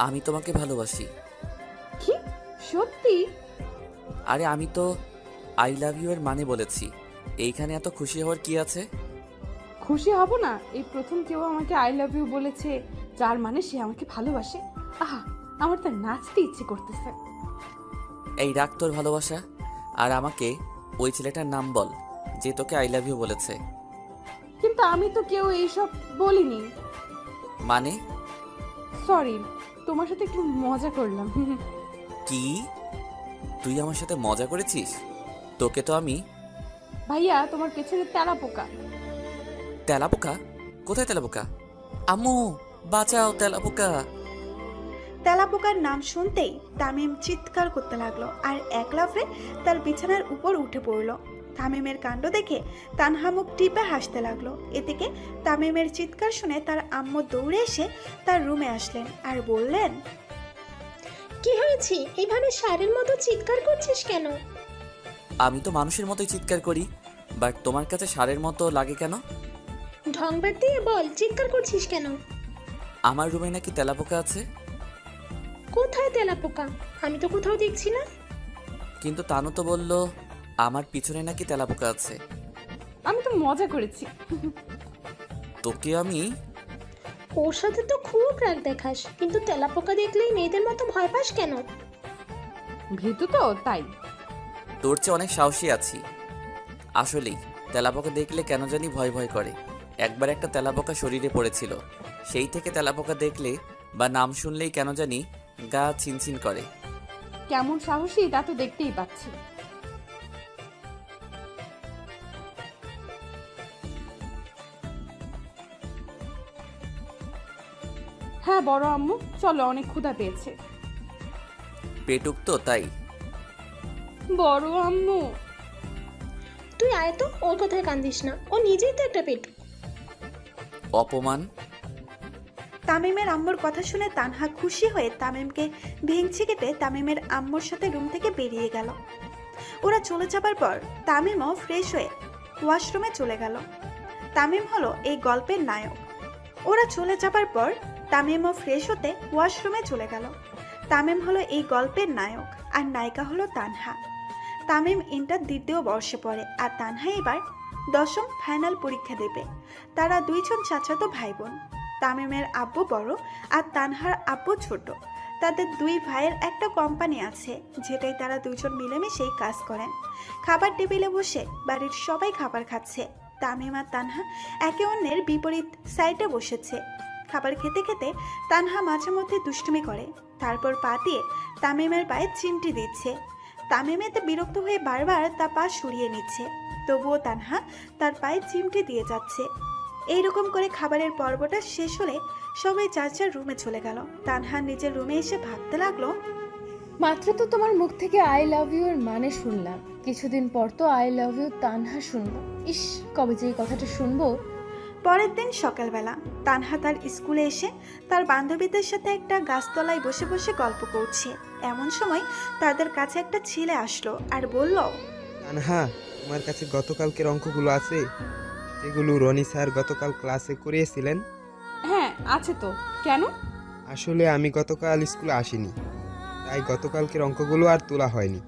আমি তোমাকে ভালোবাসি। কি? সত্যি? আরে আমি তো আই লাভ ইউ এর মানে বলেছি। এইখানে এত খুশি হওয়ার কি আছে? খুশি হব না? এই প্রথম কেউ আমাকে আই লাভ ইউ বলেছে, যার মানে সে আমাকে ভালোবাসে। আহা, আমার তো নাচতে ইচ্ছে করতেছে। এই রাখ তোর ভালোবাসা, আর আমাকে ওই ছেলেটার নাম বল যে তোকে আই লাভ ইউ বলেছে। কিন্তু আমি তো কেউ এইসব বলিনি। মানে? সরি, তোমার সাথে একটু মজা করলাম। কি? তুই আমার সাথে মজা করেছিস? তোকে তো আমি। ভাইয়া, তোমার পেছনে তেলা পোকা। তেলাপোকা? কোথায় তেলাপোকা? আম্মু, বাঁচাও, তেলাপোকা! তেলাপোকার নাম শুনতেই তামিম চিৎকার করতে লাগলো আর এক লাফে তার বিছানার উপর উঠে পড়লো। তামিমের কাণ্ড দেখে তানহা মুখ টিপে হাসতে লাগলো। এদিকে তামিমের চিৎকার শুনে তার আম্মু দৌড়ে এসে তার রুমে আসলেন আর বললেন, কি হয়েছে? এইভাবে ষাঁড়ের মতো চিৎকার করছিস কেন? আমি তো মানুষের মতোই চিৎকার করি, বাট তোমার কাছে ষাঁড়ের মতো লাগে কেন? ঢং বাদ দিয়ে বল, চিৎকার করছিস কেন? আমার রুমে নাকি তেলাপোকা আছে। কোথায় তেলাপোকা? আমি তো কোথাও দেখছি না। কিন্তু তানু তো বলল আমার পিছনে নাকি তেলাপোকা আছে। আমি তো মজা করেছি। তোকে আমি। ওর সাথে তো খুব রাগ দেখাস, কিন্তু তেলাপোকা দেখলেই মেয়েদের মতো ভয় পাস কেন? ভীতু তো তাই। তোর চেয়ে অনেক সাহসী আছি। আসলেই তেলাপোকা দেখলে কেন জানি ভয় ভয় করে। একবার একটা তেলাপোকা শরীরে পড়েছিল, সেই থেকে তেলাপোকা দেখলে বা নাম শুনলেই কেন জানি গা ছিনছিন করে। কেমন সাহসী তা তো দেখতেই পাচ্ছি। হ্যাঁ বড় আম্মু, চলো, অনেক ক্ষুধা পেয়েছে। পেটুক তো তাই। বড় আম্মু। তুই আয় তো, ওর কথায় কান্দিস না, ও নিজেই তো একটা পেটু। অপমান। তামিমের আম্মুর কথা শুনে তানহা খুশি হয়ে তামিমকে ভেঙচি কেটে তামিমের আম্মুর সাথে রুম থেকে বেরিয়ে গেল। ওরা চলে যাবার পর তামিমও ফ্রেশ হয়ে ওয়াশরুমে চলে গেল। তামিম হলো এই গল্পের নায়ক। ওরা চলে যাবার পর তামিমও ফ্রেশ হতে ওয়াশরুমে চলে গেল। তামিম হলো এই গল্পের নায়ক আর নায়িকা হলো তানহা। তামিম ইন্টার দ্বিতীয় বর্ষে পড়ে আর তানহা এবার দশম ফাইনাল পরীক্ষা দেবে। তারা দুইজন চাচাতো ভাই বোন। তামিমের আব্বু বড় আর তানহার আব্বু ছোট। তাদের দুই ভাইয়ের একটা কোম্পানি আছে, যেটাই তারা দুজন মিলেমিশেই কাজ করেন। খাবার টেবিলে বসে বাড়ির সবাই খাবার খাচ্ছে। তামিম আর তানহা একে অন্যের বিপরীত সাইডে বসেছে। খাবার খেতে খেতে তানহা মাঝে মধ্যে দুষ্টুমি করে, তারপর পা দিয়ে তামিমের পায়ে চিমটি দিচ্ছে। তামিম এতে বিরক্ত হয়ে বারবার তার পা সরিয়ে নিচ্ছে, তবুও তানহা তার পায়ে চিমটি দিয়ে যাচ্ছে। এইরকম করে খাবারের পর্বটা শেষ হলে সবাই যার যার রুমে চলে গেল। তানহা নিজের রুমে এসে ভাবতে লাগলো, মাত্র তো তোমার মুখ থেকে আই লাভ ইউ এর মানে শুনলাম, কিছুদিন পর তো আই লাভ ইউ তানহা শুনবো। ইস, কবে যে এই কথাটা শুনবো। পরের দিন সকালবেলা তানহা তার স্কুলে এসে তার বান্ধবীদের সাথে একটা গাছতলায় বসে বসে গল্প করছে। এমন সময় তাদের কাছে একটা ছেলে আসলো আর বলল, তানহা, তোমার কাছে গতকালকের অঙ্কগুলো আছে, যেগুলো রনি স্যার গতকাল ক্লাসে করিয়েছিলেন? হ্যাঁ আছে তো, কেন? আসলে আমি গতকাল স্কুলে আসিনি, তাই গতকালকের অঙ্কগুলো আর তোলা হয়নি।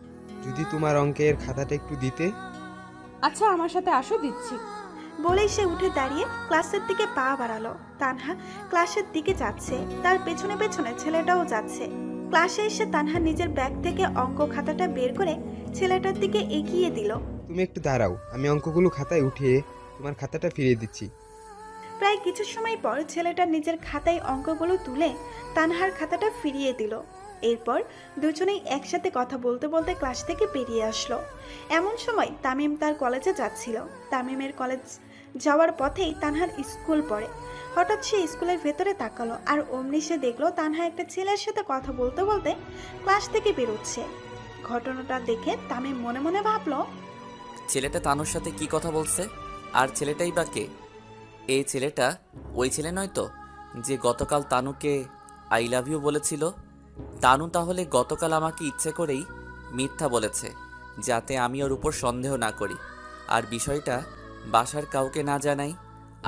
যদি তোমার অঙ্কের খাতাটা একটু দিতে। আচ্ছা, আমার সাথে আসো, দিচ্ছি। বলেই সে উঠে দাঁড়িয়ে ক্লাসের দিকে পা বাড়ালো। তানহা ক্লাসের দিকে যাচ্ছে, তার পেছনে পেছনে ছেলেটাও যাচ্ছে। ক্লাসে এসে তানহা নিজের ব্যাগ থেকে অঙ্ক খাতাটা বের করে ছেলেটার দিকে এগিয়ে দিল। তুমি একটু দাঁড়াও, আমি অঙ্কগুলো খাতায় উঠিয়ে তোমার খাতাটা ফিরিয়ে দিচ্ছি। প্রায় কিছু সময় পর ছেলেটা নিজের খাতায় অঙ্কগুলো তুলে তানহার খাতাটা ফিরিয়ে দিল। এরপর দুজনেই একসাথে কথা বলতে বলতে ক্লাস থেকে বেরিয়ে আসলো। এমন সময় তামিম তার কলেজে যাচ্ছিল। তামিমের কলেজ যাওয়ার পথেই তানহার স্কুল পড়ে। হঠাৎ সে স্কুলের ভেতরে তাকালো আর অমনি সে দেখলো তানহা একটা ছেলের সাথে কথা বলতে বলতে ক্লাস থেকে বেরোচ্ছে। ঘটনাটা দেখে তামিম মনে মনে ভাবলো, ছেলেটা তানুর সাথে কি কথা বলছে? আর ছেলেটাই বা কে? এই ছেলেটা ওই ছেলে নয় তো যে গতকাল তানুকে আই লাভ ইউ বলেছিল? তানু তাহলে গতকাল আমাকে ইচ্ছে করেই মিথ্যা বলেছে, যাতে আমি ওর উপর সন্দেহ না করি আর বিষয়টা বাসার কাউকে না জানাই।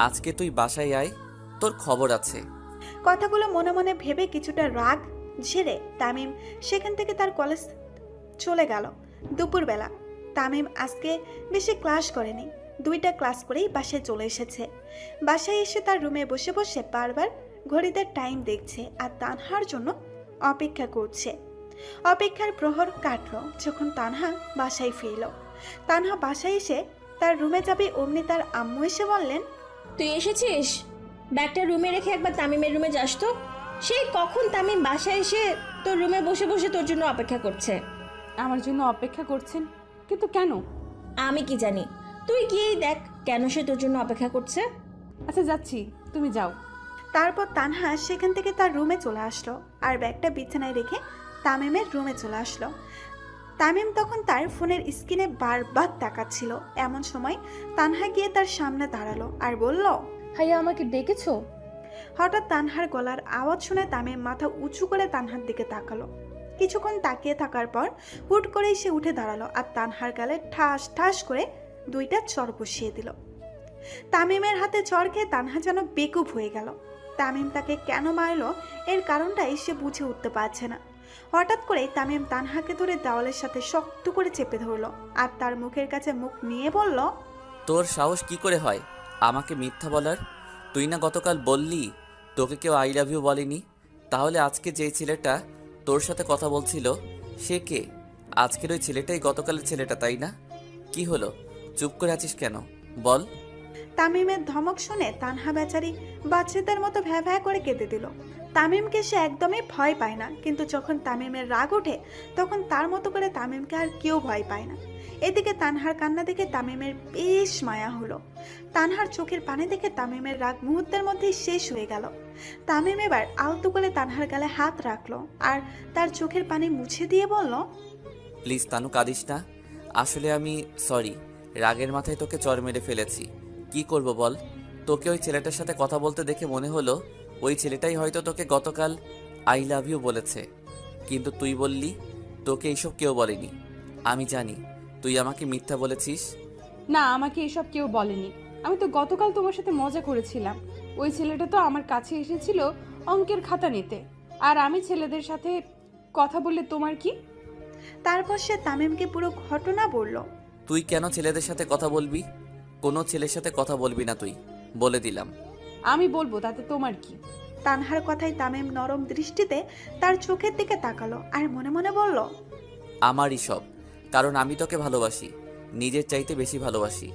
আজকে তুই বাসায় আয়, তোর খবর আছে। কথাগুলো মনে মনে ভেবে কিছুটা রাগ ঝেড়ে তামিম সেখান থেকে তার কলেজ চলে গেল। দুপুরবেলা তামিম আজকে বেশি ক্লাস করেনি, 2টা ক্লাস করেই বাসায় চলে এসেছে। বাসায় এসে তার রুমে বসে বসে বারবার ঘড়িতে টাইম দেখছে আর তানহার জন্য অপেক্ষা করছে। অপেক্ষার প্রহর কাটলো যখন তানহা বাসায় ফিরল। তানহা বাসায় এসে তার রুমে যাবে অমনি তার আম্মু এসে বললেন, তুই এসেছিস? ব্যাগটা রুমে রেখে একবার তামিমের রুমে যাস তো। সেই কখন তামিম বাসায় এসে তোর রুমে বসে বসে তোর জন্য অপেক্ষা করছে। আমার জন্য অপেক্ষা করছেন, কিন্তু কেন? আমি কি জানি, তুই গিয়েই দেখ কেন সে তোর জন্য অপেক্ষা করছে। আচ্ছা যাচ্ছি, তুমি যাও। তারপর তানহা সেখান থেকে তার রুমে চলে আসলো আর ব্যাগটা বিছানায় রেখে তামিমের রুমে চলে আসলো। তামিম তখন তার ফোনের স্ক্রিনে বারবার তাকাচ্ছিল। এমন সময় তানহা গিয়ে তার সামনে দাঁড়ালো আর বলল, ভাইয়া আমাকে ডেকেছো? হঠাৎ তানহার গলার আওয়াজ শুনে তামিম মাথা উঁচু করে তানহার দিকে তাকালো। কিছুক্ষণ তাকিয়ে থাকার পর হুট করেই সে উঠে দাঁড়ালো আর তানহার গালে ঠাস ঠাস করে 2টা চড় বসিয়ে দিল। তামিমের হাতে চড় খেয়ে তানহা যেন বেকুব হয়ে গেল। তামিম তাকে কেন মারলো এর কারণটাই সে বুঝে উঠতে পারছে না। হঠাৎ করেই তামিম তানহাকে ধরে দেওয়ালের সাথে শক্ত করে চেপে ধরলো আর তার মুখের কাছে মুখ নিয়ে বলল, তোর সাহস কি করে হয় আমাকে মিথ্যা বলার? তুই না গতকাল বললি তোকে কেউ আই লাভ ইউ বলেনি, তাহলে আজকে যেই ছেলেটা তোর সাথে কথা বলছিল সে কে? আজকের ওই ছেলেটাই গতকালের ছেলেটা, তাই না? কি হলো, চুপ করে আছিস কেন বল? তামিমের ধমক শুনে তানহা বেচারি বাচ্চাদের মতো ভ্যা ভ্যা করে কেঁদে দিল। তামিমকে সে একদমই ভয় পায় না, কিন্তু যখন তামিমের রাগ ওঠে তখন তার মতো করে তামিমকে আর কেউ ভয় পায় না। এদিকে তানহার কান্না দেখে তামিমের বেশ মায়া হলো। তানহার চোখের পানি দেখে তামিমের রাগ মুহূর্তের মধ্যেই শেষ হয়ে গেল। তামিম এবার আলতো করে তানহার গালে হাত রাখলো আর তার চোখের পানি মুছে দিয়ে বলল, প্লিজ তানু কাঁদিস না, আসলে আমি সরি, রাগের মাথায় তোকে চড় মেরে ফেলেছি। কি করব বল? তোকে ওই ছেলেটার সাথে কথা বলতে দেখে মনে হলো ওই ছেলেটাই হয়তো তোকে গতকাল আই লাভ ইউ বলেছে, কিন্তু তুই বললি তোকে এইসব কেউ বলেনি। আমি জানি তুই আমাকে মিথ্যা বলেছিস। না, আমাকে এসব কেউ বলেনি। আমি তো গতকাল তোমার সাথে মজা করেছিলাম। ওই ছেলেটা তো আমার কাছে এসেছিল অঙ্কের খাতা নিতে, আর আমি ছেলেদের সাথে কথা বললে তোমার কি? তারপর সে তামিমকে পুরো ঘটনা বলল। তুই কেন ছেলেদের সাথে কথা বলবি? কোনো ছেলের সাথে কথা বলবি না তুই, বলে দিলাম। আমি বলবো, তাতে তোমার কি? তানহার কথায় তামিম নরম দৃষ্টিতে তার চোখের দিকে তাকালো আর মনে মনে বলল, আমারই সব, কারণ আমি তোকে ভালোবাসি, নিজের চাইতে বেশি ভালোবাসি।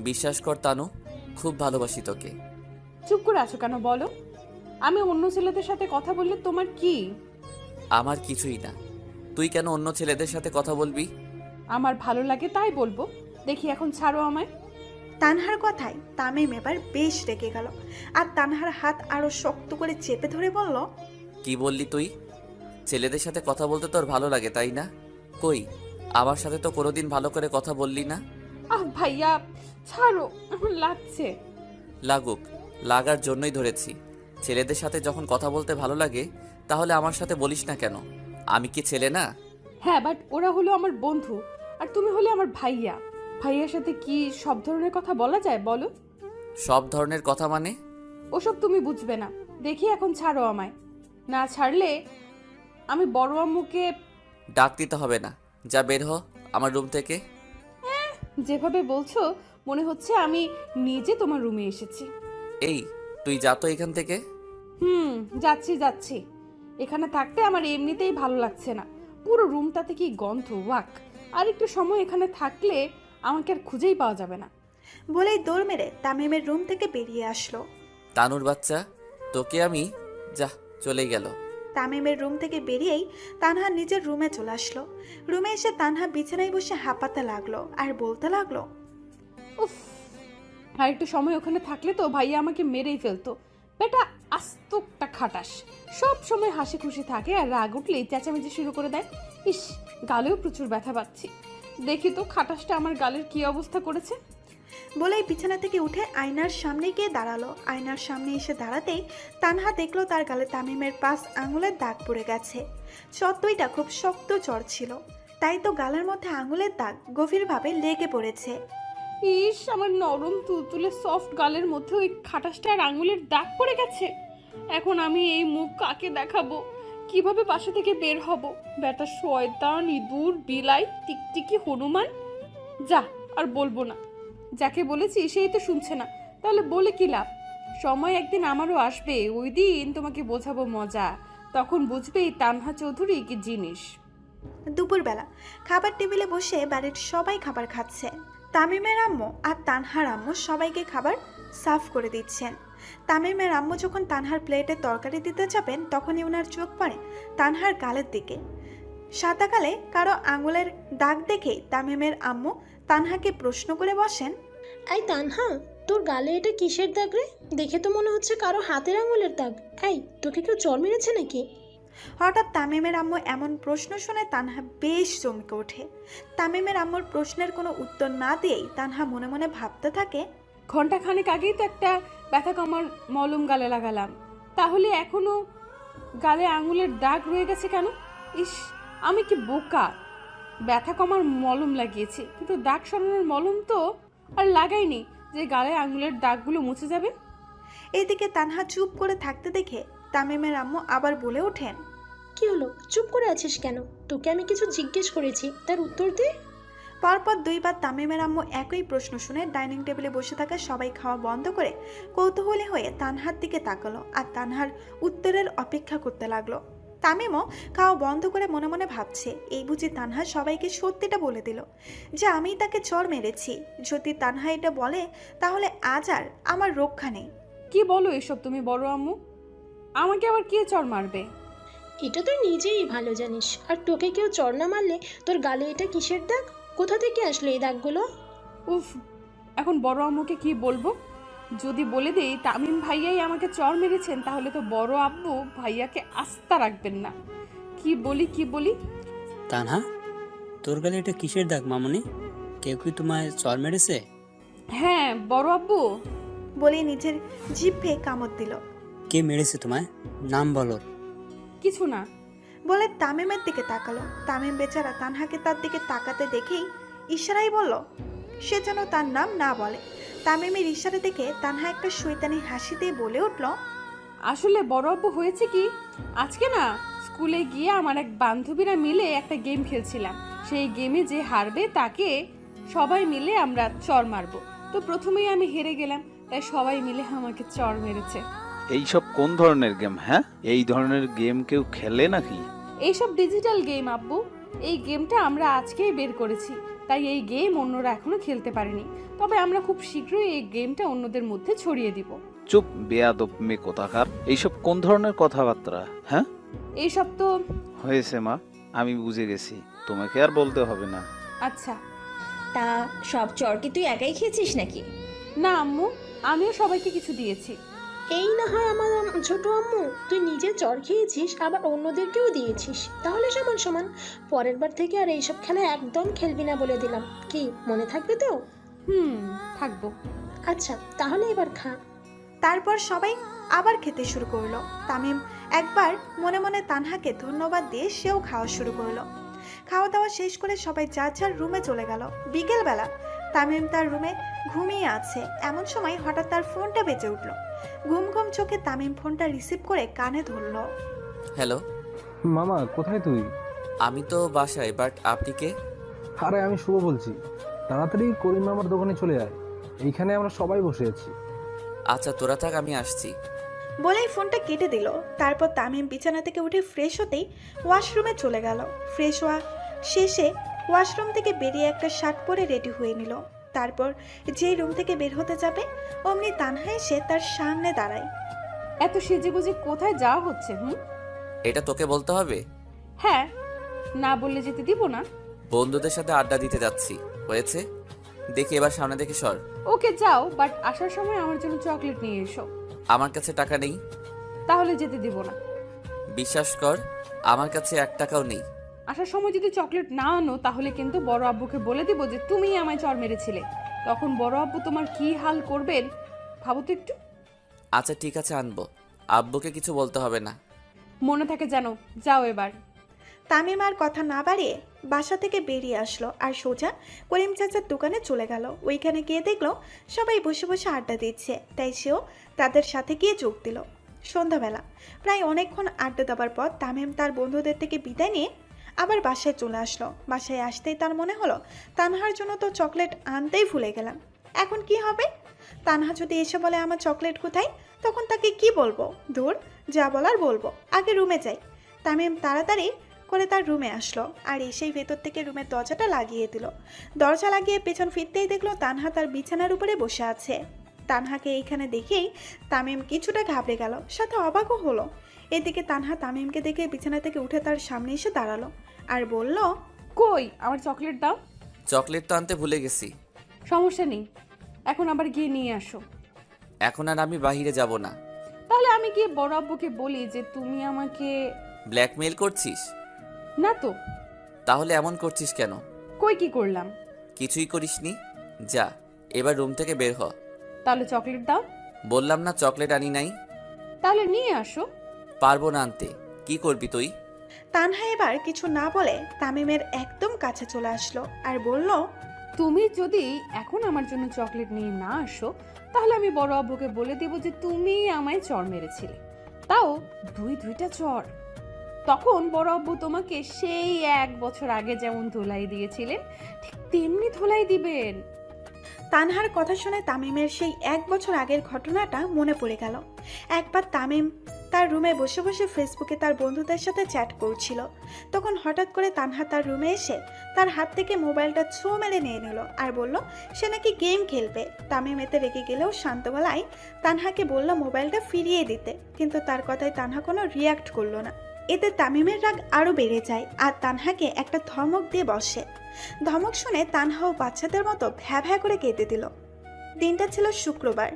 বিশ্বাস কর তানু, খুব ভালোবাসি তোকে। চুপ করে আছো কেন বলো? আমি অন্য ছেলেদের সাথে কথা বললে তোমার কি? আমার কিছুই না, তুই কেন অন্য ছেলেদের সাথে কথা বলবি? আমার ভালো লাগে তাই বলবো। দেখি এখন ছাড়ো আমায়। তানহার কথায় তামিম এবার বেশ রেগে গেল আর তানহার হাত আরো শক্ত করে চেপে ধরে বলল, কি বললি তুই? ছেলেদের সাথে কথা বলতে তোর ভালো লাগে তাই না? কই, আমার সাথে তো কোনোদিন ভালো করে কথা বললি না। আহ ভাইয়া, ছাড়ো, আমার লাগছে। লাগুক, লাগার জন্যই ধরেছি। ছেলেদের সাথে যখন কথা বলতে ভালো লাগে তাহলে আমার সাথে বলিস না কেন? আমি কি ছেলে না? হ্যাঁ, বাট ওরা হলো আমার বন্ধু আর তুমি হলে আমার ভাইয়া। ভাইয়ার সাথে কি সব ধরনের কথা বলা যায় বলো? সব ধরনের কথা মানে? ওসব তুমি বুঝবে না। দেখি এখন ছাড়ো আমায়। না ছাড়লে আমি বড় আম্মুকে। ডাক দিতে হবে না, যা বের হ আমার রুম থেকে। যেভাবে বলছো মনে হচ্ছে আমি নিজে তোমার রুমে এসেছি। এই, তুই যা তো এখান থেকে। যাচ্ছি যাচ্ছি। এখানে থাকতে আমার এমনিতেই ভালো লাগছে না। পুরো রুমটাতে কি গন্ধ, ওয়াক। আর একটু সময় এখানে থাকলে আমাকে আর খুঁজেই পাওয়া যাবে না। বলেই দৌড় মেরে তামিমের রুম থেকে বেরিয়ে আসলো। তানুর বাচ্চা, তোকে আমি, যা, চলেই গেল। তামিমের রুম থেকে বেরিয়েই তানহা নিজের রুমে চলে আসলো। রুমে এসে তানহা বিছানায় বসে হাঁপাতে লাগলো আর বলতে লাগলো, উফ, আর একটু সময় ওখানে থাকলে তো ভাইয়া আমাকে মেরেই ফেলতো। বেটা আস্তকটা খাটাস, সব সময় হাসি খুশি থাকে আর রাগ উঠলেই চেঁচামেচি শুরু করে দেয়। ইস, গালেও প্রচুর ব্যথা পাচ্ছি। দেখি তো খাটাসটা আমার গালের কি অবস্থা করেছে। বলেই বিছানা থেকে উঠে আয়নার সামনে গিয়ে দাঁড়ালো। আয়নার সামনে এসে দাঁড়াতেই তানহা দেখলো তার গালে তামিমের 5 আঙুলের দাগ পড়ে গেছে। চর2টা খুব শক্ত চর ছিল, তাই তো গালের মধ্যে আঙুলের দাগ গভীরভাবে লেগে পড়েছে। ইস, আমার নরম তুলতুলে সফট গালের মধ্যে ওই খাটাসটা আর আঙুলের দাগ পড়ে গেছে। এখন আমি এই মুখ কাকে দেখাবো? কিভাবে বাসা থেকে বের হব? বেটা শয়তান, ইঁদুর, বিলাই, টিকটিকি, হনুমান। যা, আর বলবো না। যাকে বলেছি সেই তো শুনছে না, তাহলে বলে কি লাভ? সময় একদিন আমারও আসবে, ওই দিন তোমাকে বোঝাবো মজা। তখন বুঝবে এই তানহা চৌধুরী কি জিনিস। দুপুরবেলা খাবার টেবিলে বসে বাড়ির সবাই খাবার খাচ্ছে। তামিমের আম্মু আর তানহার আম্মু সবাইকে খাবার সার্ভ করে দিচ্ছেন। তামিমের আম্মু যখন তানহার প্লেটে তরকারি দিতে যাবেন তখনই ওনার চোখ পড়ে তানহার গালের দিকে। সাদা গালে কারো আঙুলের দাগ দেখে তামিমের আম্মু তানহাকে প্রশ্ন করে বসেন, এই তানহা, তোর গালে এটা কিসের দাগ রে? দেখে তো মনে হচ্ছে কারো হাতের আঙুলের দাগ। এই, তোকে কেউ চড় মেরেছে নাকি? হঠাৎ তামিমের আম্মু এমন প্রশ্ন শুনে তানহা বেশ চমকে ওঠে। তামিমের আম্মুর প্রশ্নের কোনো উত্তর না দিয়েই তানহা মনে মনে ভাবতে থাকে, ঘন্টাখানেক আগেই তো একটা ব্যথা কমার মলম গালে লাগালাম, তাহলে এখনো গালে আঙুলের দাগ রয়ে গেছে কেন? ইস, আমি কি বোকা! ব্যথা কমার মলম লাগিয়েছি, কিন্তু দাগ সরানোর মলম তো আর লাগাইনি যে গালে আঙুলের দাগগুলো মুছে যাবে। এদিকে তানহা চুপ করে থাকতে দেখে তামিমের আম্মু আবার বলে ওঠেন, কি হলো, চুপ করে আছিস কেন? তোকে আমি কিছু জিজ্ঞেস করেছি, তার উত্তর দে। পরপর দুইবার তামিমের আম্মু একই প্রশ্ন শুনে ডাইনিং টেবিলে বসে থাকা সবাই খাওয়া বন্ধ করে কৌতূহলী হয়ে তানহার দিকে তাকালো আর তানহার উত্তরের অপেক্ষা করতে লাগলো। তামিমও খাওয়া বন্ধ করে মনে মনে ভাবছে, এই বুঝি তানহা সবাইকে সত্যিটা বলে দিল যে আমি তাকে চড় মেরেছি। যদি তানহা এটা বলে তাহলে আজ আর আমার রক্ষা নেই। কি বলো এসব তুমি বড় আম্মু? আমাকে আবার কে চড় মারবে? এটা তুই নিজেই ভালো জানিস। আর তোকে কেউ চড় না মারলে তোর গালে এটা কিসের দাগ? কোথা থেকে আসলো এই দাগগুলো? উফ, এখন বড় আম্মুকে কি বলবো? যদি বলে দিই তামিম ভাইয়াই আমাকে চড় মেরেছেন, তাহলে তো বড় আব্বু ভাইয়াকে আস্থা রাখবেন না। কি বলি? তানহা, তোর গালে এটা কিসের দাগ মামনি? কেউ কি তোমায় চড় মেরেছে? হ্যাঁ বড় আব্বু। বলে নিজের জিভে কামড় দিল। কে মেরেছে তোমায়? নাম বলো। কিছু না। বলে তামিমের দিকে তাকালো। তামিম বেচারা তানহাকে তার দিকে তাকাতে দেখেই ইশারাই বলল সে যেন তার নাম না বলে। তামিমের ইশারা দেখে তানহা একটা শয়তানি হাসি দিয়ে বলে উঠল, আসলে বড় আব্বু হয়েছে কি, আজকে না স্কুলে গিয়ে আমার এক বান্ধবীরা মিলে একটা গেম খেলছিলাম। সেই গেমে যে হারবে তাকে সবাই মিলে আমরা চড় মারবো। তো প্রথমেই আমি হেরে গেলাম, তাই সবাই মিলে আমাকে চড় মেরেছে। এইসব কোন ধরনের গেম? হ্যাঁ, এই ধরনের গেম কেউ খেলে নাকি? এইসব ডিজিটাল গেম আব্বু। এই গেমটা আমরা আজকেই বের করেছি, তাই এই গেম অন্যরা এখনো খেলতে পারেনি। তবে আমরা খুব শীঘ্রই এই গেমটা অন্যদের মধ্যে ছড়িয়ে দিব। চুপ বেয়াদব মেয়ে কোথাকার! এইসব কোন ধরনের কথাবার্তা? হ্যাঁ, এইসব তো হয়েছে মা, আমি বুঝে গেছি, তোমাকে আর বলতে হবে না। আচ্ছা। তা সব চড় কি তুই একাই খেয়েছিস নাকি? না আম্মু, আমিও সবাইকে কিছু দিয়েছি। এই না হয় আমার ছোট আম্মু, তুই নিজে চড় খেয়েছিস আবার অন্যদেরকেও দিয়েছিস, তাহলে সমান সমান। পরের বার থেকে আর এইসব খেলা একদম খেলবি না বলে দিলাম। কি মনে থাকবে তো? থাকবো। আচ্ছা, তাহলে এবার খা। তারপর সবাই আবার খেতে শুরু করলো। তামিম একবার মনে মনে তানহাকে ধন্যবাদ দিয়ে সেও খাওয়া শুরু করলো। খাওয়া দাওয়া শেষ করে সবাই যার যার রুমে চলে গেল। বিকেলবেলা তামিম তার রুমে ঘুমিয়ে আছে, এমন সময় হঠাৎ তার ফোনটা বেজে উঠল। ঘুম ঘুম চোখে তামিম ফোনটা রিসিভ করে কানে ধরলো। হ্যালো, মামা কোথায় তুই? আমি তো বাসায়, বাট আপনি কে? আরে আমি শুভ বলছি, তাড়াতাড়ি করিম মামার দোকানে চলে আয়, এইখানে আমরা সবাই বসে আছি। আচ্ছা তোরা থাক, আমি আসছি। বলেই ফোনটা কেটে দিল। তারপর তামিম বিছানা থেকে উঠে ফ্রেশ হতেই ওয়াশরুমে চলে গেল। ফ্রেশ হওয়া শেষে ওয়াশরুম থেকে বেরিয়ে একটা শার্ট পরে রেডি হয়ে নিল। তারপর যেই রুম থেকে বের হতে যাবে অমনি তানহা এসে তার সামনে দাঁড়ায়। এত সেজেগুজে কোথায় যাওয়া হচ্ছে? এটা তোকে বলতে হবে? হ্যাঁ, না বললে যেতে দিব না। বন্ধুদের সাথে আড্ডা দিতে যাচ্ছি, হয়েছে? দেখি এবার সামনে দেখে সর। ওকে যাও, বাট আসার সময় আমার জন্য চকলেট নিয়ে এসো। আমার কাছে টাকা নেই। তাহলে যেতে দিব না। বিশ্বাস কর, আমার কাছে 1 টাকাও নেই। আসার সময় যদি চকলেট না আনো তাহলে কিন্তু বড় আব্বুকে বলে দিব যে তুমিই আমায় চড় মেরেছিলে। তখন বড় আব্বু তোমার কি হাল করবেন ভাবো তো একটু। আচ্ছা ঠিক আছে, আনবো। আব্বুকে কিছু বলতে হবে না। মনে থাকে জানো। যাও এবার। তামিম আর কথা না বাড়িয়ে বাসা থেকে বেরিয়ে আসলো আর সোজা করিম চাচার দোকানে চলে গেল। ওইখানে গিয়ে দেখলো সবাই বসে বসে আড্ডা দিচ্ছে, তাই সেও তাদের সাথে গিয়ে যোগ দিল। সন্ধ্যাবেলা প্রায় অনেকক্ষণ আড্ডা দেওয়ার পর তামিম তার বন্ধুদের থেকে বিদায় নিয়ে আবার বাসায় চলে আসলো। বাসায় আসতেই তার মনে হলো তানহার জন্য তো চকলেট আনতেই ভুলে গেলাম। এখন কি হবে? তানহা যদি এসে বলে আমার চকলেট কোথায়, তখন তাকে কি বলবো? দূর, যা বলার বলবো, আগে রুমে যাই। তামিম তাড়াতাড়ি করে তার রুমে আসলো আর এসেই ভেতর থেকে রুমের দরজাটা লাগিয়ে দিল। দরজা লাগিয়ে পেছন ফিরতেই দেখলো তানহা তার বিছানার উপরে বসে আছে। তানহাকে এইখানে দেখেই তামিম কিছুটা ঘাবড়ে গেল, সাথে অবাকও হলো। এদিকে তানহা তামিমকে দেখে বিছানা থেকে উঠে তার সামনে এসে দাঁড়ালো আর বলল, কই আমার চকলেট দাও। চকলেট তো আনতে ভুলে গেছি। সমস্যা নেই, এখন আবার গিয়ে নিয়ে আসো। এখন আর আমি বাইরে যাব না। তাহলে আমি গিয়ে বড় আব্বুকে বলি যে তুমি আমাকে। ব্ল্যাকমেইল করছিস? না তো। তাহলে এমন করছিস কেন? কই কি করলাম? কিছুই করিসনি। যা, এবার রুম থেকে বের হ। তাহলে চকলেট দাও। বললাম না চকলেট আনি নাই। তাহলে নিয়ে আসো। পারবো না আনতে। কি করবি তুই? তানহা এবার কিছু না বলে তামিমের একদম কাছে চলে আসলো আর বলল, তুমি যদি এখন আমার জন্য চকলেট নিয়ে না আসো, তাহলে আমি বড় আব্বুকে বলে দেব যে তুমি আমায় চড় মেরেছিলে, তাও দুইটা চড়। তখন বড় আব্বু তোমাকে সেই 1 বছর আগে যেমন ধোলাই দিয়েছিলেন ঠিক তেমনি ধোলাই দিবেন। তানহার কথা শুনে তামিমের সেই 1 বছর আগের ঘটনাটা মনে পড়ে গেল। একবার তামিম তার রুমে বসে বসে ফেসবুকে তার বন্ধুদের সাথে চ্যাট করছিল। তখন হঠাৎ করে তানহা তার রুমে এসে তার হাত থেকে মোবাইলটা ছো মেরে নিয়ে নিল আর বলল সে নাকি গেম খেলবে। তামিম এতে রেগে গেলেও শান্ত গলায় তানহাকে বলল মোবাইলটা ফিরিয়ে দিতে, কিন্তু তার কথায় তানহা কোনো রিয়াক্ট করলো না। এতে তামিমের রাগ আরও বেড়ে যায় আর তানহাকে একটা ধমক দিয়ে বসে। ধমক শুনে তানহাও বাচ্চাদের মতো ভ্যা ভ্যা করে কেঁদে দিল। দিনটা ছিল শুক্রবার,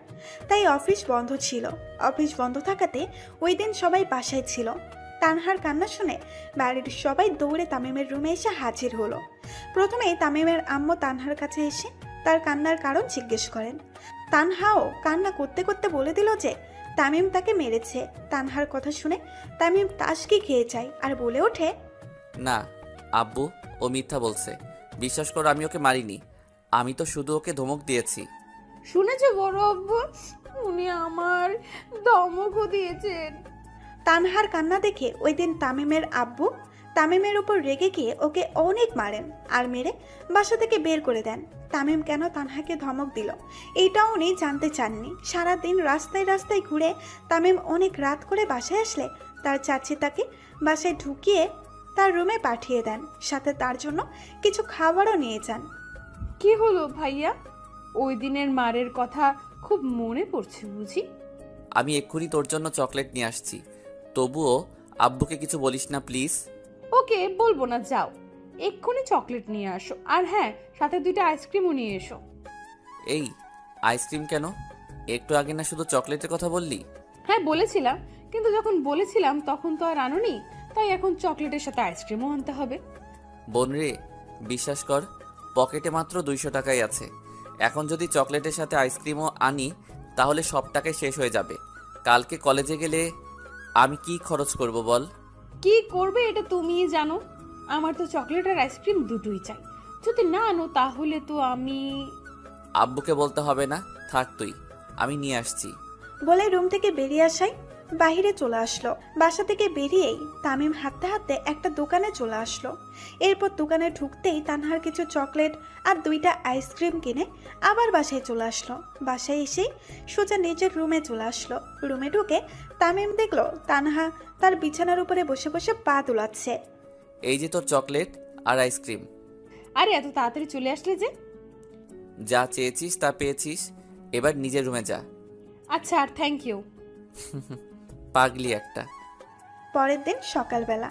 তাই অফিস বন্ধ ছিল। অফিস বন্ধ থাকাতে ওই দিন সবাই বাসায় ছিল। তানহার কান্না শুনে বাড়ির সবাই দৌড়ে তামিমের রুমে এসে হাজির হলো। প্রথমেই তামিমের আম্মু তানহার কাছে এসে তার কান্নার কারণ জিজ্ঞেস করেন। তানহাও কান্না করতে করতে বলে দিল যে তামিম তাকে মেরেছে। তানহার কথা শুনে তামিম তাসকি খেয়ে যায় আর বলে ওঠে, না আব্বু, ও মিথ্যা বলছে। বিশ্বাস করো, আমি ওকে মারিনি। আমি তো শুধু ওকে ধমক দিয়েছি। শুনেছো বড় আব্বু, উনি আমার ধমকও দিয়েছেন। তানহার কান্না দেখে ওই দিন তামিমের আব্বু তামিমের উপর রেগে গিয়ে ওকে অনেক মারেন আর মেরে বাসা থেকে বের করে দেন। তামিম কেন তানহাকে ধমক দিল এইটাও উনি জানতে চাননি। সারাদিন রাস্তায় রাস্তায় ঘুরে তামিম অনেক রাত করে বাসায় আসলে তার চাচি তাকে বাসায় ঢুকিয়ে তার রুমে পাঠিয়ে দেন, সাথে তার জন্য কিছু খাবারও নিয়ে যান। কি হলো ভাইয়া, ওই দিনের মারের কথা খুব মনে পড়ছে বুঝি? আমি এক্ষুনি তোর জন্য চকলেট নিয়ে আসছি। তবুও আব্বুকে কিছু বলিস না প্লিজ। ওকে, বলবো না, যাও এক্ষুনি চকলেট নিয়ে আসো। আর হ্যাঁ, সাথে 2টা আইসক্রিমও নিয়ে এসো। এই আইসক্রিম কেন? একটু আগে না শুধু চকলেটের কথা বললি? হ্যাঁ বলেছিলাম, কিন্তু যখন বলেছিলাম তখন তো আর আনোনি, তাই এখন চকলেটের সাথে আইসক্রিমও আনতে হবে। বোন রে, বিশ্বাস কর, পকেটে মাত্র 200 টাকাই আছে। এখন যদি চকলেটের সাথে আইসক্রিমও আনি তাহলে সব টাকাই শেষ হয়ে যাবে। কালকে কলেজে গেলে আমি কি খরচ করব বল? কি করবে এটা তুমিই জানো। আমার তো চকলেট আর আইসক্রিম দুটোই চাই। যদি না আনো তাহলে তো আমি। আব্বুকে বলতে হবে না, থাক তুই, আমি নিয়ে আসছি। বলে রুম থেকে বেরিয়ে আসাই বাহিরে চলে আসলো। বাসা থেকে বেরিয়েই তামিম হাঁটতে হাঁটতে একটা দোকানে চলে আসলো। এরপর দোকানে ঢুকতেই তানহার কিছু চকলেট আর 2টা আইসক্রিম কিনে আবার বাসায় চলে আসলো। বাসায় এসেই সোজা নিজের রুমে চলে আসলো। রুমে ঢুকে তামিম দেখলো তানহা তার বিছানার উপরে বসে বসে পা দোলাচ্ছে। এই যে তোর চকলেট আর আইসক্রিম। আরে এত তাড়াতাড়ি চলে আসলে যে? যা চেয়েছিস তা পেয়েছিস, এবার নিজের রুমে যা। আচ্ছা, আর থ্যাংক ইউ। পাগলি একটা। পরের দিন সকালবেলা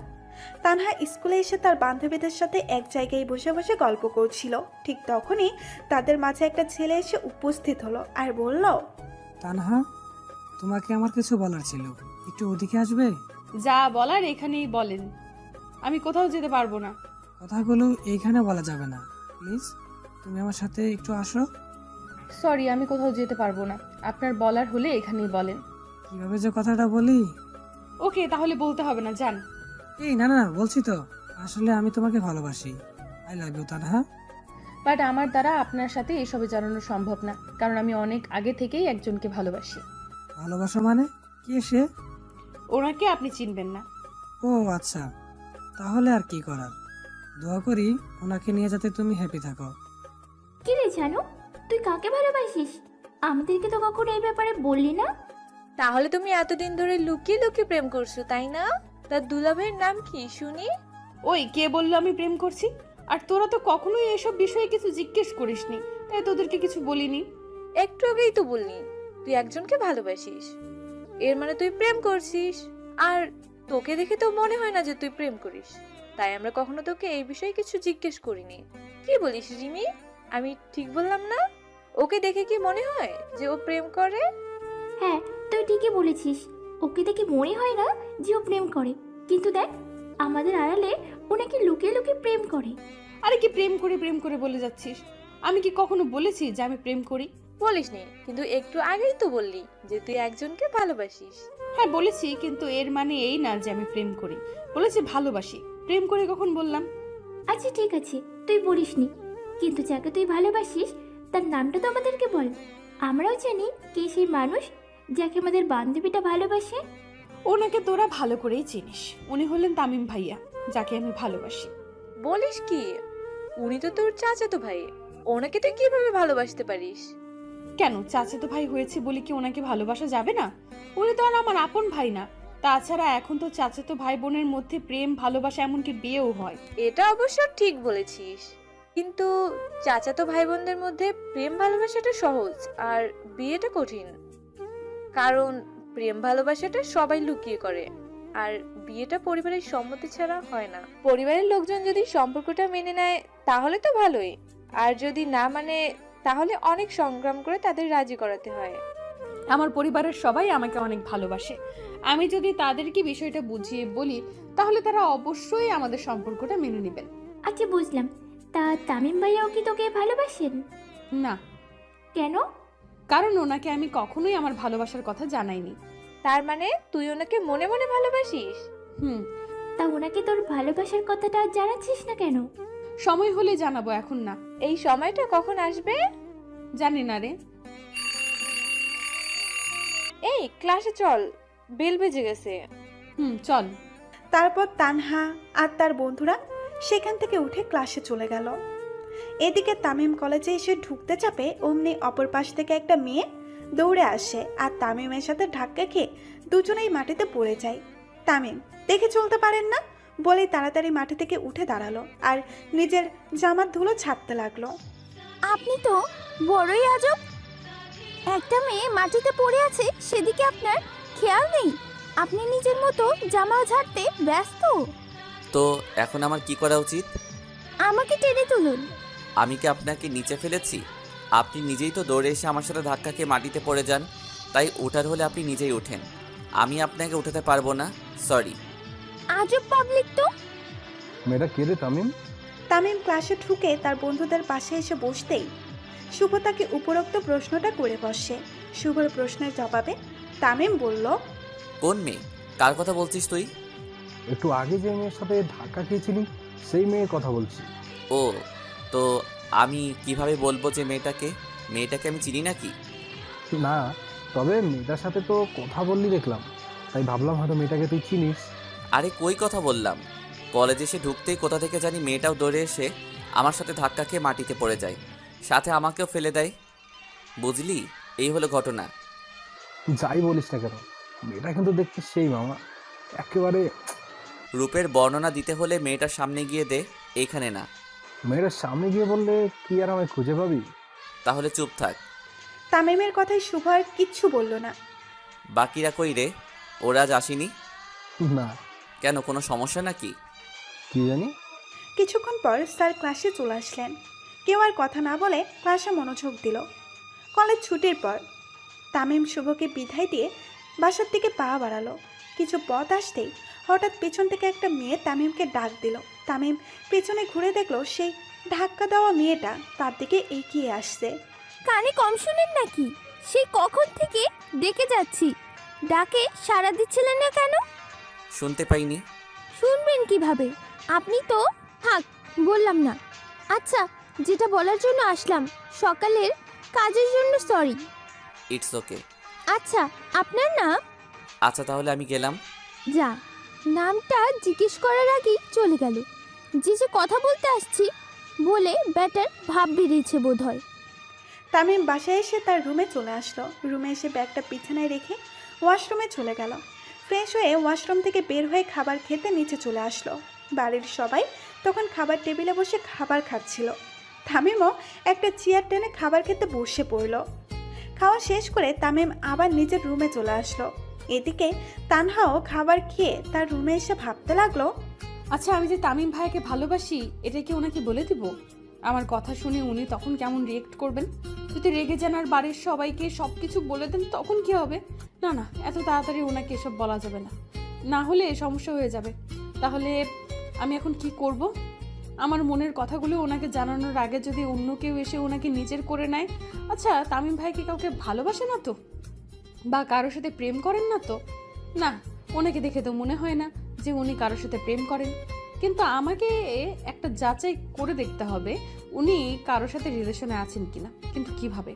তানহা স্কুলে এসে তার বান্ধবীদের সাথে এক জায়গায় বসে বসে গল্প করছিল। ঠিক তখনই তাদের মাঝে একটা ছেলে এসে উপস্থিত হলো আর বলল, তানহা, তোমাকে আমার কিছু বলার ছিল, একটু ওদিকে আসবে? যা বলার এখানেই বলেন, আমি কোথাও যেতে পারবো না। কথাগুলো এইখানে বলা যাবে না, প্লিজ তুমি আমার সাথে একটু আসো। সরি, আমি কোথাও যেতে পারবো না। আপনার বলার হলে এখানেই বলেন। কিভাবে যে কথাটা বলি। ওকে, তাহলে বলতে হবে না, যান। এই না না না, বলছি তো, আসলে আমি তোমাকে ভালোবাসি। I love you Tanha. But আমার দ্বারা আপনার সাথে এসবে জানানো সম্ভব না, কারণ আমি অনেক আগে থেকেই একজনকে ভালোবাসি। ভালোবাসা মানে? কে সে? ওনাকে আপনি চিনবেন না। ও আচ্ছা, তাহলে আর কি করার। দোয়া করি ওনাকে নিয়ে যাতে তুমি হ্যাপি থাকো। কি রে জানো, তুই কাকে ভালোবাসিস? আমাদেরকে তো কখনো এই ব্যাপারে বললি না। তাহলে তুমি এতদিন ধরে লুকিয়ে লুকিয়ে প্রেম করছো, তাই না? তার দুলাভাইয়ের নাম কি শুনি? ওই কে বললো আমি প্রেম করছি? আর তোরা তো কখনোই এসব বিষয়ে কিছু জিজ্ঞেস করিসনি, তাই তোদেরকে কিছু বলিনি। একটু আগেই তো বললি তুই একজনকে ভালোবাসিস, এর মানে তুই প্রেম করছিস। আর তোকে দেখে তো মনে হয় না যে তুই প্রেম করিস, তাই আমরা কখনো তোকে এই বিষয়ে কিছু জিজ্ঞেস করিনি। কি বলিস রিমি, আমি ঠিক বললাম না? ওকে দেখে কি মনে হয় যে ও প্রেম করে? হ্যাঁ, তুই ঠিকই বলেছিস, ওকে দেখে মনে হয় না যে ও প্রেম করে, কিন্তু দেখ আমাদের আড়ালে ও নাকি লুকিয়ে লুকিয়ে প্রেম করে। আরে কি প্রেম করে বলে যাচ্ছিস? আমি কি কখনো বলেছি যে আমি প্রেম করি? বলিসনি, কিন্তু একটু আগেই তো বললি যে তুই একজনকে ভালোবাসিস। হ্যাঁ বলেছি, কিন্তু এর মানে এই না যে আমি প্রেম করি। বলেছি ভালোবাসি, প্রেম করে কখন বললাম? আচ্ছা ঠিক আছে, তুই বলিসনি, কিন্তু যাকে তুই ভালোবাসিস তার নামটা তো আমাদেরকে বল। আমরাও জানি কে সেই মানুষ যাকে আমাদের বান্ধবীটা ভালোবাসে। ওনাকে তোরা ভালো করেই চিনিস, উনি হলেন তামিম ভাইয়া, যাকে আমি ভালোবাসি। বলিস কি? উনি তো তোর চাচাতো ভাই, ওনাকে তুই কিভাবে ভালোবাসতে পারিস? কেন, চাচাতো ভাই হয়েছে বলে কি ওনাকে ভালোবাসা যাবে না? উনি তো আর আমার আপন ভাই না। তাছাড়া এখন তো চাচাতো ভাই বোনের মধ্যে প্রেম ভালোবাসা এমনকি বিয়েও হয়। এটা অবশ্য ঠিক বলেছিস, কিন্তু চাচাতো ভাই বোনদের মধ্যে প্রেম ভালোবাসাটা সহজ আর বিয়েটা কঠিন। কারণ প্রেম ভালোবাসাটা সবাই লুকিয়ে করে, আর বিয়েটা পরিবারের সম্মতি ছাড়া হয় না। পরিবারের লোকজন যদি সম্পর্কটা মেনে নেয় তাহলে তো ভালোই, আর যদি না মানে তাহলে অনেক সংগ্রাম করে তাদের রাজি করাতে হয়। আমার পরিবারের সবাই আমাকে অনেক ভালোবাসে। আমি যদি তাদেরকে বিষয়টা বুঝিয়ে বলি তাহলে তারা অবশ্যই আমাদের সম্পর্কটা মেনে নেবেন। আচ্ছা বুঝলাম, তা তামিম ভাইয়াও কি তোকে ভালোবাসেন? না। কেন? কারণ ওনাকে আমি কখনোই আমার ভালোবাসার কথা জানাইনি। তার মানে তুই ওনাকে মনে মনে ভালোবাসিস? তা ওনাকে তোর ভালোবাসার কথাটা জানাচ্ছিস না কেন? সময় হলে জানাবো, এখন না। এই সময়টা কখন আসবে জানি না রে। এই ক্লাসে চল, বেল বেজে গেছে। চল। তারপর তানহা আর তার বন্ধুরা সেখান থেকে উঠে ক্লাসে চলে গেল। এদিকে তামিম কলেজে এসে ঢুকতে চাপে অমনি অপর পাশ থেকে একটা মেয়ে দৌড়ে আসে আর তামিমের সাথে ধাক্কা খেয়ে দুজনেই মাটিতে পড়ে যায়। তামিম দেখে চলতে পারেন না বলেই তাড়াতাড়ি মাটি থেকে উঠে দাঁড়ালো আর নিজের জামার ধুলো ছাড়তে লাগলো। আপনি তো বড়ই আজব, একটা মেয়ে মাটিতে পড়ে আছে সেদিকে আপনার খেয়াল নেই। আপনি নিজের মতো জামা ঝাড়তে ব্যস্ত। তো এখন আমার কি করা উচিত? আমাকে টেনে তুলুন। আমি কি আপনাকে নিচে ফেলেছি? আপনি নিজেই তো দৌড়ে এসে আমার সাথে ধাক্কা খেয়ে মাটিতে পড়ে যান, তাই ওঠার হলে আপনি নিজেই ওঠেন, আমি আপনাকে উঠাতে পারবো না, সরি। আজব পাবলিক তো। মেয়েটা কে রে তামিম? তামিম ক্লাসে ঢুকে তার বন্ধুদের পাশে এসে বসতেই শুভ তাকে উপরোক্ত প্রশ্নটা করে বসে। শুভর প্রশ্নের জবাবে তামিম বলল, কোন মেয়ে? কার কথা বলছিস তুই? একটু আগে যে মেয়ের সাথে ধাক্কা খেয়েছিলি সেই মেয়ের কথা বলছি। ও, তো আমি কিভাবে বলবো যে মেয়েটাকে আমি চিনি নাকি? না, তবে মেয়েটার সাথে তো কথা বললি দেখলাম, তাই ভাবলাম হয়তো মেয়েটাকে তুই চিনিস। আরে কই কথা বললাম, কলেজে এসে ঢুকতেই কোথা থেকে জানি মেয়েটাও দৌড়ে এসে আমার সাথে ধাক্কা খেয়ে মাটিতে পড়ে যায়, সাথে আমাকেও ফেলে দেয়। বুঝলি, এই হলো ঘটনা। যাই বলিস না কেন, মেয়েটা কিন্তু দেখতে সেই মামা, একেবারে। রূপের বর্ণনা দিতে হলে মেয়েটার সামনে গিয়ে দে, এইখানে না। মেয়েটার সামনে গিয়ে বললে কি আর আমায় খুঁজে পাবি? তাহলে চুপ থাক। তামিমের কথায় শুভ আর কিচ্ছু বলল না। বাকিরা কই রে? ওরা আজ আসেনি? না। কেন, কোনো সমস্যা নাকি? কি জানি। কিছুক্ষণ পর স্যার ক্লাসে চলে আসলেন। কেউ আর কথা না বলে ক্লাসে মনোযোগ দিল। কলেজ ছুটির পর তামিম শুভকে বিদায় দিয়ে বাসার দিকে পা বাড়ালো। কিছু পথ আসতেই হঠাৎ পেছন থেকে একটা মেয়ে তামিমকে ডাক দিল। তামিম পেছনে ঘুরে দেখলো সেই ধাক্কা দেওয়া মেয়েটা তার দিকে এগিয়ে আসছে। কানে কম শুনেন নাকি? সেই কখন থেকে ডেকে যাচ্ছি, ডাকে সাড়া দিচ্ছিলেন না কেন? শুনতে পাইনি। শুনবেন কিভাবে? আপনি তো থাক, বললাম না। আচ্ছা, যেটা বলার জন্য আসলাম, সকালের কাজের জন্য সরি। It's okay. আচ্ছা, আপনার নাম? আচ্ছা তাহলে আমি গেলাম। যা, নামটা জিজ্ঞেস করার আগেই চলে গেল। যে কথা বলতে আসছি বলে ব্যাটার ভাব বেরিয়েছে বোধ হয়। তামিম বাসায় এসে তার রুমে চলে আসলো। রুমে এসে ব্যাগটা বিছানায় রেখে ওয়াশরুমে চলে গেল। ফ্রেশ হয়ে ওয়াশরুম থেকে বের হয়ে খাবার খেতে নিচে চলে আসলো। বাড়ির সবাই তখন খাবার টেবিলে বসে খাবার খাচ্ছিল। তামিমও একটা চেয়ার টেনে খাবার খেতে বসে পড়ল। খাওয়া শেষ করে তামিম আবার নিজের রুমে চলে আসলো। এদিকে তানহাও খাবার খেয়ে তার রুমে এসে ভাবতে লাগলো, আচ্ছা আমি যে তামিম ভাইকে ভালোবাসি এটা কি ওনাকে বলে দিব? আমার কথা শুনে উনি তখন কেমন রিয়েক্ট করবেন? যদি রেগে যান আর বাড়ির সবাইকে সব কিছু বলে দেন তখন কি হবে? না না, এত তাড়াতাড়ি ওনাকে এসব বলা যাবে না, না হলে সমস্যা হয়ে যাবে। তাহলে আমি এখন কি করব? আমার মনের কথাগুলো ওনাকে জানানোর আগে যদি অন্য কেউ এসে ওনাকে নিজের করে নেয়। আচ্ছা তামিম ভাই কি কাউকে ভালোবাসে না তো, বা কারোর সাথে প্রেম করেন না তো? না, ওনাকে দেখে তো মনে হয় না যে উনি কারোর সাথে প্রেম করেন। কিন্তু আমাকে একটা যাচাই করে দেখতে হবে উনি কারোর সাথে রিলেশনে আছেন কিনা। কিন্তু কিভাবে?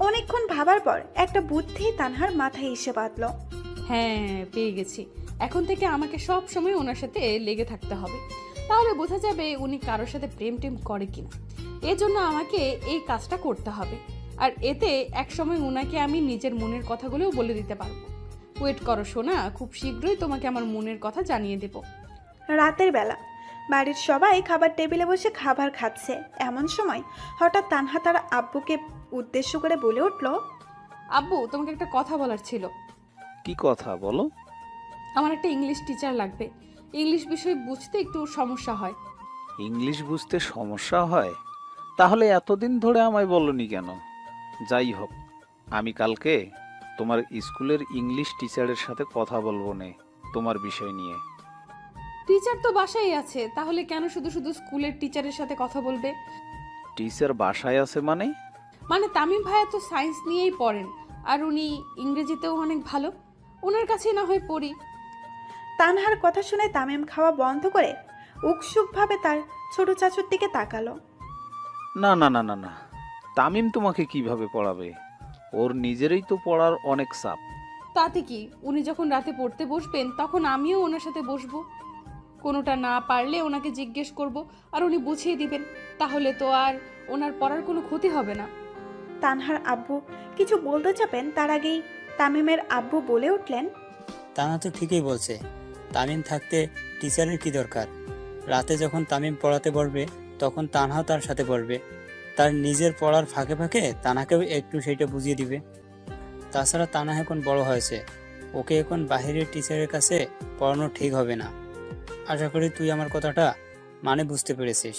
অনেকক্ষণ ভাবার পর একটা বুদ্ধি তানহার মাথায় এসে বাঁধল। হ্যাঁ, পেয়ে গেছি। এখন থেকে আমাকে সব সময় ওনার সাথে লেগে থাকতে হবে, তাহলে বোঝা যাবে উনি কারোর সাথে প্রেম টেম করে কিনা। এজন্য আমাকে এই কাজটা করতে হবে, আর এতে একসময় ওনাকে আমি নিজের মনের কথাগুলোও বলে দিতে পারবো। ওয়েট করো সোনা, খুব শীঘ্রই তোমাকে আমার মনের কথা জানিয়ে দেব। রাতের বেলা বাড়ির সবাই খাবার টেবিলে বসে খাবার খাচ্ছে। এমন সময় হঠাৎ তানহা তার আব্বুকে উদ্দেশ্য করে বলে উঠল, আব্বু, তোমাকে একটা কথা বলার ছিল। কি কথা বলো? আমার একটা ইংলিশ টিচার লাগবে। ইংলিশ বিষয় বুঝতে একটু সমস্যা হয়। ইংলিশ বুঝতে সমস্যা হয়? তাহলে এতদিন ধরে আমায় বলনি কেন? যাই হোক, আমি কালকে তোমার স্কুলের ইংলিশ টিচারের সাথে কথা বলবো নে তোমার বিষয় নিয়ে। টিচার তো বাসায় আছে, তাহলে কেন শুধু শুধু স্কুলের টিচারের সাথে কথা বলবে? টিচার বাসায় আছে মানে? মানে তামিম ভাইয়া তো সায়েন্স নিয়েই পড়েন, আর উনি ইংরেজিতেও অনেক ভালো, ওনার কাছেই না হয় পড়ি। তানহার কথা শুনে তামিম খাওয়া বন্ধ করে উৎসুকভাবে তার ছোট চাচুর দিকে তাকালো। না না না না না, তামিম তোমাকে কিভাবে পড়াবে? ওর নিজেরই তো পড়ার অনেক চাপ। তাতে কি, উনি যখন রাতে পড়তে বসবেন তখন আমিও ওনার সাথে বসবো। কোনোটা না পারলে ওনাকে জিজ্ঞেস করব, আর উনি বুঝিয়ে দিবেন। তাহলে তো আর ওনার পড়ার কোনো ক্ষতি হবে না। তানহার আব্বু কিছু বলতে চাপেন, তার আগেই তামিমের আব্বু বলে উঠলেন, তানা তো ঠিকই বলছে, তামিম থাকতে টিচারের কি দরকার? রাতে যখন তামিম পড়াতে বসবে তখন তানহাও তার সাথে পড়বে, তার নিজের পড়ার ফাঁকে ফাঁকে তানাকেও একটু সেইটা বুঝিয়ে দিবে। তাছাড়া তানা এখন বড় হয়েছে, ওকে এখন বাহিরের টিচারের কাছে পড়ানো ঠিক হবে না। আশা করি তুই আমার কথাটা মানে বুঝতে পেরেছিস।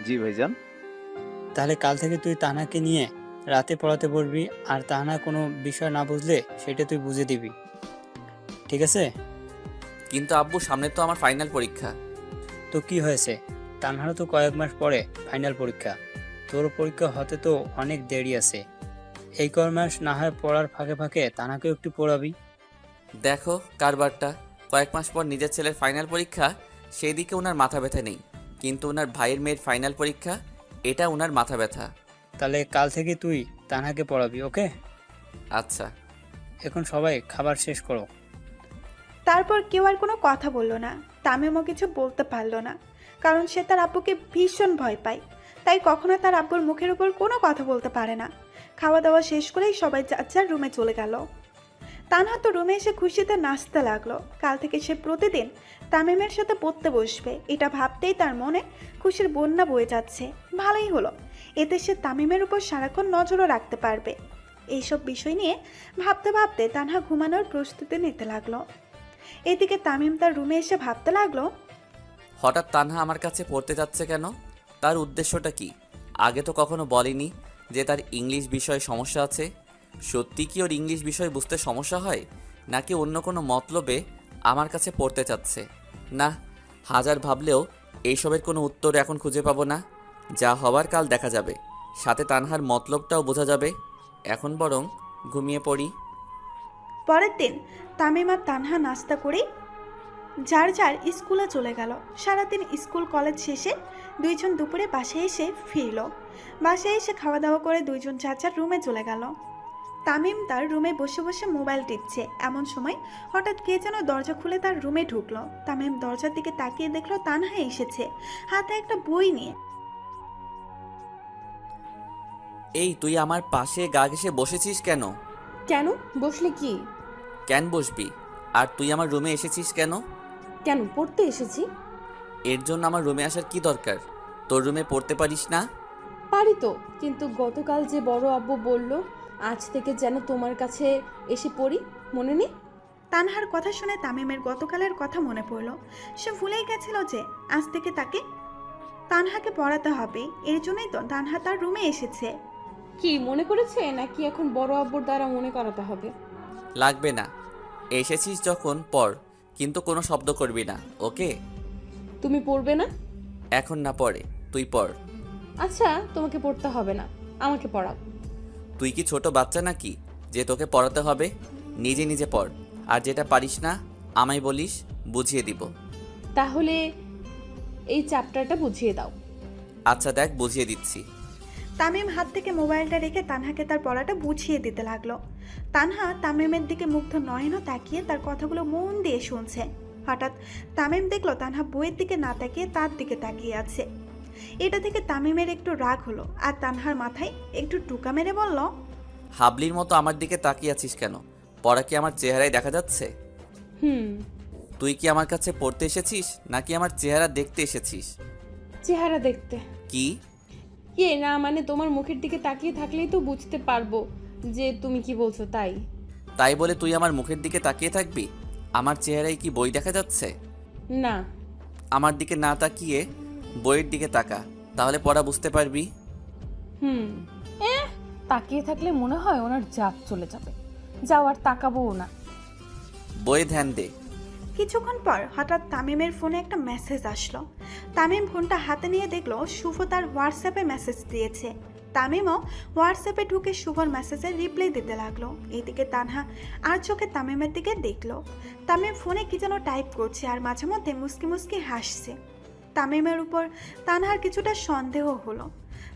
জি ভাইজান। তাহলে কাল থেকে তুই তানাকে নিয়ে রাতে পড়াতে বসবি, আর তানা কোনো বিষয় না বুঝলে সেটা তুই বুঝে দিবি, ঠিক আছে? কিন্তু আব্বু, সামনে তো আমার ফাইনাল পরীক্ষা। তো কি হয়েছে, তানহারও তো কয়েক মাস পরে ফাইনাল পরীক্ষা, তোর পরীক্ষা হতে তো অনেক দেরি আছে। এই কয়েক মাস না হয় পড়ার ফাঁকে ফাঁকে তানাকেও একটু পড়াবি। দেখো কারবারটা, কয়েক মাস পর নিজের ছেলের ফাইনাল পরীক্ষা, সেই দিকে ওনার মাথা ব্যথা নেই, কিন্তু ওনার ভাইয়ের মেয়ের ফাইনাল পরীক্ষা, এটা ওনার মাথা ব্যথা। তাহলে কাল থেকে তুই তানহাকে পড়াবি, ওকে? আচ্ছা। এখন সবাই খাবার শেষ করো। তারপর কেউ আর কোনো কথা বলল না। তামিমও কিছু বলতে পারল না, কারণ সে তার আব্বুকে ভীষণ ভয় পায়। তাই কখনো তার আব্বুর মুখের উপর কোনো কথা বলতে পারে না। খাওয়া দাওয়া শেষ করেই সবাই যার যার রুমে চলে গেল। তানহা তো রুমে এসে খুশিতে নাচতে লাগলো। কাল থেকে সে প্রতিদিন তামিমের সাথে পড়তে বসবে, এটা ভাবতেই তার মনে খুশির বন্যা বয়ে যাচ্ছে। ভালোই হলো, এতে সে তামিমের উপর সারাক্ষণ নজরও রাখতে পারবে। এইসব বিষয় নিয়ে ভাবতে ভাবতে তানহা ঘুমানোর প্রস্তুতি নিতে লাগলো। এদিকে তামিম তার রুমে এসে ভাবতে লাগলো, হঠাৎ তানহা আমার কাছে পড়তে যাচ্ছে কেন? তার উদ্দেশ্যটা কি? আগে তো কখনো বলেনি যে তার ইংলিশ বিষয়ে সমস্যা আছে। সত্যি কি ওর ইংলিশ বিষয় বুঝতে সমস্যা হয়, নাকি অন্য কোনো মতলবে আমার কাছে পড়তে চাচ্ছে? না, হাজার ভাবলেও এইসবের কোনো উত্তর এখন খুঁজে পাবো না। যা হবার কাল দেখা যাবে, সাথে তানহার মতলবটাও বোঝা যাবে। এখন বরং ঘুমিয়ে পড়ি। পরের দিন তামিম আর তানহা নাস্তা করে যার যার স্কুলে চলে গেল। সারাদিন স্কুল কলেজ শেষে দুইজন দুপুরে বাসায় এসে ফিরল। বাসায় এসে খাওয়া দাওয়া করে দুইজন যার যার রুমে চলে গেল। তামিম তার রুমে বসে বসে মোবাইল টিপছে। এমন সময় হঠাৎ কে যেন দরজা খুলে তার রুমে ঢুকলো। তামিম দরজার দিকে তাকিয়ে দেখলো তানহা এসেছে, হাতে একটা বই নিয়ে। এই তুই আমার পাশে গা ঘেঁষে বসেছিস কেন? কেন বসলে কি? কেন বসবি? আর তুই আমার রুমে এসেছিস কেন? কেন পড়তে এসেছি। এর জন্য আমার রুমে আসার কি দরকার? তোর রুমে পড়তে পারিস না? পারি তো, কিন্তু গতকাল যে বড় আব্বু বলল আজ থেকে যেন তোমার কাছে এসে পড়ি, মনে নেই? তানহার কথা শুনে তামিমের গতকালের কথা মনে পড়ল। সে ভুলেই গেছিল যে আজ থেকে তাকে তানহাকে পড়াতে হবে। এর জন্যই তো তানহা তার রুমে এসেছে। কি মনে করেছে নাকি এখন বড় আব্বুর দ্বারা মনে করাতে হবে? লাগবে না, এসেছিস যখন পড়, কিন্তু কোনো শব্দ করবি না, ওকে? তুমি পড়বে না? এখন না, পড়ে তুই পড়। আচ্ছা, তোমাকে পড়তে হবে না, আমাকে পড়াও। তুই কি ছোট বাচ্চা নাকি যে তোকে পড়াতে হবে? নিজে নিজে পড়, আর যেটা পারিস না আমায় বলিস, বুঝিয়ে দিব। তাহলে এই চ্যাপ্টারটা বুঝিয়ে দাও। আচ্ছা দেখ, বুঝিয়ে দিচ্ছি। তামিম হাত থেকে মোবাইলটা রেখে তানহাকে তার পড়াটা বুঝিয়ে দিতে লাগলো। তানহা তামিমের দিকে মুগ্ধ নয়নও তাকিয়ে তার কথাগুলো মন দিয়ে শুনছে। হঠাৎ তামিম দেখলো তানহা বইয়ের দিকে না তাকিয়ে তার দিকে তাকিয়ে আছে। এটা থেকে তামিমের একটু রাগ হলো, আর তানহার মাথায় একটু টুকা মেরে বলল, হাবলির মতো আমার দিকে তাকিয়ে আছিস কেন? পড়া কি আমার চেহারায় দেখা যাচ্ছে? তুই কি আমার কাছে পড়তে এসেছিস নাকি আমার চেহারা দেখতে এসেছিস? চেহারা দেখতে। কি? না মানে তোমার মুখের দিকে তাকিয়ে থাকলেই তো বুঝতে পারবো যে তুমি কি বলছো। তাই বলে তুই আমার মুখের দিকে তাকিয়ে থাকবি? আমার চেহারায় কি বই দেখা যাচ্ছে? না। আমার দিকে না তাকিয়ে বইয়ের দিকে তাকা, তাহলে পড়া বুঝতে পারবি। তাকিয়ে থাকলে মনে হয় ওনার জাত চলে যাবে। যাও, আর তাকাবো না। বইয়ে ধ্যান দে। কিছুক্ষণ পর হঠাৎ তামিমের ফোনে একটা মেসেজ আসলো। তামিম ফোনটা হাতে নিয়ে দেখলো শুভ তার হোয়াটসঅ্যাপে মেসেজ দিয়েছে। তামিমও হোয়াটসঅ্যাপে ঢুকে শুভর মেসেজের রিপ্লাই দিতে লাগলো। এইদিকে তানহা আর চোখে তামিমের দিকে দেখলো। তামিম ফোনে কি যেন টাইপ করছে আর মাঝে মধ্যে মুস্কি মুস্কি হাসছে। তামিমের উপর তানহার কিছুটা সন্দেহ হলো।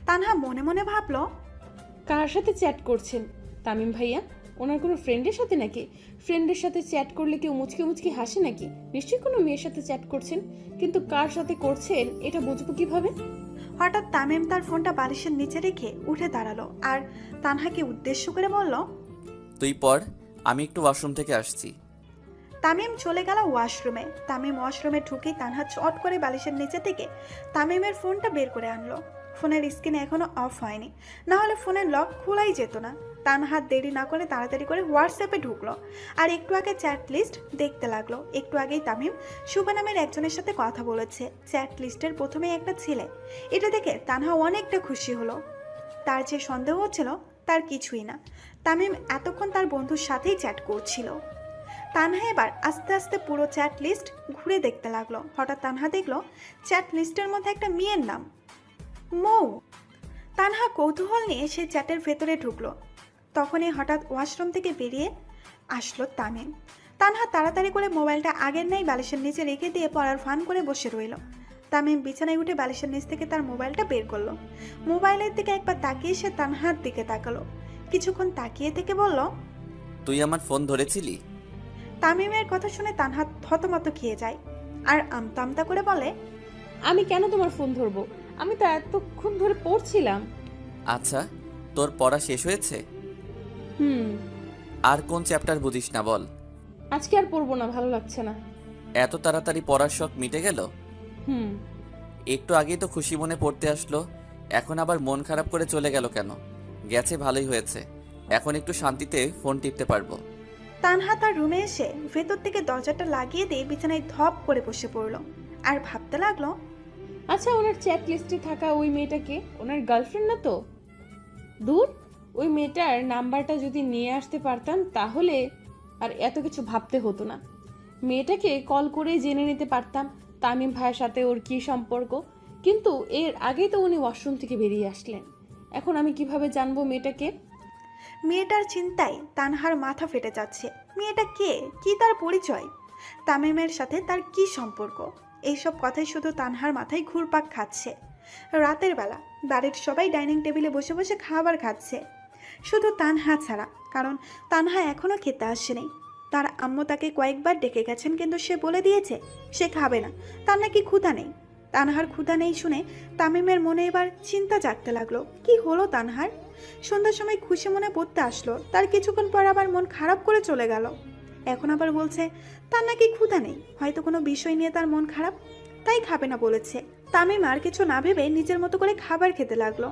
তানহা মনে মনে ভাবলো, কার সাথে চ্যাট করছেন তামিম ভাইয়া? ওনার কোনো ফ্রেন্ডের সাথে নাকি? ফ্রেন্ডের সাথে চ্যাট করলে কেউ মুচকি মুচকি হাসে নাকি? নিশ্চয়ই কোনো মেয়ের সাথে চ্যাট করছেন, কিন্তু কার সাথে করছেন এটা বুঝবো কিভাবে? হঠাৎ তামিম তার ফোনটা বালিশের নিচে রেখে উঠে দাঁড়ালো আর তানহাকে উদ্দেশ্য করে বলল, তুই পড়, আমি একটু ওয়াশরুম থেকে আসছি। তামিম চলে গেল ওয়াশরুমে। তামিম ওয়াশরুমে ঢুকেই তানহা চট করে বালিশের নিচে থেকে তামিমের ফোনটা বের করে আনলো। ফোনের স্ক্রিন এখনো অফ হয়নি, না হলে ফোনের লক খোলাই যেত না। তানহা দেরি না করে তাড়াতাড়ি করে হোয়াটসঅ্যাপে ঢুকলো আর একটু আগে চ্যাট লিস্ট দেখতে লাগলো। একটু আগেই তামিম শুভ নামের একজনের সাথে কথা বলেছে। চ্যাট লিস্টের প্রথমে একটা ছেলে। এটা দেখে তানহা অনেকটা খুশি হলো। তার যে সন্দেহ হচ্ছিল তার কিছুই না, তামিম এতক্ষণ তার বন্ধুর সাথেই চ্যাট করছিল। তানহা এবার আস্তে আস্তে পুরো চ্যাট লিস্ট ঘুরে দেখতে লাগলো। হঠাৎ তানহা দেখলো চ্যাট লিস্টের মধ্যে একটা মেয়ের নাম মৌ। তানহা কৌতূহল নিয়ে সেই চ্যাটের ভেতরে ঢুকলো। তখনই হঠাৎ ওয়াশরুম থেকে বেরিয়ে আসলো তামিম। তানহা তাড়াতাড়ি করে মোবাইলটা আগের নেই বালিশের নিচে রেখে দিয়ে পড়ার ফান করে বসে রইল। তামিম বিছানায় উঠে বালিশের নিচ থেকে তার মোবাইলটা বের করলো। মোবাইলের দিকে একবার তাকিয়ে সে তানহার দিকে তাকালো। কিছুক্ষণ তাকিয়ে থেকে বলল, তুই আমার ফোন ধরেছিলি? তামিমের কথা শুনে তানহা থতমত খেয়ে যায় আর আমতা আমতা করে বলে, আমি কেন তোমার ফোন ধরবো? আমি তো এতক্ষণ ধরে পড়ছিলাম। আচ্ছা, তোর পড়া শেষ হয়েছে? আর কোন চ্যাপ্টার বুঝিস না বল? আজকে আর পড়বো না, ভালো লাগছে না। এত তাড়াতাড়ি পড়ার শখ মিটে গেল? একটু আগেই তো খুশি মনে পড়তে আসলো, এখন আবার মন খারাপ করে চলে গেল কেন? গেছে ভালোই হয়েছে, এখন একটু শান্তিতে ফোন টিপতে পারবো। তানহা তার রুমে এসে ভেতর থেকে দরজাটা লাগিয়ে দিয়ে বিছানায় ধপ করে বসে পড়লো আর ভাবতে লাগলো, আচ্ছা ওনার চ্যাট লিস্টে থাকা ওই মেয়েটাকে ওনার গার্লফ্রেন্ড না তো? দূর, ওই মেয়েটার নাম্বারটা যদি নিয়ে আসতে পারতাম তাহলে আর এত কিছু ভাবতে হতো না। মেয়েটাকে কল করে জেনে নিতে পারতাম তামিম ভাইয়ের সাথে ওর কী সম্পর্ক। কিন্তু এর আগেই তো উনি ওয়াশরুম থেকে বেরিয়ে আসলেন, এখন আমি কিভাবে জানবো মেয়েটাকে? মেয়েটার চিন্তায় তানহার মাথা ফেটে যাচ্ছে। মেয়েটা কে, কি তার পরিচয়, তামিমের সাথে তার কি সম্পর্ক? এইসব কথাই শুধু তানহার মাথায় ঘুরপাক খাচ্ছে। রাতের বেলা বাড়ির সবাই ডাইনিং টেবিলে বসে বসে খাবার খাচ্ছে, শুধু তানহা ছাড়া। কারণ তানহা এখনও খেতে আসেনি। তার আম্মু তাকে কয়েকবার ডেকে গেছেন, কিন্তু সে বলে দিয়েছে সে খাবে না, তার নাকি ক্ষুধা নেই। তানহার ক্ষুধা নেই শুনে তামিমের মনে এবার চিন্তা জাগতে লাগলো, কি হলো তানহার? সন্ধ্যার সময় খুশি মনে পড়তে আসলো, তার কিছুক্ষণ পর আবার মন খারাপ করে চলে গেল। এখন আবার বলছে তার নাকি ক্ষুধা নেই, হয়তো কোনো বিষয় নিয়ে তার মন খারাপ, তাই খাবে না বলেছে। তামিম আর কিছু না ভেবে নিজের মতো করে খাবার খেতে লাগলো।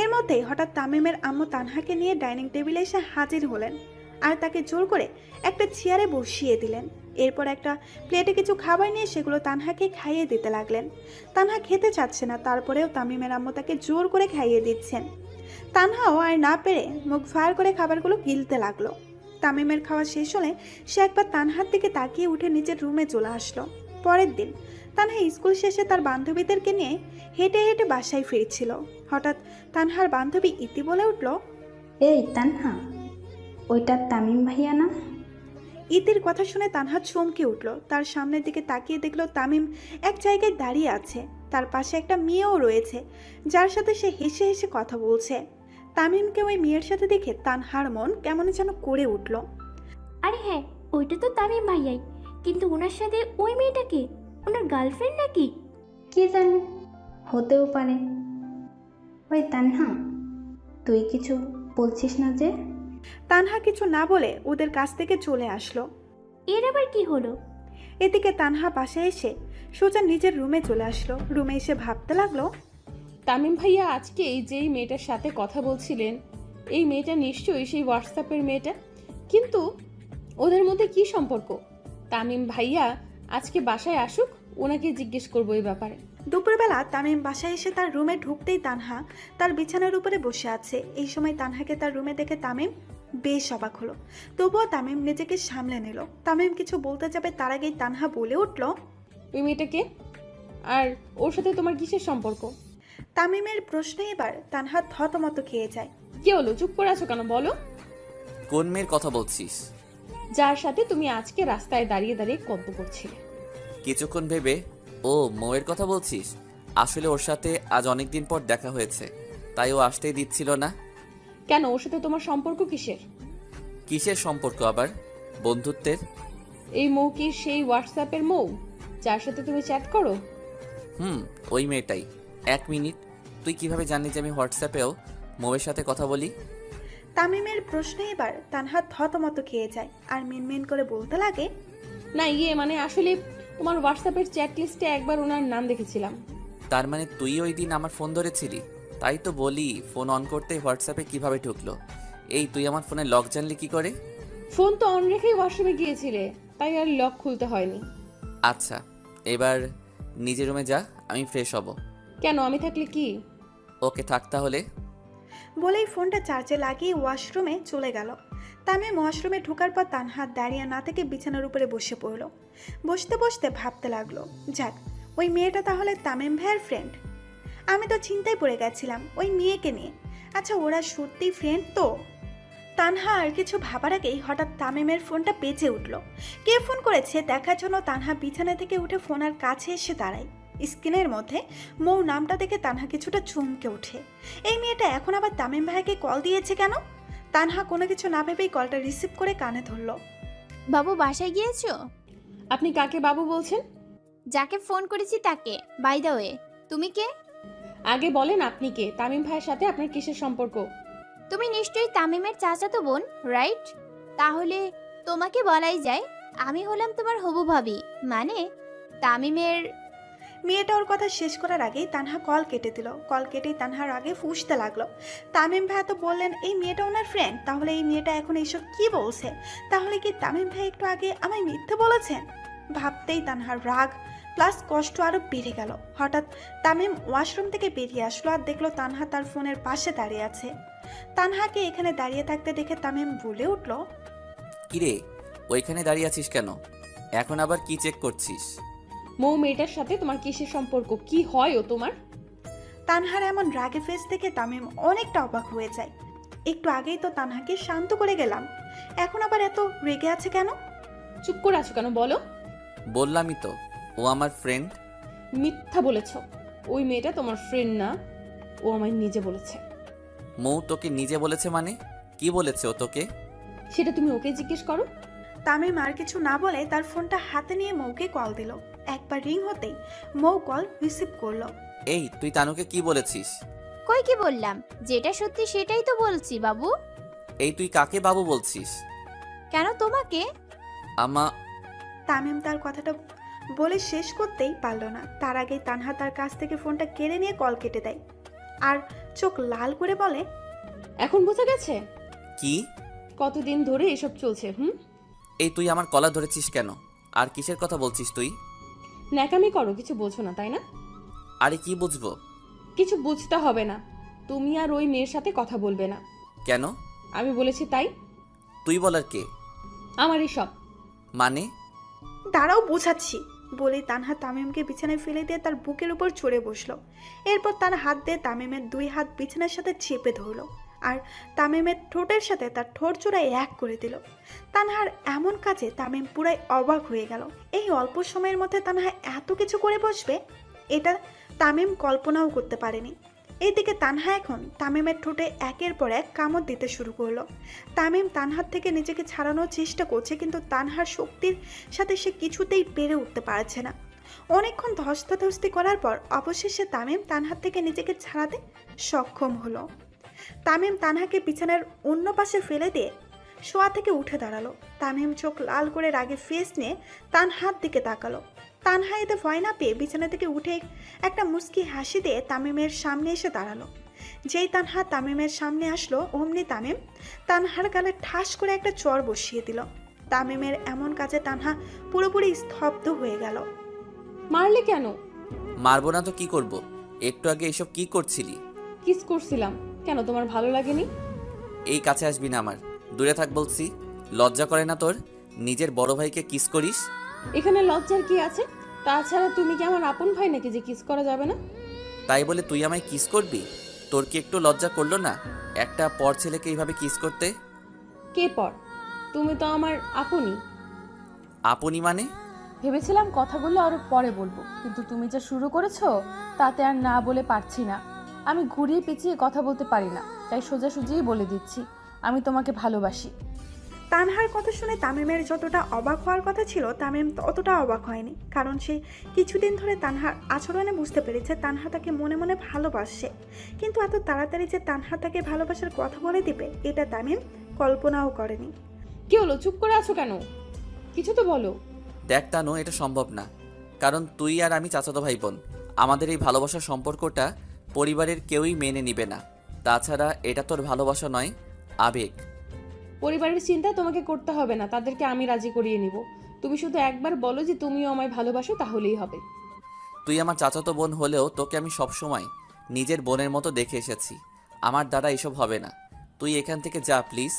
এর মধ্যেই হঠাৎ তামিমের আম্মু তানহাকে নিয়ে ডাইনিং টেবিলে এসে হাজির হলেন আর তাকে জোর করে একটা চেয়ারে বসিয়ে দিলেন। এরপর একটা প্লেটে কিছু খাবার নিয়ে সেগুলো তানহাকে খাইয়ে দিতে লাগলেন। তানহা খেতে চাচ্ছে না, তারপরেও তামিমের আম্মু তাকে জোর করে খাইয়ে দিচ্ছেন। তানহাও আর না পেরে মুখ ফায়ার করে খাবারগুলো গিলতে লাগলো। তামিমের খাওয়া শেষ হলে সে একবার তানহার দিকে তাকিয়ে উঠে নিজের রুমে চলে আসলো। পরের দিন তানহা স্কুল শেষে তার বান্ধবীদেরকে নিয়ে হেঁটে হেঁটে বাসায় ফিরছিল। হঠাৎ তানহার বান্ধবী ইতি বলে উঠল, এই তানহা, ওইটা তামিম ভাইয়া না? ইতির কথা শুনে তানহা চমকে উঠল। তার সামনের দিকে তাকিয়ে দেখলো তামিম এক জায়গায় দাঁড়িয়ে আছে, তার পাশে একটা মেয়েও রয়েছে যার সাথে সে হেসে হেসে কথা বলছে। তামিমকে ওই মেয়ের সাথে দেখে তানহার মন কেমন যেন করে উঠল। আরে হ্যাঁ, ওইটা তো তামিম ভাইয়াই, কিন্তু ওনার সাথে ওই মেয়েটাকে ওনার গার্লফ্রেন্ড নাকি? কে জানে, হতেও পারে। ওই তানহা, তুই কিছু বলছিস না যে? তানহা কিছু না বলে ওদের কাছ থেকে চলে আসলো। এর আবার কি হলো? এদিকে তানহা পাশে এসে সোজা নিজের রুমে চলে আসলো। রুমে এসে ভাবতে লাগলো, তামিম ভাইয়া আজকে যেই মেয়েটার সাথে কথা বলছিলেন, এই মেয়েটা নিশ্চয়ই সেই হোয়াটসঅ্যাপের মেয়েটা। কিন্তু ওদের মধ্যে কি সম্পর্ক? তামিম ভাইয়া আজকে বাসায় আসুক, ওনাকে জিজ্ঞেস করবো এই ব্যাপারে। দুপুরবেলা তামিম বাসায় এসে তার রুমে ঢুকতেই তানহা তার বিছানার উপরে বসে আছে। এই সময় তানহাকে তার রুমে দেখে তামিম বেশ অবাক হলো, তবুও তামিম নিজেকে সামলে নিল। তামিম কিছু বলতে যাবে তার আগেই তানহা বলে উঠল, ওই মেয়েটাকে আর ওর সাথে তোমার কিসের সম্পর্ক? তামিমের প্রশ্নে এবার তানহা থতমত খেয়ে যায়। কি হলো, চুপ করে আছো কেন বলো? কোন মেয়ের কথা বলছিস? যার সাথে তুমি আজকে রাস্তায় দাঁড়িয়ে দাঁড়িয়ে গল্প করছিলে। কিছুক্ষণ ভেবে ও মৌয়ের কথা বলছিস? আসলে ওর সাথে আজ অনেকদিন পর দেখা হয়েছে, তাই ও আসতেই দিচ্ছিল না। কেন, ওর সাথে তোমার সম্পর্ক কিসের? কিসের সম্পর্ক আবার? বন্ধুত্বের। এই মৌ কি সেই হোয়াটসঅ্যাপের মৌ যার সাথে তুমি চ্যাট করো? ওই মেয়েটাই। 1 মিনিট, তুই কিভাবে জানলি যে আমি হোয়াটসঅ্যাপেও মৌয়ের সাথে কথা বলি? তামিমের প্রশ্নে এবার তানহা থতমত খেয়ে যায় আর মিনমিন করে বলতে লাগে, না মানে আসলে তোমার হোয়াটসঅ্যাপের চ্যাট লিস্টে একবার ওনার নাম দেখেছিলাম। তার মানে তুই ওই দিন আমার ফোন ধরেছিলি? তাই তো বলি, ফোন অন করতে হোয়াটসঅ্যাপে কিভাবে ঢুকলো? এই তুই আমার ফোনে লক জানলি কি করে? ফোন তো অন রেখেই ওয়াশরুমে গিয়েছিলে, তাই আর লক খুলতে হয়নি। আচ্ছা, এবার নিজের রুমে যা, আমি ফ্রেশ হব। কেন, আমি থাকলে কি? ওকে, থাক তাহলে। বলেই ফোনটা চার্জে লাগিয়ে ওয়াশরুমে চলে গেল। তামিম ওয়াশরুমে ঢোকার পর তানহা দাঁড়িয়ে না থেকে বিছানার উপরে বসে পড়ল। বসতে বসতে ভাবতে লাগলো, যাক, ওই মেয়েটা তাহলে তামিম ভাইয়ের ফ্রেন্ড। আমি তো চিন্তায় পড়ে গেছিলাম ওই মেয়েকে নিয়ে। আচ্ছা, ওরা সত্যি ফ্রেন্ড তো? তানহা আর কিছু ভাবার আগেই হঠাৎ তামিমের ফোনটা বেজে উঠল। কে ফোন করেছে দেখার জন্য তানহা বিছানা থেকে উঠে ফোনের কাছে এসে দাঁড়ায়। স্ক্রিনের মধ্যে মৌ নামটা দেখে তানহা কিছুটা চমকে ওঠে। এই মেয়েটা এখন আবার তামিম ভাইকে কল দিয়েছে কেন? তানহা কোনো কিছু না ভেবেই কলটা রিসিভ করে কানে ধরল। বাবু বাসায় গিয়েছো? আপনি কাকে বাবু বলছেন? যাকে ফোন করেছি তাকে। বাই দ্য ওয়ে, তুমি কে? আগে বলেন আপনি কে? তামিম ভাইয়ের সাথে আপনার কিসের সম্পর্ক? তুমি নিশ্চয়ই তামিমের চাচাতো বোন, রাইট? তাহলে তোমাকে বলাই যায় আমি হলাম তোমার হবু ভাবি, মানে তামিমের। মেয়েটা ওর কথা শেষ করার আগেই তানহা কল কেটে দিল। কল কেটেই তানহার আগে ফুঁসতে লাগলো, তামিম ভাই তো বললেন এই মেয়েটা ওনার ফ্রেন্ড, তাহলে এই মেয়েটা এখন এইসব কি বলছে? তাহলে কি তামিম ভাই একটু আগে আমায় মিথ্যে বলেছেন? ভাবতেই তানহার রাগ প্লাস কষ্ট আরো বেড়ে গেল। হঠাৎ তামিম ওয়াশরুম থেকে বেরিয়ে আসলো আর দেখলো তানহা তার ফোনের পাশে দাঁড়িয়ে আছে। তানহাকে এখানে দাঁড়িয়ে থাকতে দেখে তামিম বলে উঠল, কিরে, ওইখানে দাঁড়িয়ে আছিস কেন? এখন আবার কি চেক করছিস? মৌ মেয়েটার সাথে তোমার কিসের সম্পর্ক? কি হয় ও তোমার? তানহার এমন রাগে ফেস দেখে তামিম অনেকটা অবাক হয়ে যায়। একটু আগেই তো তানহাকে শান্ত করে গেলাম, এখন আবার এত রেগে আছে কেন? চুপ করে আছো কেন বলো? বললামই তো, ও আমার ফ্রেন্ড। মিথ্যা বলেছ, ওই মেয়েটা তোমার ফ্রেন্ড না, ও আমায় নিজে বলেছে। মৌ তোকে নিজে বলেছে মানে? কি বলেছে ও তোকে? সেটা তুমি ওকে জিজ্ঞেস করো। তামিম আর কিছু না বলে তার ফোনটা হাতে নিয়ে মৌকে কল দিল। একবার রিং হতেই মৌ কল রিসিভ করলো। এই তুই তানুকে কি বলেছিস? কই কি বললাম, যেটা সত্যি সেটাই তো বলছি বাবু। এই তুই কাকে বাবু বলছিস? কেন তোমাকে? তামিম তার কথাটা বলে শেষ করতেই পারল না, তার আগেই তানহা তার কাছ থেকে ফোনটা কেড়ে নিয়ে কল কেটে দেয় আর চোখ লাল করে বলে, এখন বোঝা গেছে কি? কতদিন ধরে এসব চলছে? এই তুই আমার কলা ধরেছিস কেন? আর কিসের কথা বলছিস তুই? ন্যাকামি করো, কিছু বোঝো না তাই না? আরে কি বুঝবো? কিছু বুঝতে হবে না, তুমি আর ওই মেয়ের সাথে কথা বলবে না। কেন? আমি বলেছি তাই। তুই বলার কে? আমার এসব মানে? দাঁড়াও বোঝাচ্ছি বলে তানহা তামিমকে বিছানায় ফেলে দিয়ে তার বুকের উপর চড়ে বসলো। এরপর তার হাত দিয়ে তামিমের 2 হাত বিছানার সাথে চেপে ধরলো আর তামিমের ঠোঁটের সাথে তার ঠোঁট জোড়ায় এক করে দিল। তানহার এমন কাজে তামিম পুরাই অবাক হয়ে গেল। এই অল্প সময়ের মধ্যে তানহা এত কিছু করে বসবে, এটা তামিম কল্পনাও করতে পারেনি। এইদিকে তানহা এখন তামিমের ঠোঁটে একের পর এক কামড় দিতে শুরু করলো। তামিম তানহার থেকে নিজেকে ছাড়ানোর চেষ্টা করছে, কিন্তু তানহার শক্তির সাথে সে কিছুতেই পেরে উঠতে পারছে না। অনেকক্ষণ ধস্তাধস্তি করার পর অবশেষে তামিম তানহার থেকে নিজেকে ছাড়াতে সক্ষম হলো। তামিম তানহাকে বিছানার অন্য পাশে ফেলে দিয়ে শোয়া থেকে উঠে দাঁড়ালো। তামিম চোখ লাল করে রাগে ফেস নিয়ে তানহার দিকে তাকালো। তানহা এতে ভয় না পেয়ে বিছানা থেকে উঠে একটা মুস্কি হাসি দিয়ে তামিমের সামনে এসে দাঁড়ালো। যেই তানহা তামিমের সামনে আসলো অমনি তামিম তানহার গালে ঠাস করে একটা চর বসিয়ে দিল। তামিমের এমন কাজে তানহা পুরোপুরি স্তব্ধ হয়ে গেল। মারলে কেন? মারবো না তো কি করব? একটু আগে এসব কি করছিলি? কিস করছিলাম। কেন, তোমার ভালো লাগেনি? এই কাছে আসবি না আমার, দূরে থাক বলছি। লজ্জা করে না তোর? নিজের বড় ভাইকে কিস করিস। এখানে লজ্জার কি আছে? তাছাড়া তুমি কি আমার আপন ভাই নাকি যে কিস করা যাবে না? তাই বলে তুই আমায় কিস করবি? তোর কি একটু লজ্জা করলো না একটা পর ছেলেকে এইভাবে কিস করতে? কে পর? তুমি তো আমার আপনই। আপনি মানে? ভেবেছিলাম কথাগুলো আরো পরে বলবো, কিন্তু তুমি যা শুরু করেছো তাতে আর না বলে পারছি না। আমি ঘুরিয়ে পেঁচিয়ে কথা বলতে পারি না, তাই সোজাসুজিই বলে দিচ্ছি, আমি তোমাকে ভালোবাসি। তানহার কথা শুনে তামিমের যতটা অবাক হওয়ার কথা ছিল তামিম ততটা অবাক হয়নি, কারণ সে কিছুদিন ধরে তানহার আচরণে বুঝতে পেরেছে তানহা তাকে মনে মনে ভালোবাসে। কিন্তু এত তাড়াতাড়ি যে তানহা তাকে ভালোবাসার কথা বলে দিবে এটা তামিম কল্পনাও করেনি। কি হলো, চুপ করে আছো কেন? কিছু তো বলো। দেখ তানু, এটা সম্ভব না, কারণ তুই আর আমি চাচাতো ভাই বোন। আমাদের এই ভালোবাসার সম্পর্কটা পরিবারের কেউই মেনে নিবে না। তাছাড়া এটা তোর ভালোবাসা নয়, আবেগ। পরিবারের চিন্তা তোমাকে করতে হবে না, তাদেরকে আমি রাজি করিয়ে নিব। তুমি শুধু একবার বলো যে তুমিও আমায় ভালোবাসো, তাহলেই হবে। তুই আমার চাচাতো বোন হলেও তোকে আমি সবসময় নিজের বোনের মতো দেখে এসেছি। আমার দ্বারা এসব হবে না, তুই এখান থেকে যা প্লিজ।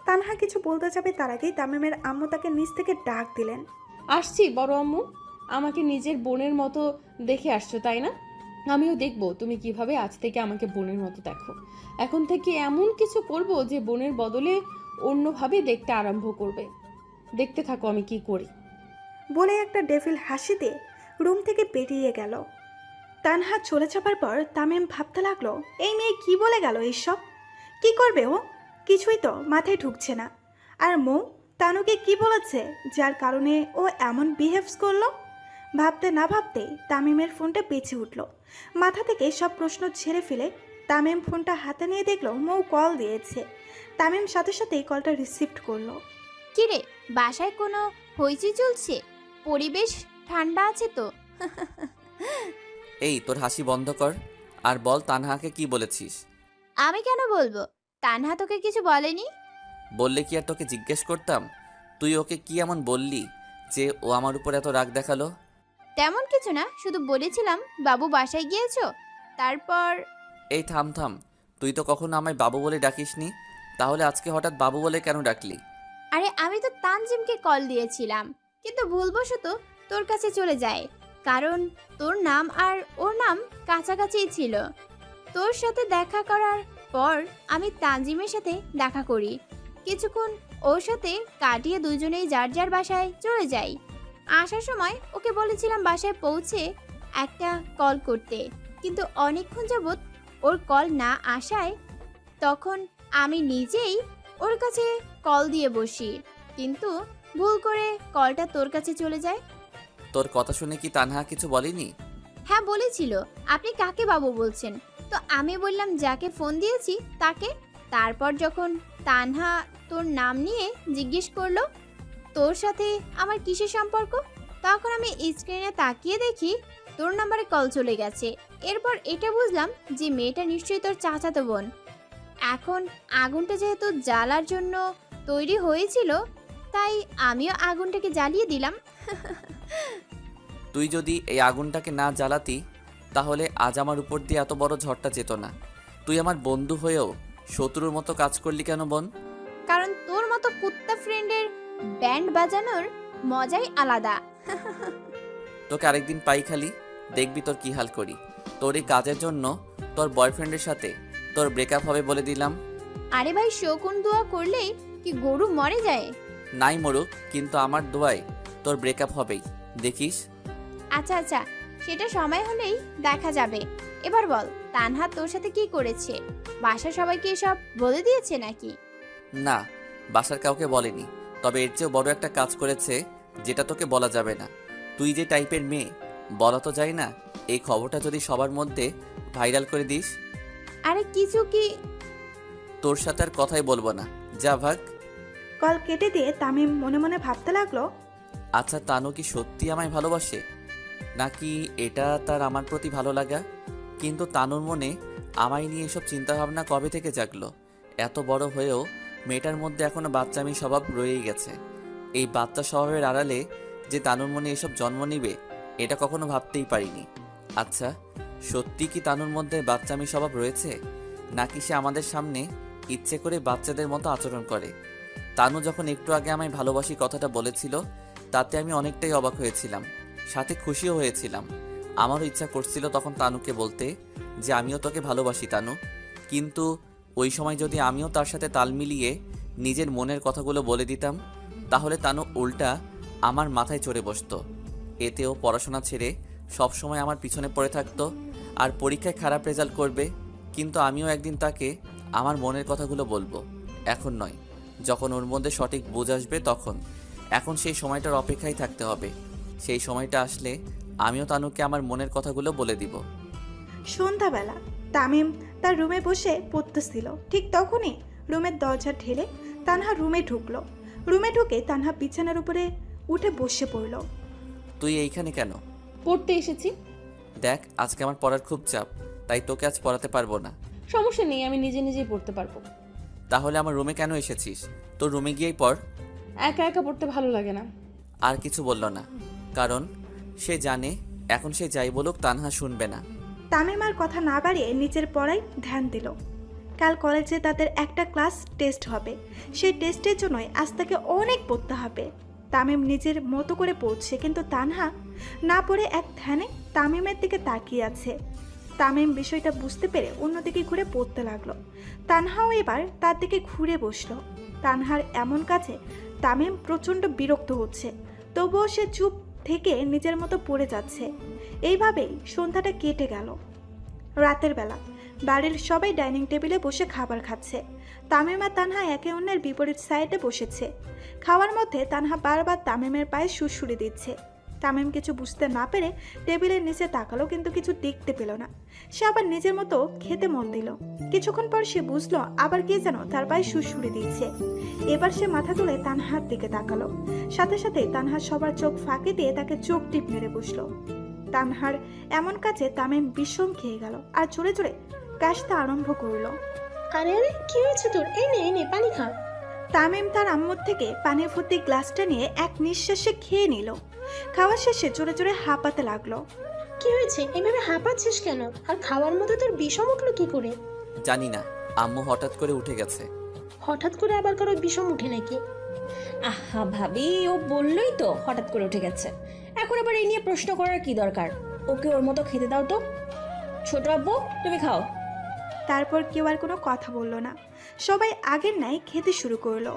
তানহা কিছু বলতে যাবে তার আগেই তামিমের আম্মু তাকে নিচ থেকে ডাক দিলেন। আসছি বড় আম্মু, আমাকে নিজের বোনের মতো দেখে আসছো তাই না? আমিও দেখবো তুমি কিভাবে আজ থেকে আমাকে বোনের মতো দেখো। এখন থেকে এমন কিছু করব যে বোনের বদলে অন্যভাবে দেখতে আরম্ভ করবে। দেখতে থাকো আমি কি করি। বলে একটা ডেভিল হাসি দিয়ে রুম থেকে বেরিয়ে গেল। তানহা চলে যাবার পর তামিম ভাবতে লাগলো, এই মেয়ে কি বলে গেল এইসব? কি করবে ও? কিছুই তো মাথায় ঢুকছে না। আর মৌ তানুকে কি বলেছে যার কারণে ও এমন বিহেভস করলো? ভাবতে না ভাবতেই তামিমের ফোনটা বেঁচে উঠল। মাথা থেকে সব প্রশ্ন ছেড়ে ফেলে তামিম ফোনটা হাতে নিয়ে দেখলো মৌ কল দিয়েছে। তামিম সাথে সাথেই কলটা রিসিভ করলো। কিরে, বাসায় কোনো হইচই চলছে? পরিবেশ ঠান্ডা আছে তো? এই তোর হাসি বন্ধ কর আর বল তানহাকে কি বলেছিস? আমি কেন বলবো? তানহা তোকে কিছু বলেনি? বললে কি আর তোকে জিজ্ঞেস করতাম? তুই ওকে কি এমন বললি যে ও আমার উপর এত রাগ দেখালো? তেমন কিছু না, শুধু বলেছিলাম বাবু বাসায় গিয়েছো, তারপর। এই থাম থাম, তুই তো কখনো আমায় বাবু বলে ডাকিসনি, তাহলে আজকে হঠাৎ বাবু বলে কেন ডাকলি? আরে আমি তো তানজিমকে কল দিয়েছিলাম, কিন্তু ভুলবশত তোর কাছে চলে যায়, কারণ তোর নাম আর ওর নাম কাছাকাছিই ছিল। তোর সাথে দেখা করার পর আমি তানজিমের সাথে দেখা করি, কিছুক্ষণ ওর সাথে কাটিয়ে দুজনেই যার যার বাসায় চলে যাই। আসার সময় ওকে বলেছিলাম বাসায় পৌঁছে একটা কল করতে, কিন্তু অনেকক্ষণ যাবৎ ওর কল না আসায় তখন আমি নিজেই ওর কাছে কল দিয়ে বসি, কিন্তু ভুল করে কলটা তোর কাছে চলে যায়। তোর কথা শুনে কি তানহা কিছু বলেনি? হ্যাঁ বলেছিল, আপনি কাকে বাবু বলছেন? তো আমি বললাম যাকে ফোন দিয়েছি তাকে। তারপর যখন তানহা তোর নাম নিয়ে জিজ্ঞেস করলো তোর সাথে আমার কিসের সম্পর্ক, তখন আমি স্ক্রিনে তাকিয়ে দেখি তোর নাম্বারে কল চলে গেছে। এরপর এটা বুঝলাম যে মেয়েটা নিশ্চয়ই তোর চাচাতো বোন। এখন আগুনটা যেহেতু জ্বালার জন্য তৈরি হয়েছিল, তাই আমিও আগুনটাকে জ্বালিয়ে দিলাম। তুই যদি এই আগুনটাকে না জ্বালাতি তাহলে আজ আমার উপর দিয়ে এত বড় ঝড়টা যেত না। তুই আমার বন্ধু হয়েও শত্রুর মতো কাজ করলি কেন বোন? কারণ তোর মতো কুত্তা ফ্রেন্ডের ব্যান্ড বাজানোর মজাই আলাদা। তোকে আরেকদিন পাই খালি, দেখবি তোর কি হাল করি। তোর এই কাজের জন্য তোর বয়ফ্রেন্ডের সাথে তোর ব্রেকআপ হবে বলে দিলাম। আরে ভাই, শকুন দোয়া করলেই কি গরু মরে যায়? নাই মরুক, কিন্তু আমার দোয়ায় তোর ব্রেকআপ হবেই, দেখিস। আচ্ছা আচ্ছা, সেটা সময় হলেই দেখা যাবে। এবার বল, তানহা তোর সাথে কি করেছে? বাসার সবাইকে এসব বলে দিয়েছে নাকি? না, বাসার কাউকে বলেনি, তবে এর চেয়েও বড় একটা কাজ করেছে যেটা তোকে বলা যাবে না। তুই যে টাইপের মেয়ে বলা তো যায় না, এই খবরটা যদি সবার মধ্যে ভাইরাল করে দিস। আরে কিছু কি? তোর সাথে আর কথাই বলবো না, যা ভাগ। কল কেটে দিয়ে তামিম মনে মনে ভাবতে লাগলো, আচ্ছা তানু কি সত্যি আমায় ভালোবাসে, নাকি এটা তার আমার প্রতি ভালো লাগা? কিন্তু তানুর মনে আমায় নিয়ে এসব চিন্তাভাবনা কবে থেকে জাগলো? এত বড় হয়েও মেয়েটার মধ্যে এখনো বাচ্চামি স্বভাব রয়েই গেছে। এই বাচ্চা স্বভাবের আড়ালে যে তানুর মনে এসব জন্ম নিবে, এটা কখনো ভাবতেই পারিনি। আচ্ছা, সত্যি কি তানুর মধ্যে বাচ্চামি স্বভাব রয়েছে, নাকি সে আমাদের সামনে ইচ্ছে করে বাচ্চাদের মতো আচরণ করে? তানু যখন একটু আগে আমায় ভালোবাসি কথাটা বলেছিল, তাতে আমি অনেকটাই অবাক হয়েছিলাম, সাথে খুশিও হয়েছিলাম। আমারও ইচ্ছা করছিল তখন তানুকে বলতে যে আমিও তোকে ভালোবাসি তানু। কিন্তু ওই সময় যদি আমিও তার সাথে তাল মিলিয়ে নিজের মনের কথাগুলো বলে দিতাম, তাহলে তানু উল্টা আমার মাথায় চড়ে বসতো। এতেও পড়াশোনা ছেড়ে সবসময় আমার পিছনে পড়ে থাকতো আর পরীক্ষায় খারাপ রেজাল্ট করবে। কিন্তু আমিও একদিন তাকে আমার মনের কথাগুলো বলবো, এখন নয়, যখন ওর মধ্যে সঠিক বুঝ আসবে তখন। এখন সেই সময়টার অপেক্ষায় থাকতে হবে। সেই সময়টা আসলে আমিও তানুকে আমার মনের কথাগুলো বলে দিব। সন্ধ্যাবেলা তামিম তার রুমে বসে পড়তেছিল। ঠিক তখনই রুমের দরজা ঠেলে তানহা রুমে ঢুকলো। রুমে ঢুকে তানহা বিছানার উপরে উঠে বসে পড়ল। তুই এইখানে কেন? পড়তে এসেছি। দেখ, আজকে আমার পড়ার খুব চাপ, তাই তোকে আজ পড়াতে পারবো না। সমস্যা নেই, আমি নিজে নিজেই পড়তে পারবো। তাহলে আমার রুমে কেন এসেছিস? তোর রুমে গিয়েই পড়। একা একা পড়তে ভালো লাগে না। আর কিছু বলল না, কারণ সে জানে এখন সে যাই বলুক তানহা শুনবে না। তামিম আর কথা না বাড়িয়ে নিজের পড়ায় ধ্যান দিল। কাল কলেজে তাদের একটা ক্লাস টেস্ট হবে, সেই টেস্টের জন্যই আজ তাকে অনেক পড়তে হবে। তামিম নিজের মতো করে পড়ছে, কিন্তু তানহা না পড়ে এক ধ্যানে তামিমের দিকে তাকিয়ে আছে। তামিম বিষয়টা বুঝতে পেরে অন্যদিকে ঘুরে পড়তে লাগলো। তানহাও এবার তার দিকে ঘুরে বসলো। তানহার এমন কাজে তামিম প্রচণ্ড বিরক্ত হচ্ছে, তবুও সে চুপ থেকে নিজের মতো পড়ে যাচ্ছে। এইভাবেই সন্ধ্যাটা কেটে গেল। রাতের বেলা বাড়ির সবাই ডাইনিং টেবিলে বসে খাবার খাচ্ছে। তামিম আর তানহা একে অন্যের বিপরীত সাইডে বসেছে। খাওয়ার মধ্যে তানহা বারবার তামিমের পায়ে সুড়সুড়ি দিচ্ছে। তামিম কিছু বুঝতে না পেরে টেবিলের নিচে তাকালো, কিন্তু কিছু দেখতে পেল না। সে আবার নিজের মতো খেতে মন দিল। কিছুক্ষণ পর সে বুঝলো আবার কে যেন তার পায়ে সুড়সুড়ি দিচ্ছে। এবার সে মাথা তুলে তানহার দিকে তাকালো। সাথে সাথে তানহা সবার চোখ ফাঁকি দিয়ে তাকে চোখ টিপ মেরে বসলো। তানহার এমন কাজে তামিম বিষম খেয়ে গেল আর জোরে জোরে কাশতে আরম্ভ করলো। আরে আরে, কি হয়েছে তোর? এই নে পানি খা। তামিম তার আম্মুর থেকে পানি ভর্তি গ্লাসটা নিয়ে এক নিঃশ্বাসে খেয়ে নিল। খাওয়া শেষে জোরে জোরে হাঁপাতে লাগলো। কি হয়েছে? এভাবে হাঁপাচ্ছিস কেন? আর খাওয়ার মধ্যে তোর বিষম উঠলো কি করে? জানি না, আম্মু হঠাৎ করে উঠে গেছে। হঠাৎ করে আবার কারো বিষম উঠে নাকি? আহা ভাবি, ও বললই তো হঠাৎ করে উঠে গেছে। এখন আবার এই নিয়ে প্রশ্ন করার কি দরকার? ওকে ওর মতো খেতে দাও তো। ছোট আব্বু, তুমি খাও। তারপর কেউ আর কোনো কথা বলল না। সবাই আগের ন্যায় খেতে শুরু করলো।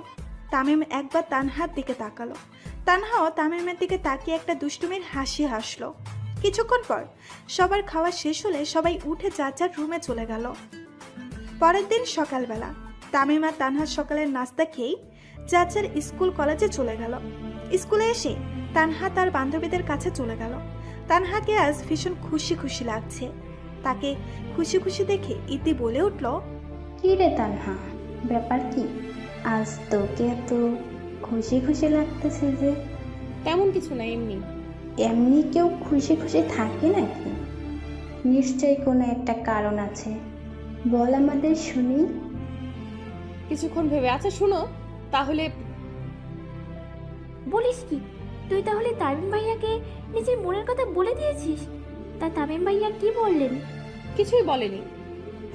তামিম একবার তানহার দিকে তাকালো। তানহাও তামিমের দিকে তাকিয়ে একটা দুষ্টুমির হাসি হাসলো। কিছুক্ষণ পর সবার খাওয়া শেষ হলে সবাই উঠে যার যার রুমে চলে গেল। পরের দিন সকালবেলা তামিম আর তানহা সকালের নাস্তা খেয়েই যার যার স্কুল কলেজে চলে গেল। স্কুলে এসে তানহা তার বান্ধবীদের কাছে চলে গেল। তানহাকে আজ ভীষণ খুশি খুশি লাগছে। তাকে খুশি খুশি দেখে ইতি বলে উঠল, কি রে তানহা, ব্যাপার কি? আজ তোকে এত খুশি খুশি লাগতেছে যে? তেমন কিছু না, এমনি। এমনি কেউ খুশি খুশি থাকে নাকি? নিশ্চয়ই কোনো একটা কারণ আছে, বল আমাদের শুনি। কিছুক্ষণ ভেবে, আচ্ছা শুনো তাহলে। বলিস কি, তুই তাহলে তামিম ভাইয়াকে নিজের মনের কথা বলে দিয়েছিস? তা তামিম ভাইয়া কি বললেন? কিছুই বলেনি,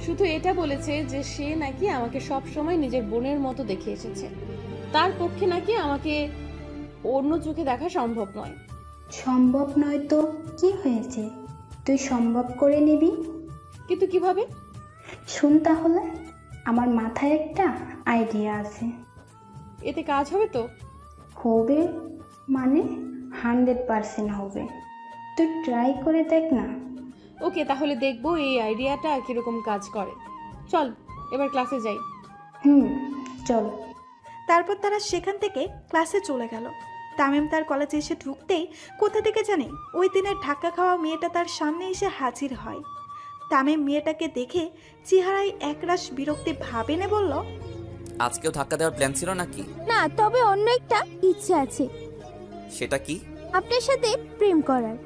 শুধু এটা বলেছে যে সে নাকি আমাকে সব সময় নিজের বোনের মতো দেখে এসেছে। তার পক্ষে নাকি আমাকে অন্য চোখে দেখা সম্ভব নয়। সম্ভব নয় তো কি হয়েছে, তুই সম্ভব করে নিবি। কিন্তু কিভাবে? শুন তাহলে, আমার মাথায় একটা আইডিয়া আছে। এতে কাজ হবে তো? হবে মানে 100% হবে। তুই ট্রাই করে দেখ না। ওকে, তাহলে দেখবো এই আইডিয়াটা কিরকম কাজ করে। চল এবার ক্লাসে যাই। চল। তারপর তারা সেখান থেকে ক্লাসে চলে গেল। তামিম তার কলেজে এসে ঢুকতেই কোথা থেকে জানে ওই দিনের ধাক্কা খাওয়া মেয়েটা তার সামনে এসে হাজির হয়। তামিম মেয়েটাকে দেখে চেহারায় একরাশ বিরক্তি ভাব এনে বলল, আজকেও ধাক্কা দেওয়ার প্ল্যান ছিল নাকি? না, তবে অন্য একটা ইচ্ছে আছে। সেটা কি? আপনার সাথে প্রেম করার।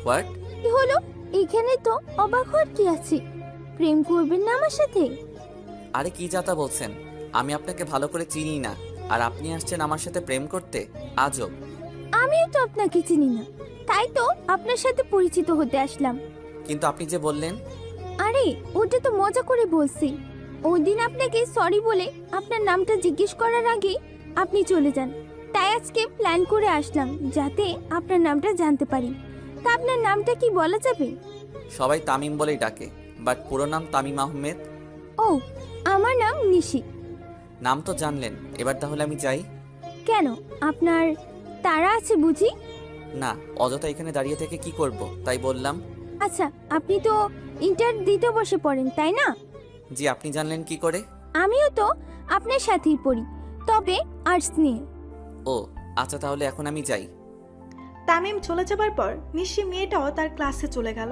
হোয়াট? কি হলো? এখানে তো অবাক হওয়ার কি আছে? প্রেম করবেন না আমার সাথে? আরে কি যাতা বলছেন, আমি আপনাকে ভালো করে চিনি না, আর আপনি আসছেন আমার সাথে প্রেম করতে? আজব। আমিও তো আপনাকে চিনি না, তাই তো আপনার সাথে পরিচিত হতে আসলাম। কিন্তু আপনি যে বললেন। আরে ওটা তো মজা করে বলছি। ওই দিন আপনাকে সরি বলে আপনার নামটা জিজ্ঞেস করার আগে আপনি চলে যান, তাই আজকে প্ল্যান করে আসলাম যাতে আপনার নামটা জানতে পারি। তা আপনার নামটা কি বলা যাবে? সবাই তামিম বলেই ডাকে, বাট পুরো নাম তামিম আহমেদ। ও, আমার নাম নিশি। নাম তো জানলেন, এবার তাহলে আমি যাই। কেন, আপনার তাড়া আছে বুঝি? না, অযথা এখানে দাঁড়িয়ে থেকে কি করব, তাই বললাম। আচ্ছা, আপনি তো ইন্টার দিতে বসে পড়েন তাই না? জি, আপনি জানলেন কি করে? আমিও তো আপনার সাথেই পড়ি, তবে আর্টস নিয়ে। ও আচ্ছা, তাহলে এখন আমি যাই। তামিম চলে যাবার পর নিশি মেয়েটাও তার ক্লাসে চলে গেল।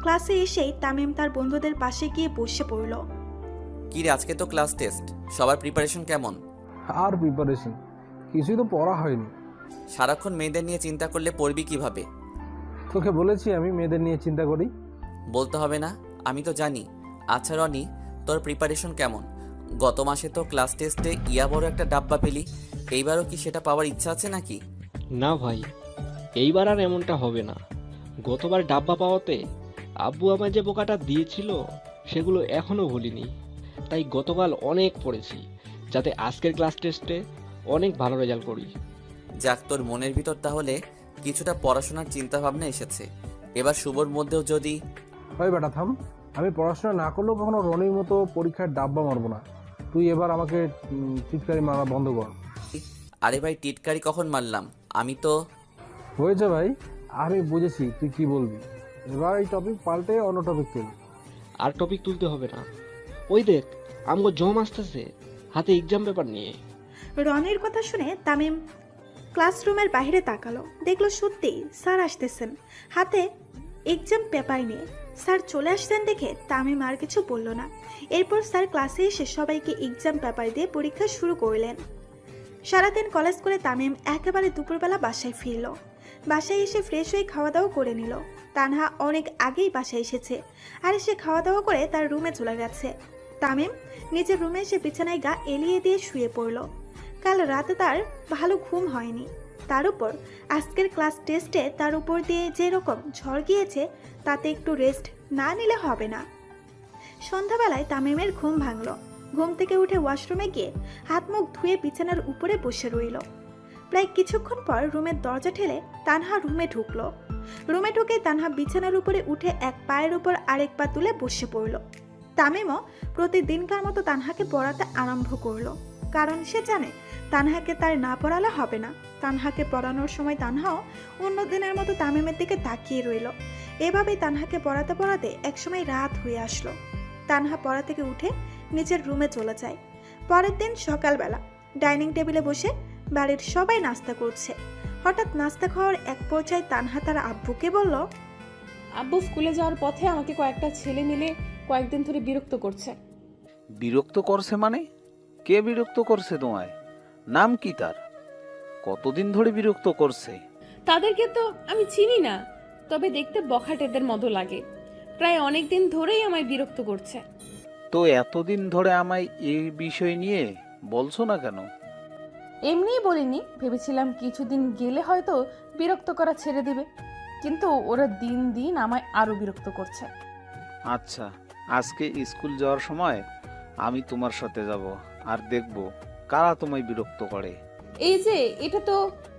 ক্লাসে এসেই তামিম তার বন্ধুদের পাশে গিয়ে বসে পড়ল। কি রে, আজকে তো ক্লাস টেস্ট, সবার প্রিপারেশন কেমন? আর প্রিপারেশন কিছুই তো পড়া হয়নি। সারাক্ষণ মেয়েদের নিয়ে চিন্তা করলে পড়বি কিভাবে? তোকে বলেছি আমি মেয়েদের নিয়ে চিন্তা করি। বলতে হবে না, আমি তো জানি। আচ্ছা রনি, তোর প্রিপারেশন কেমন? গত মাসে তো ক্লাস টেস্টে ইয়া বড় একটা ডাব্বা পেলি, এইবারও কি সেটা পাওয়ার ইচ্ছা আছে নাকি? না ভাই, এইবার আর এমনটা হবে না। গতবার ডাব্বা পাওয়াতে আব্বু আমায় যে বোকাটা দিয়েছিল সেগুলো এখনো ভুলিনি, তাই গতকাল অনেক পড়েছি যাতে আজকের ক্লাস টেস্টে অনেক ভালো রেজাল্ট করি। যাক, তোর মনের ভিতর তাহলে কিছুটা পড়াশোনার চিন্তা ভাবনা এসেছে। এবার শুভর মধ্যেও যদি। ওই বেটা থাম, আমি পড়াশোনা না করলেও কখনো রনির মতো পরীক্ষায় ডাব্বা মারবো না। তুই এবার আমাকে টিটকারি মারা বন্ধ কর। আরে ভাই, টিটকারি কখন মারলাম? আমি তো। হয়েছে ভাই, আমি বুঝেছি তুই কি বলবি। এবার এই টপিক পাল্টে অন্য টপিক তুল। আর টপিক তুলতে হবে না, ওই দেখ আমগো জম আসতেছে হাতে এক্সাম পেপার নিয়ে। রনির কথা শুনে তামিম ক্লাসরুমের বাইরে তাকালো, দেখলো সত্যি স্যার আসতেছেন হাতে এক্সাম পেপার নিয়ে। স্যার চলে আসছেন দেখে তামিম আর কিছু বলল না। এরপর স্যার ক্লাসে এসে সবাইকে এক্সাম পেপার দিয়ে পরীক্ষা শুরু করলেন। সারাদিন কলেজ করে তামিম একেবারে দুপুরবেলা বাসায় ফিরল। বাসায় এসে ফ্রেশ হয়ে খাওয়া দাওয়া করে নিল। তানহা অনেক আগেই বাসায় এসেছে আর সে খাওয়া দাওয়া করে তার রুমে চলে গেছে। তামিম নিজের রুমে এসে বিছানায় গা এলিয়ে দিয়ে শুয়ে পড়ল। কাল রাতে তার ভালো ঘুম হয়নি, তার উপর আজকের ক্লাস টেস্টে তার উপর দিয়ে যেরকম ঝড় গিয়েছে তাতে একটু রেস্ট না নিলে হবে না। সন্ধ্যাবেলায় তামিমের ঘুম ভাঙল। ঘুম থেকে উঠে ওয়াশরুমে গিয়ে হাত মুখ ধুয়ে বিছানার উপরে বসে রইল। প্রায় কিছুক্ষণ পর রুমের দরজা ঠেলে তানহা রুমে ঢুকলো। রুমে ঢুকে তানহা বিছানার উপরে উঠে এক পায়ের উপর আরেক পা তুলে বসে পড়ল। তামিমও প্রতিদিনকার মতো তানহাকে পড়াতে আরম্ভ করলো, কারণ সে জানে তানহাকে তার না পড়ালে হবে না। তানহাকে পড়ানোর সময় তানহাও অন্য দিনের মতো তামিমের দিকে তাকিয়ে রইল। এভাবেই তানহাকে পড়াতে পড়াতে একসময় রাত হয়ে আসলো। তানহা পড়া থেকে উঠে নিজের রুমে চলে যায়। পরের দিন সকালবেলা ডাইনিং টেবিলে বসে বাড়ির সবাই নাস্তা করছে। হঠাৎ নাস্তা খাওয়ার এক পর্যায়ে তানহা তার আব্বুকে বলল, আব্বু, স্কুলে যাওয়ার পথে আমাকে কয়েকটা ছেলে মিলে কয়েকদিন ধরে বিরক্ত করছে। বিরক্ত করছে মানে? কে বিরক্ত করছে তোমায়? নাম কি তার? কতদিন ধরে বিরক্ত করছে? তাদেরকে তো আমি চিনি না, তবে দেখতে বখাটেদের মতো লাগে। প্রায় অনেক দিন ধরেই আমায় বিরক্ত করছে। তো এতদিন ধরে আমায় এই বিষয় নিয়ে বলছো না কেন? এমনিই বলিনি, ভেবেছিলাম কিছুদিন গেলে হয়তো বিরক্ত করা ছেড়ে দিবে, কিন্তু ওরা দিন দিন আমায় আরো বিরক্ত করছে। আচ্ছা, আজকে স্কুল যাওয়ার সময় আমি তোমার সাথে যাব, আর দেখব কারা তোমায় বিরক্ত করে। এই যে, এটা তো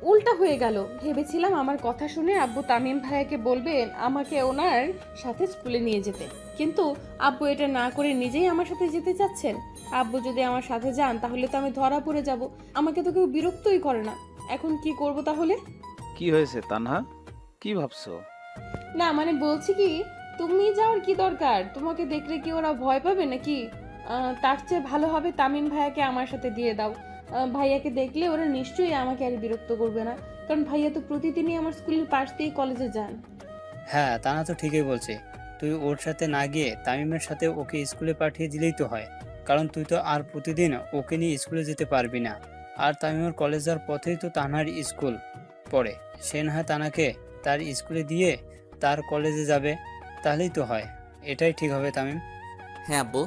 উল্টা হয়ে গেল। ভেবেছিলাম আমার কথা শুনে আব্বু তামিম ভাইয়াকে বলবেন আমাকে ওনার সাথে স্কুলে নিয়ে যেতে, কিন্তু আব্বু এটা না করে নিজেই আমার সাথে যেতে চাচ্ছেন। আব্বু যদি আমার সাথে যান তাহলে তো আমি ধরা পড়ে যাব। আমাকে তো কেউ বিরক্তই করে না। এখন কি করব তাহলে? কি হয়েছে তানহা, কি ভাবছো? না মানে বলছি কি, তুমি যাওয়ার কি দরকার? তোমাকে দেখলে কি ওরা ভয় পাবে নাকি? তার চেয়ে ভালো হবে তামিম ভাইয়াকে আমার সাথে দিয়ে দাও। ভাইয়াকে দেখলে ওরা নিশ্চয়ই আমাকে আর বিরক্ত করবে না, কারণ ভাইয়া তো প্রতিদিনই আমার স্কুলের পাশ দিয়ে কলেজে যান। হ্যাঁ, তানা তো ঠিকই বলছে। তুই ওর সাথে না গিয়ে তামিমের সাথে ওকে স্কুলে পাঠিয়ে দিলেই তো হয়, কারণ তুই তো আর প্রতিদিন ওকে নিয়ে স্কুলে যেতে পারবি না। আর তামিমের কলেজ যাওয়ার পথেই তো তানহার স্কুল পড়ে, সে না হয় তানাকে তার স্কুলে দিয়ে তার কলেজে যাবে, তাহলেই তো হয়। এটাই ঠিক হবে তামিম। হ্যাঁ আব্বু।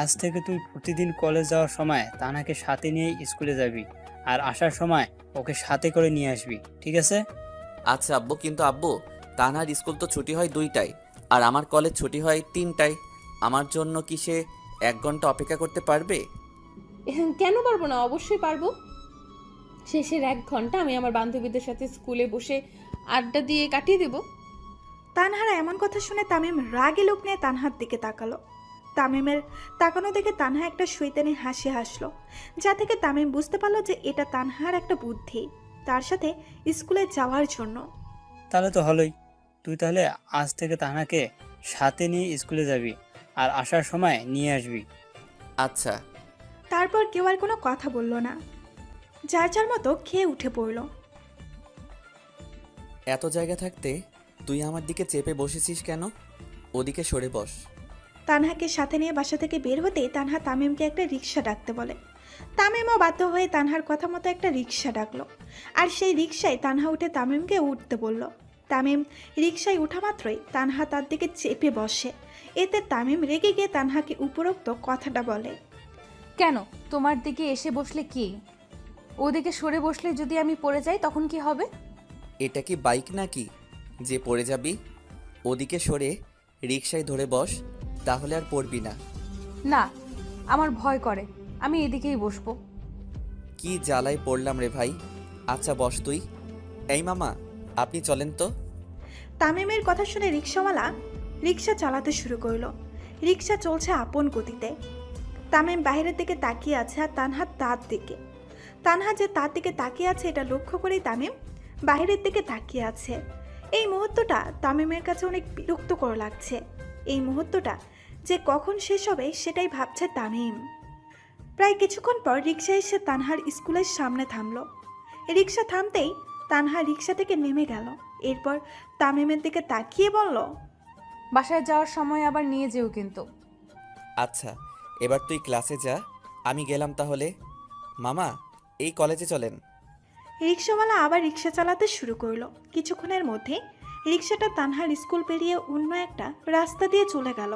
আজ থেকে তুই প্রতিদিন কলেজ যাওয়ার সময় তানাকে সাথে নিয়ে স্কুলে যাবি, আর আসার সময় ওকে সাথে করে নিয়ে আসবি, ঠিক আছে? আচ্ছা আব্বু, কিন্তু আব্বু, তানহার স্কুল তো ছুটি হয় 2টায়, আর আমার কলেজ ছুটি হয় 3টায়। আমার জন্য কি সে 1 ঘন্টা অপেক্ষা করতে পারবে? কেন পারবো না? অবশ্যই পারবো। শেষের 1 ঘন্টা আমি আমার বান্ধবীদের সাথে স্কুলে বসে আড্ডা দিয়ে কাটিয়ে দেব। তানহার এমন কথা শুনে তামিম রাগে লোক নিয়ে তানহার দিকে তাকালো। তামিমের তাকানো দেখে তানহা একটা শয়তানি হাসি হাসলো, যা থেকে তামিম বুঝতে পারলো যে এটা তানহার একটা বুদ্ধি তার সাথে স্কুলে যাওয়ার জন্য। তাহলে তো হলোই। তুই তাহলে আজ থেকে তানাকে সাথে নিয়ে স্কুলে যাবি, আর আসার সময় নিয়ে আসবি। আচ্ছা। তারপর কেউ আর কোনো কথা বলল না, যার যার মতো খেয়ে উঠে পড়ল। এত জায়গা থাকতে তুই আমার দিকে চেপে বসেছিস কেন? ওদিকে সরে বস। তানহাকে সাথে নিয়ে বাসা থেকে বের হতেই তানহা তামিমকে একটা রিক্সা ডাকতে বলে। তামিমও বাধ্য হয়ে তানহার কথা মতো একটা রিক্সা ডাকলো, আর সেই রিক্সায় তানহা উঠে তামিমকে উঠতে বলল। তামিম রিক্সায় উঠা মাত্রই তানহা তার দিকে চেপে বসে। এতে তামিম রেগে গিয়ে তানহাকে উপরোক্ত কথাটা বলে। কেন? তোমার দিকে এসে বসলে কি? ওদিকে সরে বসলে যদি আমি পড়ে যাই তখন কি হবে? এটা কি বাইক নাকি যে পড়ে যাবি? ওদিকে সরে রিকশায় ধরে বস, তাহলে আর পড়বি না। না, আমার ভয় করে, আমি এদিকেই বসবো। কি জ্বালায় পড়লাম রে ভাই। আচ্ছা বস তুই। এই মামা, আপনি চলেন তো। তামিমের কথা শুনে রিক্সাওয়ালা রিক্সা চালাতে শুরু করলো। রিক্সা চলছে আপন গতিতে। তামিম বাইরের দিকে তাকিয়ে আছে আর তানহা তার দিকে। তানহা যে তার দিকে তাকিয়ে আছে এটা লক্ষ্য করেই তামিম বাইরের দিকে তাকিয়ে আছে। এই মুহূর্তটা তামিমের কাছে অনেক বিরক্তকর লাগছে। এই মুহূর্তটা যে কখন শেষ হবে সেটাই ভাবছে তামিম। প্রায় কিছুক্ষণ পর রিক্সা এসে তানহার স্কুলের সামনে থামলো। রিক্সা থামতেই তানহা রিক্সা থেকে নেমে গেল। এরপর তামিমের দিকে তাকিয়ে বলল, বাসায় যাওয়ার সময় আবার নিয়ে যেও কিন্তু। আচ্ছা, এবার তুই ক্লাসে যা, আমি গেলাম তাহলে। মামা, এই কলেজে চলেন। রিক্সাওয়ালা আবার রিক্সা চালাতে শুরু করলো। কিছুক্ষণের মধ্যে রিক্সাটা তানহার স্কুল পেরিয়ে অন্য একটা রাস্তা দিয়ে চলে গেল।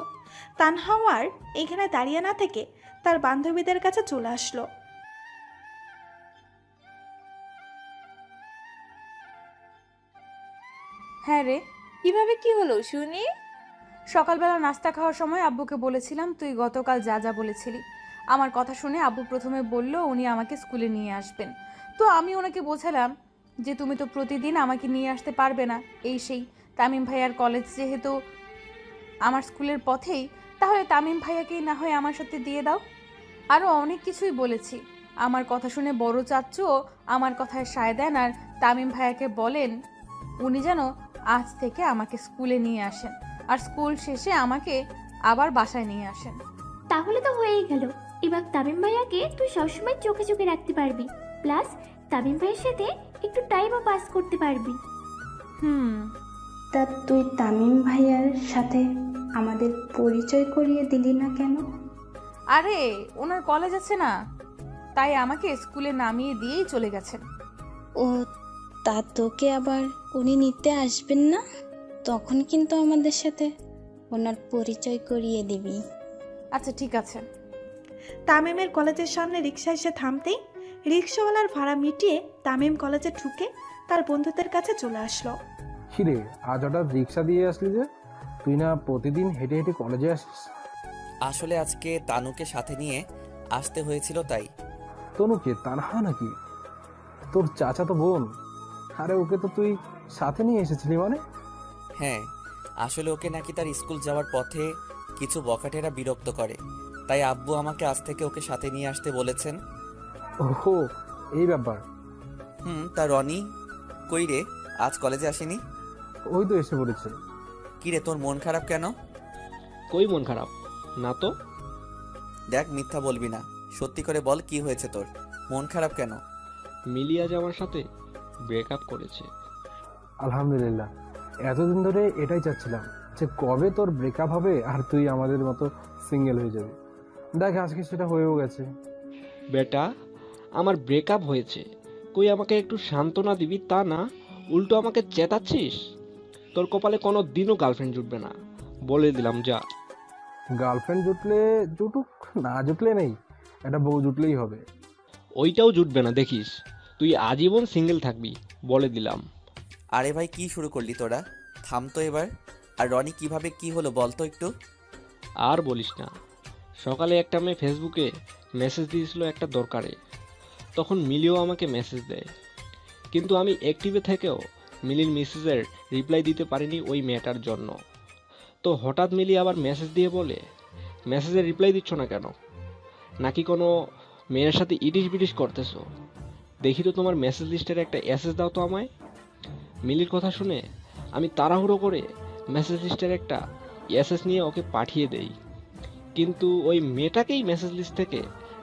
তানহাও আর এখানে দাঁড়িয়ে না থেকে তার বান্ধবীদের কাছে চলে আসলো। হ্যাঁ রে, কিভাবে কি হলো শুনি? সকালবেলা নাস্তা খাওয়ার সময় আব্বুকে বলেছিলাম তুই গতকাল যা যা বলেছিলি। আমার কথা শুনে আব্বু প্রথমে বলল উনি আমাকে স্কুলে নিয়ে আসবেন। তো আমি ওনাকে বোঝালাম যে তুমি তো প্রতিদিন আমাকে নিয়ে আসতে পারবে না, এই সেই তামিম ভাইয়ার কলেজ যেহেতু আমার স্কুলের পথেই, তাহলে তামিম ভাইয়াকেই না হয় আমার সাথে দিয়ে দাও। আরও অনেক কিছুই বলেছি। আমার কথা শুনে বড় চাচ্চুও আমার কথায় সায় দেন আর তামিম ভাইয়াকে বলেন উনি যেন আজ থেকে আমাকে স্কুলে নিয়ে আসেন, আর স্কুল শেষে আমাকে আবার বাসায় নিয়ে আসেন। তাহলে তো হয়েই গেল, এবার তামিম ভাইয়াকে তুই সবসময় চোখে চোখে রাখতে পারবি, প্লাস তামিম ভাইয়ের সাথে একটু টাইমও পাস করতে পারবি। তা তুই তামিম ভাইয়ার সাথে আমাদের পরিচয় করিয়ে দিলি না কেন? আরে ওনার কলেজ আছে না, তাই আমাকে স্কুলে নামিয়ে দিয়েই চলে গেছেন। ও, তা তোকে আবার উনি নিতে আসবেন না? তখন কিন্তু আমাদের সাথে ওনার পরিচয় করিয়ে দিবি। আচ্ছা ঠিক আছে। তামিমের কলেজের সামনে রিক্সা এসে থামতেই রিক্সাওয়ালার ভাড়া মিটিয়ে তামিম কলেজে ঢুকে তার বন্ধুদের কাছে চলে আসলো। কিরে, আজ হঠাৎ রিক্সা দিয়ে আসলি যে? তুই না প্রতিদিন হেঁটে হেঁটে কলেজে আসিস? আসলে আজকে তানুকে সাথে নিয়ে আসতে হয়েছিল তাই। তনুকে? তানহা নাকি? তোর চাচাতো বোন? আরে ওকে তো তুই সাথে নিয়ে এসেছিলি মানে? হ্যাঁ, আসলে ওকে নাকি তার স্কুল যাওয়ার পথে কিছু বখাটেরা বিরক্ত করে, তাই আব্বু আমাকে আজ থেকে ওকে সাথে নিয়ে আসতে বলেছেন। ওহো, এই ব্যাপার। তা রনি কই রে, আজ কলেজে আসেনি? ওই তো এসে পড়েছে। কিরে, তোর মন খারাপ কেন? কই মন খারাপ না তো। দেখ, মিথ্যা বলবি না, সত্যি করে বল কি হয়েছে তোর, মন খারাপ কেন? মিলি আজ আমার সাথে ব্রেকআপ করেছে। আলহামদুলিল্লাহ, এতদিন ধরে এটাই চাচ্ছিলাম যে কবে তোর ব্রেকআপ হবে আর তুই আমাদের মতো সিঙ্গেল হয়ে যাবি। দেখ, আজকে সেটা হয়েও গেছে। বেটা, আমার ব্রেকআপ হয়েছে, কই আমাকে একটু সান্ত্বনা দিবি তা না, উল্টো আমাকে চেতাচ্ছিস। তোর কপালে কোনো দিনও গার্লফ্রেন্ড জুটবে না, বলে দিলাম যা। গার্লফ্রেন্ড জুটলে জুটুক, না জুটলে নেই, একটা বউ জুটলেই হবে। ওইটাও জুটবে না দেখিস, তুই আজীবন সিঙ্গেল থাকবি, বলে দিলাম। আরে ভাই, কি শুরু করলি তোরা? থাম তো এবার। আর রনি কিভাবে কি হলো বল তো একটু। আর বলিস না, সকালে একটা মেয়ে ফেসবুকে মেসেজ দিয়েছিল একটা দরকারে, তখন মিলিও আমাকে মেসেজ দেয়, কিন্তু আমি অ্যাক্টিভে থেকেও মিলির মেসেজের রিপ্লাই দিতে পারিনি ওই মেয়েটার জন্য। তো হঠাৎ মিলি আবার মেসেজ দিয়ে বলে, মেসেজের রিপ্লাই দিচ্ছ না কেন? নাকি কোনো মেয়ের সাথে ইটিস বিটিস করতেছো? দেখি তো তোমার মেসেজ লিস্টের একটা অ্যাসেস দাও তো আমায়। মিলির কথা শুনে আমি তাড়াহুড়ো করে মেসেজ লিস্টের একটা অ্যাসেস নিয়ে ওকে পাঠিয়ে দেই, কিন্তু ওই মেয়েটাকেই মেসেজ লিস্ট থেকে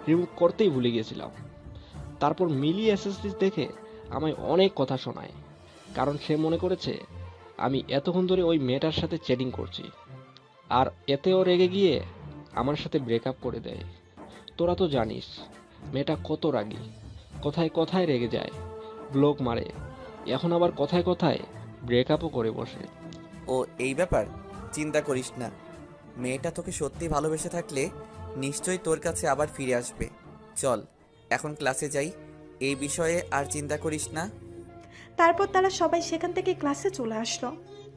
রিমুভ করতেই ভুলে গিয়েছিলাম। তারপর মিলি অ্যাসেস লিস্ট দেখে আমায় অনেক কথা শোনায়, কারণ সে মনে করেছে আমি এতক্ষণ ধরে ওই মেয়েটার সাথে চ্যাটিং করছি, আর এতেও রেগে গিয়ে আমার সাথে ব্রেকআপ করে দেয়। তোরা তো জানিস মেয়েটা কত রাগী, কথায় কথায় রেগে যায়, ব্লক মারে, এখন আবার কথায় কথায় ব্রেকআপও করে বসে। ও এই ব্যাপার, চিন্তা করিস না, মেয়েটা তোকে সত্যি ভালোবেসে থাকলে নিশ্চয়ই তোর কাছে আবার ফিরে আসবে। চল এখন ক্লাসে যাই, এই বিষয়ে আর চিন্তা করিস না। তারপর তারা সবাই সেখান থেকে ক্লাসে চলে আসলো।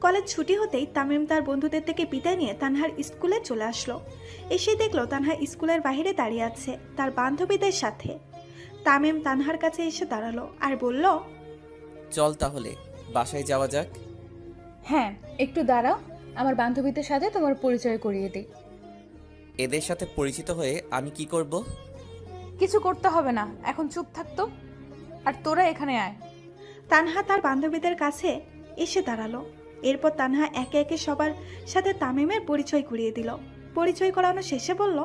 কলেজ ছুটি হতেই তামিম তার বন্ধুদের থেকে বিদায় নিয়ে তানহার স্কুলে চলে আসলো। এসে দেখলো তানহা স্কুলের বাইরে দাঁড়িয়ে আছে তার বান্ধবীদের সাথে। তামিম তানহার কাছে এসে দাঁড়ালো আর বলল, চল তাহলে বাসায় যাওয়া যাক। হ্যাঁ, একটু দাঁড়াও, আমার বান্ধবীদের সাথে তোমার পরিচয় করিয়ে দিই। এদের সাথে পরিচিত হয়ে আমি কি করব? কিছু করতে হবে না, এখন চুপ থাকতো। আর তোরা এখানে আয়। তানহা তার বান্ধবীদের কাছে এসে দাঁড়ালো। এরপর তানহা একে একে সবার সাথে তামিমের পরিচয় করিয়ে দিল। পরিচয় করানো শেষে বলল,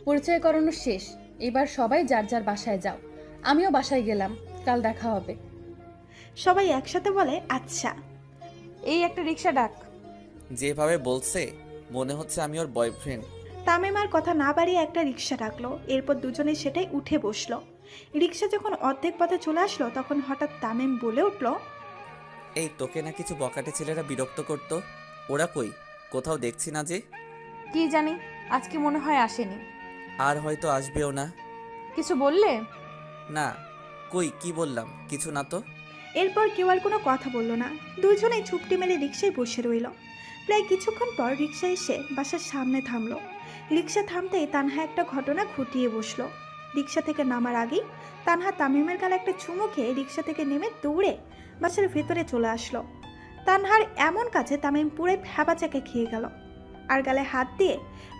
পরিচয় করানো শেষ, এবার সবাই যার যার বাসায় যাও। আমিও বাসায় গেলাম, কাল দেখা হবে। সবাই একসাথে বলে, আচ্ছা। এই একটা রিক্সা ডাক। যেভাবে বলছে মনে হচ্ছে আমি ওর বয়ফ্রেন্ড। তামিম আর কথা না বাড়িয়ে একটা রিক্সা ডাকলো। এরপর দুজনে সেটাই উঠে বসলো। রিক্সা যখন অর্ধেক পথে চলে আসলো তখন হঠাৎ তামিম বলে উঠল, এই তোকে না কিছু বকাটে ছেলেরা বিরক্ত করতো, ওরা কই? কোথাও দেখছি না যে। কি জানি, আজকে মনে হয় আসেনি। আর হয়তো আসবেও না। কিছু বললে? না। কই, কি বললাম? কিছু না তো। এরপর কেউ আর কোনো কথা বলল না। দুজনেই চুপটি মেরে রিক্সায় বসে রইল। প্রায় কিছুক্ষণ পর রিক্সা এসে বাসার সামনে থামলো। রিক্সা থামতেই তানহা একটা ঘটনা ঘটিয়ে বসলো। রিক্সা থেকে নামার আগেই তানহা তামিমের গালে একটা চুমু খেয়ে রিক্সা থেকে নেমে দৌড়ে বাসার ভেতরে চলে আসলো। তানহার এমন কাছে তামিম পুরো ভ্যাবাচাকে খেয়ে গেল আর গালে হাত দিয়ে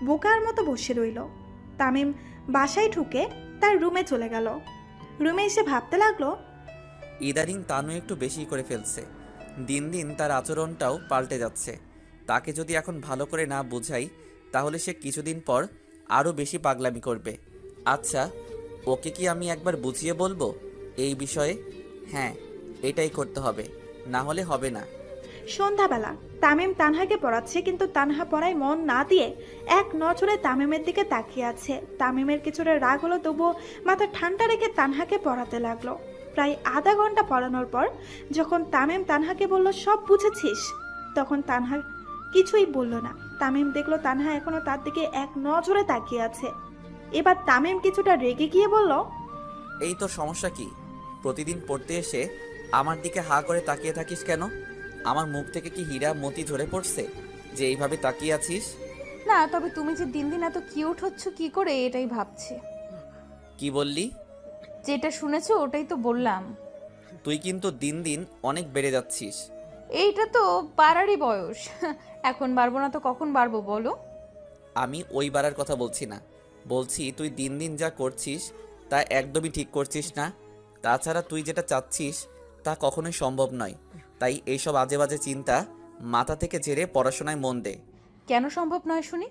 বোকার মতো বসে রইল। তামিম বাসায় ঢুকে তার রুমে চলে গেল। রুমে এসে ভাবতে লাগলো, ইদানিং তানু একটু বেশি করে ফেলছে, দিন দিন তার আচরণটাও পাল্টে যাচ্ছে। তাকে যদি এখন ভালো করে না বোঝাই তাহলে সে কিছুদিন পর আরও বেশি পাগলামি করবে। আচ্ছা, ওকে কি আমি একবার বুঝিয়ে বলবো এই বিষয়ে? হ্যাঁ, এটাই করতে হবে, না হলে হবে না। সন্ধ্যাবেলা তামিম তানহাকে পড়াচ্ছে, কিন্তু তানহা পড়ায় মন না দিয়ে এক নজরে তামিমের দিকে তাকিয়ে আছে। তামিমের কিছুটা রাগ হলো, তবুও মাথা ঠান্ডা রেখে তানহাকে পড়াতে লাগলো। প্রায় আধা ঘন্টা পড়ানোর পর যখন তামিম তানহাকে বলল সব বুঝেছিস, তখন তানহা কিছুই বলল না। তামিম দেখলো তানহা এখনো তার দিকে এক নজরে তাকিয়ে আছে। এবার তামিম কিছুটা রেগে গিয়ে বলল, এই তোর সমস্যা কি? প্রতিদিন পড়তে এসে আমার দিকে হা করে তাকিয়ে থাকিস কেন? আমার মুখ থেকে কি হীরা মতি ঝরে পড়ছে যে এইভাবে তাকিয়ে আছিস? না, তবে তুমি যে দিন দিন এত কিউট হচ্ছ কি করে এটাই ভাবছি। কি বললি? যেটা শুনেছো ওটাই তো বললাম। তুই কিন্তু দিন দিন অনেক বেড়ে যাচ্ছিস। এইটা তো বাড়ারই বয়স, এখন বাড়বো না তো কখন বাড়বো বলো? আমি ওই বাড়ার কথা বলছি না, বলছি তুই দিন দিন যা করছিস তা একদমই ঠিক করছিস না। তাছাড়া তুই যেটা চাচ্ছিস তা কখনোই সম্ভব নয়। তাই এইসব আজে বাজে চিন্তা মাথা থেকে ঝেড়ে পড়াশোনায় মন দে। কেন সম্ভব নয় শুনি?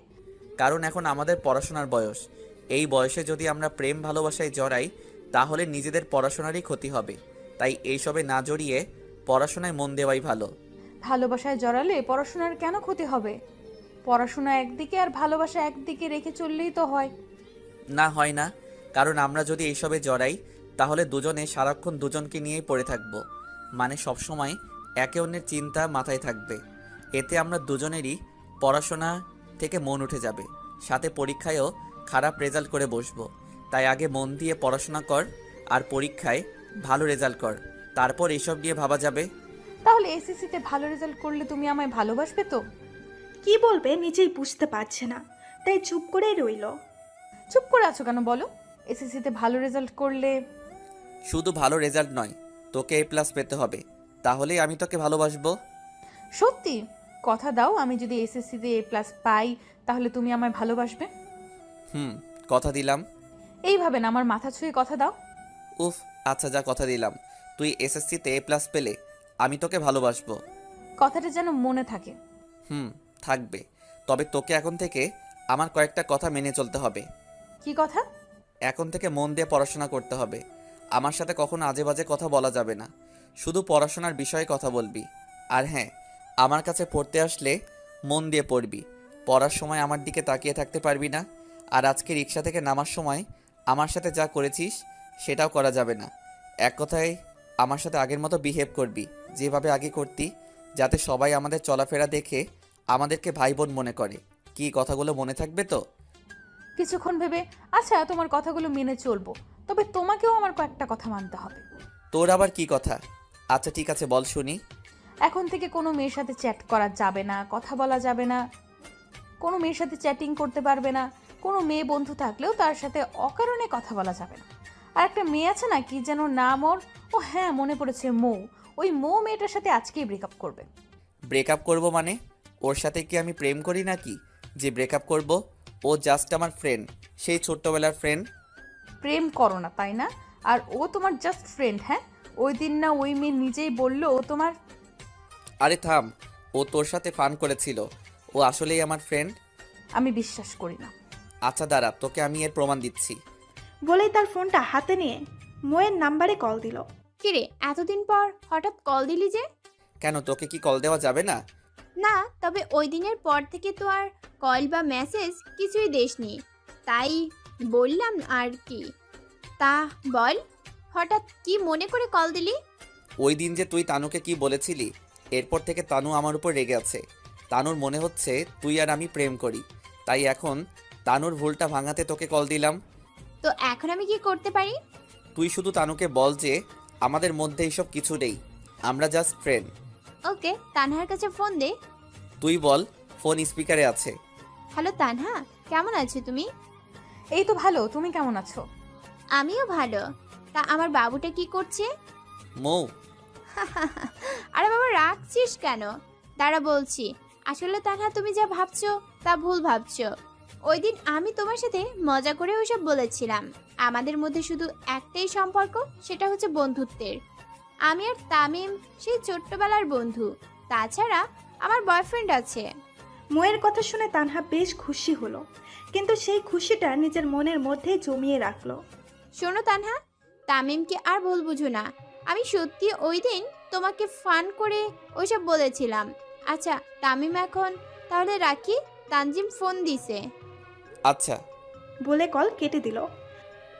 কারণ এখন আমাদের পড়াশোনার বয়স। এই বয়সে যদি আমরা প্রেম ভালোবাসায় জড়াই তাহলে নিজেদের পড়াশোনারই ক্ষতি হবে। তাই এইসবে না জড়িয়ে পড়াশোনায় মন দেওয়াই ভালো। ভালোবাসায় জড়ালে পড়াশোনার কেন ক্ষতি হবে? পড়াশোনা একদিকে আর ভালোবাসা একদিকে রেখে চললেই তো হয়। না, হয় না। কারণ আমরা যদি এইসবে জড়াই তাহলে দুজনে সারাক্ষণ দুজনকে নিয়েই পড়ে থাকবো, মানে সবসময় একে অন্যের চিন্তা মাথায় থাকবে। এতে আমরা দুজনেরই পড়াশোনা থেকে মন উঠে যাবে, সাথে পরীক্ষায়ও খারাপ রেজাল্ট করে বসবো। তাই আগে মন দিয়ে পড়াশোনা কর আর পরীক্ষায় ভালো রেজাল্ট কর, তারপর এইসব নিয়ে ভাবা যাবে। তাহলে এসএসসিতে ভালো রেজাল্ট করলে তুমি আমায় ভালোবাসবে তো? কি বলবে নিজেই বুঝতে পারছে না, তাই চুপ করেই রইল। চুপ করে আছো কেন বলো? এসএসসিতে ভালো রেজাল্ট করলে শুধু ভালো রেজাল্ট নয়, তোকে A+ পেতে হবে, তাহলেই আমি তোকে ভালোবাসবো। সত্যি? কথা দাও আমি যদি এসএসসিতে A+ পাই তাহলে তুমি আমায় ভালোবাসবে? কথা দিলাম। এইভাবে না, আমার মাথা ছুঁয়ে কথা দাও। উফ, আচ্ছা যা, কথা দিলাম। তুই এসএসসিতে A+ পেলে আমি তোকে ভালোবাসবো। কথাটা যেন মনে থাকে। থাকবে। তবে তোকে এখন থেকে আমার কয়েকটা কথা মেনে চলতে হবে। কি কথা? এখন থেকে মন দিয়ে পড়াশোনা করতে হবে। আমার সাথে কখনো আজে বাজে কথা বলা যাবে না, শুধু পড়াশোনার বিষয়ে কথা বলবি। আর হ্যাঁ, আমার কাছে পড়তে আসলে মন দিয়ে পড়বি। পড়ার সময় আমার দিকে তাকিয়ে থাকতে পারবি না। আর আজকে রিক্সা থেকে নামার সময় আমার সাথে যা করেছিস সেটাও করা যাবে না। এক কথায় আমার সাথে আগের মতো বিহেভ করবি, যেভাবে আগে করতি, যাতে সবাই আমাদের চলাফেরা দেখে আমাদেরকে ভাই বোন মনে করে। কি কথাগুলো মনে থাকবে তো? কিছুক্ষণ ভেবে আচ্ছা তোমার কথাগুলো মেনে চলবো, তবে তোমাকেও আমার কয়েকটা কথা মানতে হবে। তোর আবার কি কথা? আচ্ছা ঠিক আছে, বল শুনি। এখন থেকে কোনো মেয়ের সাথে চ্যাট করা যাবে না, কথা বলা যাবে না, কোনো মেয়ের সাথে চ্যাটিং করতে পারবে না। কোনো মেয়ে বন্ধু থাকলেও তার সাথে অকারণে কথা বলা যাবে না। আর একটা মেয়ে আছে না, কি যেন নাম ওর, ও হ্যাঁ মনে পড়েছে, মৌ। ওই মৌ মেয়েটার সাথে আজকেই ব্রেকআপ করবে। ব্রেকআপ করব মানে? ওর সাথে কি আমি প্রেম করি নাকি যে ব্রেকআপ করব? ও জাস্ট আমার ফ্রেন্ড, সেই ছোট্টবেলার ফ্রেন্ড। প্রেম করো না তাই না? আর ও তোমার জাস্ট ফ্রেন্ড? হ্যাঁ, ওই দিন না ওই মেয়ে নিজেই বললো ও তোমার। আরে থাম, ও তোর সাথে ফান করেছিল, ও আসলেই আমার ফ্রেন্ড। আমি বিশ্বাস করি না। আচ্ছা দাঁড়া, তোকে আমি এর প্রমাণ দিচ্ছি। বলেই তার ফোনটা হাতে নিয়ে মোয়ের নাম্বারে কল দিল। কিরে এতদিন পর হঠাৎ কল দিলি যে? কেন, তোকে কি কল দেওয়া যাবে না? না, তবে ওই দিনের পর থেকে তো আর কল বা মেসেজ কিছুই দেসনি, তাই বললাম আর কি। তা বল, হঠাৎ কি মনে করে কল দিলি? ওই দিন যে তুই তানুকে কি বলেছিলি, এরপর থেকে তানু আমার উপর রেগে আছে। তানুর মনে হচ্ছে তুই আর আমি প্রেম করি, তাই এখন তানুর ভুলটা ভাঙাতে তোকে কল দিলাম। তো এখন আমি কি করতে পারি? তুই শুধু তানুকে বল যে আমাদের মধ্যে এইসব কিছু নেই, আমরা জাস্ট ফ্রেন্ড। ওকে, তানহার কাছে ফোন দে। তুই বল, ফোন স্পিকারে আছে। হ্যালো তানহা, কেমন আছো তুমি? এই তো ভালো, তুমি কেমন আছো? আমিও ভালো। তা আমার বাবুটা কি করছে? মৌ। আরে বাবা, রাখছিস কেন? দাঁড়া বলছি। আসলে তানহা, তুমি যা ভাবছো তা ভুল ভাবছো। ওই দিন আমি তোমার সাথে মজা করে ওইসব বলেছিলাম। আমাদের মধ্যে শুধু একটাই সম্পর্ক, সেটা হচ্ছে বন্ধুত্বের। আমি আর তামিম সেই ছোট্টবেলার বন্ধু। তাছাড়া আমার বয়ফ্রেন্ড আছে। মোয়ের কথা শুনে তানহা বেশ খুশি হলো, কিন্তু সেই খুশিটা নিজের মনের মধ্যেই জমিয়ে রাখলো। শোনো তানহা, তামিমকে আর ভুল বুঝো না। আমি সত্যি ওই দিন তোমাকে ফান করে ওইসব বলেছিলাম। আচ্ছা তামিম, এখন তাহলে রাখি, তানজিম ফোন দিছে। আচ্ছা। বলে কল কেটে দিল।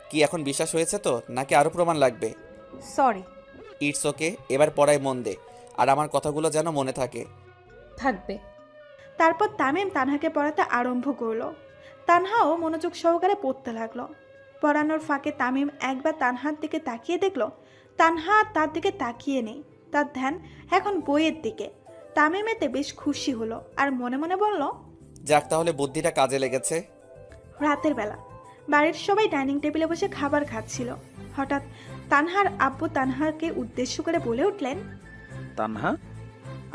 কি এখন বিশ্বাস হয়েছে তো, নাকি আরও প্রমাণ লাগবে? সরি। ইটস ওকে, এবার পড়ায় মন দে, আর আমার কথাগুলো যেন মনে থাকে। থাকবে। তারপর তামিম তানহাকে পড়াতে আরম্ভ করলো। তানহাও মনোযোগ সহকারে পড়তে লাগলো। পড়ানোর ফাঁকে তামিম একবার তানহার দিকে তাকিয়ে দেখলো তানহা তার দিকে তাকিয়ে নেই, তার ধ্যান এখন বইয়ের দিকে। তামিম এতে বেশ খুশি হলো আর মনে মনে বলল, যাক, তাহলে বুদ্ধিটা কাজে লেগেছে। রাতের বেলা বাড়ির সবাই ডাইনিং টেবিলে বসে খাবার খাচ্ছিল। হঠাৎ তানহার আব্বু তানহাকে উদ্দেশ্য করে বলে উঠলেন, তানহা,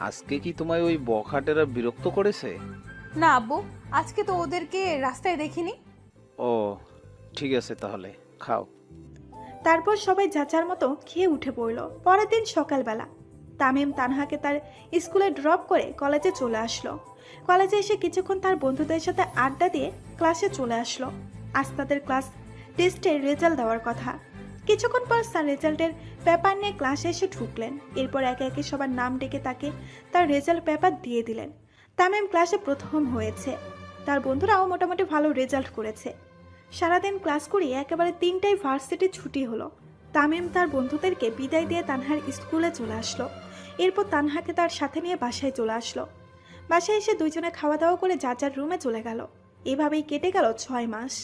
আজকে কি তোমায় ওই বখাটেরা বিরক্ত করেছে? না আব্বু, আজকে তো ওদেরকে রাস্তায় দেখিনি। ও ঠিক আছে, তাহলে খাও। তারপর সবাই যাচার মতো খেয়ে উঠে পড়ল। পরের দিন সকালবেলা তামিম তানহাকে তার স্কুলে ড্রপ করে কলেজে চলে আসলো। কলেজে এসে কিছুক্ষণ তার বন্ধুদের সাথে আড্ডা দিয়ে ক্লাসে চলে আসলো। আজ তাদের ক্লাস টেস্টের রেজাল্ট দেওয়ার কথা। কিছুক্ষণ পর স্যার রেজাল্টের পেপার নিয়ে ক্লাসে এসে ঢুকলেন। এরপর একে একে সবার নাম ডেকে তাকে তার রেজাল্ট পেপার দিয়ে দিলেন। তামিম ক্লাসে প্রথম হয়েছে, তার বন্ধুরাও মোটামুটি ভালো রেজাল্ট করেছে। সারাদিন ক্লাস করিয়ে একেবারে 3টায় ভার্সিটি ছুটি হলো। তামিম তার বন্ধুদেরকে বিদায় দিয়ে তানহার স্কুলে চলে আসলো। এরপর তানহাকে তার সাথে নিয়ে বাসায় চলে আসলো। বাসায় এসে দুইজনে খাওয়া দাওয়া করে যার যার রুমে চলে গেল। এভাবেই কেটে গেল 6 মাস।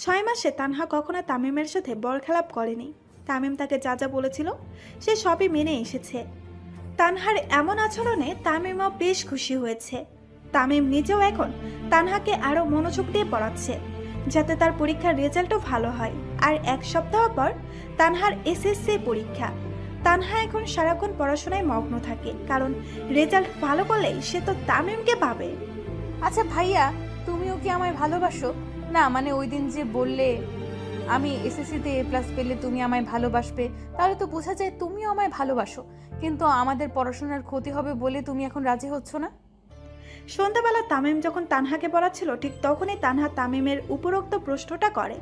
6 মাসে তানহা কখনো তামিমের সাথে বরখেলাপ করেনি। তামিম তাকে যা যা বলেছিল সে সবই মেনে এসেছে। তানহার এমন আচরণে তামিমও বেশ খুশি হয়েছে। তামিম নিজেও এখন তানহাকে আরো মনোযোগ দিয়ে পড়াচ্ছে, যাতে তার পরীক্ষার রেজাল্টও ভালো হয়। আর 1 সপ্তাহ পর তানহার এসএসসি পরীক্ষা। তানহা এখন সারাক্ষণ পড়াশোনায় মগ্ন থাকে, কারণ রেজাল্ট ভালো করলেই সে তো তামিমকে পাবে। আচ্ছা ভাইয়া, তুমিও কি আমায় ভালোবাসো? না মানে ওই দিন যে বললে আমি এসএসসিতে A+ পেলে তুমি আমায় ভালোবাসবে, তাহলে তো বোঝা যায় তুমিও আমায় ভালোবাসো, কিন্তু আমাদের পড়াশোনার ক্ষতি হবে বলে তুমি এখন রাজি হচ্ছ না। সন্ধ্যাবেলা তামিম যখন তানহাকে পড়াচ্ছিল, ঠিক তখনই তানহা তামিমের উপরোক্ত প্রশ্নটা করে।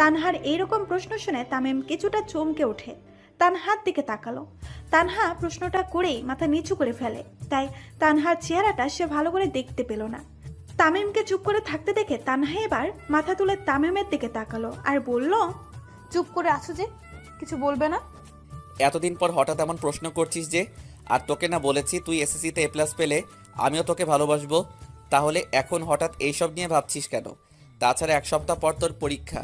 তানহার এইরকম প্রশ্ন শুনে তামিম কিছুটা চমকে ওঠে, তানহার দিকে তাকালো। তানহা প্রশ্নটা করেই মাথা নিচু করে ফেলে, তাই তানহার চেহারাটা সে ভালো করে দেখতে পেল না। তামিমকে চুপ করে থাকতে দেখে তানহা এবার মাথা তুলে তামিমের দিকে তাকালো আর বলল, চুপ করে আছো যে, কিছু বলবে না? এতদিন পর হঠাৎ এমন প্রশ্ন করছিস যে? আর তোকে না বলেছি তুই এসএসসিতে A+ পেলে আমিও তোকে ভালোবাসবো? তাহলে এখন হঠাৎ এইসব নিয়ে ভাবছিস কেন? তাছাড়া 1 সপ্তাহ পর তোর পরীক্ষা।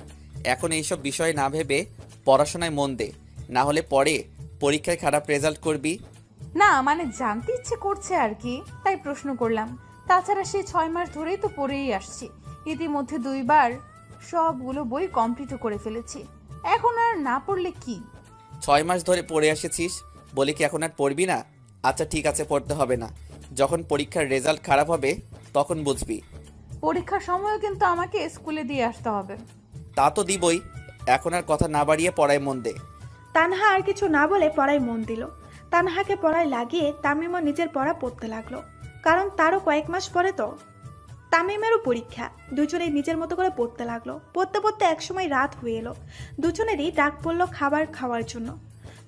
এখন এইসব বিষয় না ভেবে পড়াশোনায় মন দে, না হলে পরে পরীক্ষায় খারাপ রেজাল্ট করবি। না মানে জানতে ইচ্ছে করছে আর কি, তাই প্রশ্ন করলাম। তাছাড়া সে 6 মাস ধরেই তো পড়েই আসছি, ইতিমধ্যে 2বার সবগুলো বই কমপ্লিটও করে ফেলেছি, এখন আর না পড়লে কি? 6 মাস ধরে পড়ে এসেছিস বলে কি এখন আর পড়বি না? আচ্ছা ঠিক আছে, পড়তে হবে না। যখন পরীক্ষার রেজাল্ট খারাপ হবে তখন বুঝবি। পরীক্ষার সময়ও কিন্তু আমাকে স্কুলে দিয়ে আসতে হবে। তা তো দিবই, এখন আর কথা না বাড়িয়ে পড়ায় মন দে। তানহা আর কিছু না বলে পড়ায় মন দিল। তানহাকে পড়ায় লাগিয়ে তামিমও নিজের পড়া পড়তে লাগলো, কারণ তারও কয়েক মাস পরে তো তামিমেরও পরীক্ষা। দুজনেই নিজের মতো করে পড়তে লাগলো। পড়তে পড়তে একসময় রাত হয়ে এলো। দুজনেরই ডাক পড়লো খাবার খাওয়ার জন্য।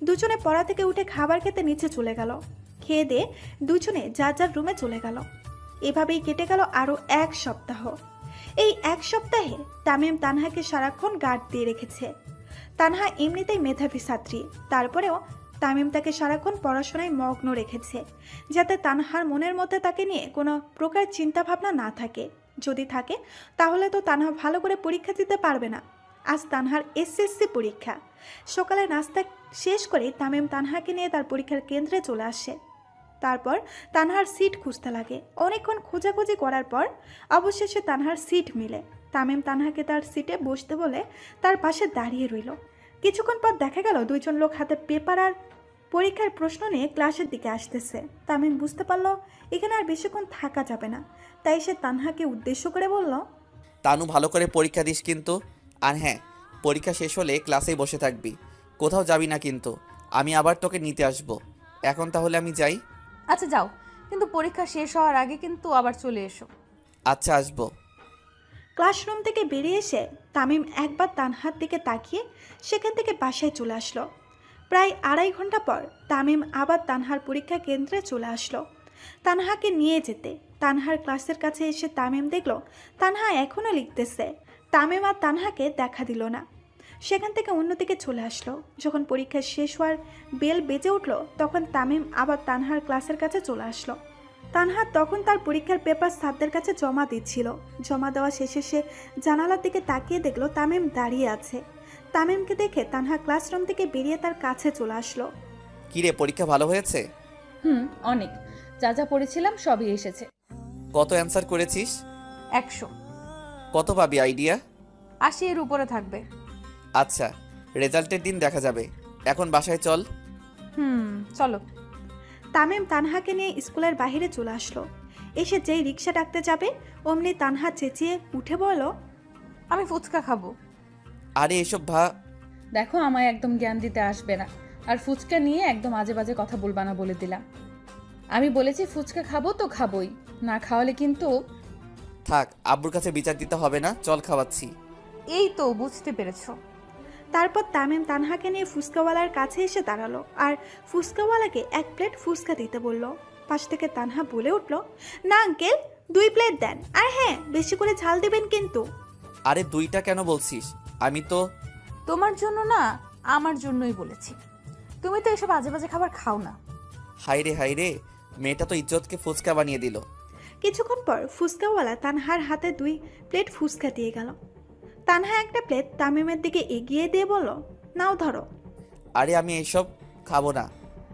দুজনে পড়া থেকে উঠে খাবার খেতে নিচে চলে গেল। খেয়ে দিয়ে দুজনে যার যার রুমে চলে গেল। এভাবেই কেটে গেল আরো 1 সপ্তাহ। এই 1 সপ্তাহে তামিম তানহাকে সারাক্ষণ গার্ড দিয়ে রেখেছে। তানহা এমনিতেই মেধাবী ছাত্রী, তারপরেও তামিম তাকে সারাক্ষণ পড়াশোনায় মগ্ন রেখেছে, যাতে তানহার মনের মধ্যে তাকে নিয়ে কোনো প্রকার চিন্তা ভাবনা না থাকে। যদি থাকে তাহলে তো তানহা ভালো করে পরীক্ষা দিতে পারবে না। আজ তানহার এসএসসি পরীক্ষা। সকালে নাস্তা শেষ করে তামিম তানহাকে নিয়ে তার পরীক্ষার কেন্দ্রে চলে আসে। তারপর তানহার সিট খুঁজতে লাগে। অনেকক্ষণ খোঁজাখুঁজি করার পর অবশেষে তানহার সিট মিলে। তামিম তানহাকে তার সিটে বসতে বলে তার পাশে দাঁড়িয়ে রইল। কিছুক্ষণ পর দেখা গেল 2জন লোক হাতে পেপার আর পরীক্ষার প্রশ্ন নিয়ে ক্লাসের দিকে আসতেছে। তামিম বুঝতে পারলো এখানে আর বেশিক্ষণ থাকা যাবে না, তাই সে তানহাকে উদ্দেশ্য করে বলল, তানু ভালো করে পরীক্ষা দিস কিন্তু। আর হ্যাঁ, পরীক্ষা শেষ হলে ক্লাসেই বসে থাকবি, কোথাও যাবি না কিন্তু। আমি আবার তোকে নিতে আসবো। এখন তাহলে আমি যাই। আচ্ছা যাও, কিন্তু পরীক্ষা শেষ হওয়ার আগে কিন্তু আবার চলে এসো। আচ্ছা, আসবো। ক্লাসরুম থেকে বেরিয়ে এসে তামিম একবার তানহার দিকে তাকিয়ে সেখান থেকে বাসায় চলে আসলো। প্রায় 2.5 ঘন্টা পর তামিম আবার তানহার পরীক্ষা কেন্দ্রে চলে আসলো তানহাকে নিয়ে যেতে। তানহার ক্লাসের কাছে এসে তামিম দেখলো তানহা এখনও লিখতেছে। তামিম আর তানহাকে দেখা দিল না, সেখান থেকে অন্যদিকে চলে আসলো। যখন পরীক্ষা শেষ হওয়ার বেল বেজে উঠলো তখন তামিম আবার তানহার ক্লাসের কাছে চলে আসলো। তানহা তখন তার পরীক্ষার পেপার স্যারদের কাছে জমা দিচ্ছিল। জমা দেওয়া শেষে সে জানালার দিকে তাকিয়ে দেখলো তামিম দাঁড়িয়ে আছে। তামিমকে দেখে তানহা ক্লাসরুম থেকে বেরিয়ে তার কাছে চলে আসলো। কিরে, পরীক্ষা ভালো হয়েছে? অনেক, যা যা পড়েছিলাম সবই এসেছে। কত অ্যান্সার করেছিস? 100। কত পাবি আইডিয়া? 80 এর উপরে থাকবে। আচ্ছা, রেজাল্টের দিন দেখা যাবে। এখন বাসায় চল। চলো। তামিম তানহাকে নিয়ে স্কুলের বাইরে চলে আসলো। এসে যেই রিক্সা ডাকতে যাবে অমনি তানহা চেঁচিয়ে উঠে বলল, আমি ফুচকা খাবো। আরে এসব দেখো, আমায় একদম জ্ঞান দিতে আসবে না, আর ফুচকা নিয়ে একদম আজে বাজে কথা বলবা না বলে দিলাম। আমি বলেছি ফুচকা খাবো তো খাবোই, না খাওয়ালে কিন্তু। থাক, আব্বুর কাছে বিচার দিতে হবে না, চল খাওয়াচ্ছি। এই তো বুঝতে পেরেছো। তারপর তামিম তানহাকে নিয়ে ফুচকাওয়ালার কাছে এসে দাঁড়ালো আর ফুচকাওয়ালাকে 1 প্লেট ফুচকা দিতে বলল। পাশ থেকে তানহা বলে উঠল, না আঙ্কেল, 2 প্লেট দেন, আর হ্যাঁ, বেশি করে ঝাল দিবেন কিন্তু। আরে 2টা কেন বলছিস? আমি তো তোমার জন্য না, আমার জন্যই বলেছি। তুমি তো এসব আজে বাজে খাবার খাও না। হাইরে, মেয়েটা তো ইজ্জতকে ফুচকা বানিয়ে দিল। কিছুক্ষণ পর ফুচকাওয়ালা তানহার হাতে 2 প্লেট ফুচকা দিয়ে গেল। তানহা একটা প্লেট তামিমের দিকে এগিয়ে দিয়ে বলল, নাও ধরো। আরে আমি এসব খাবো না।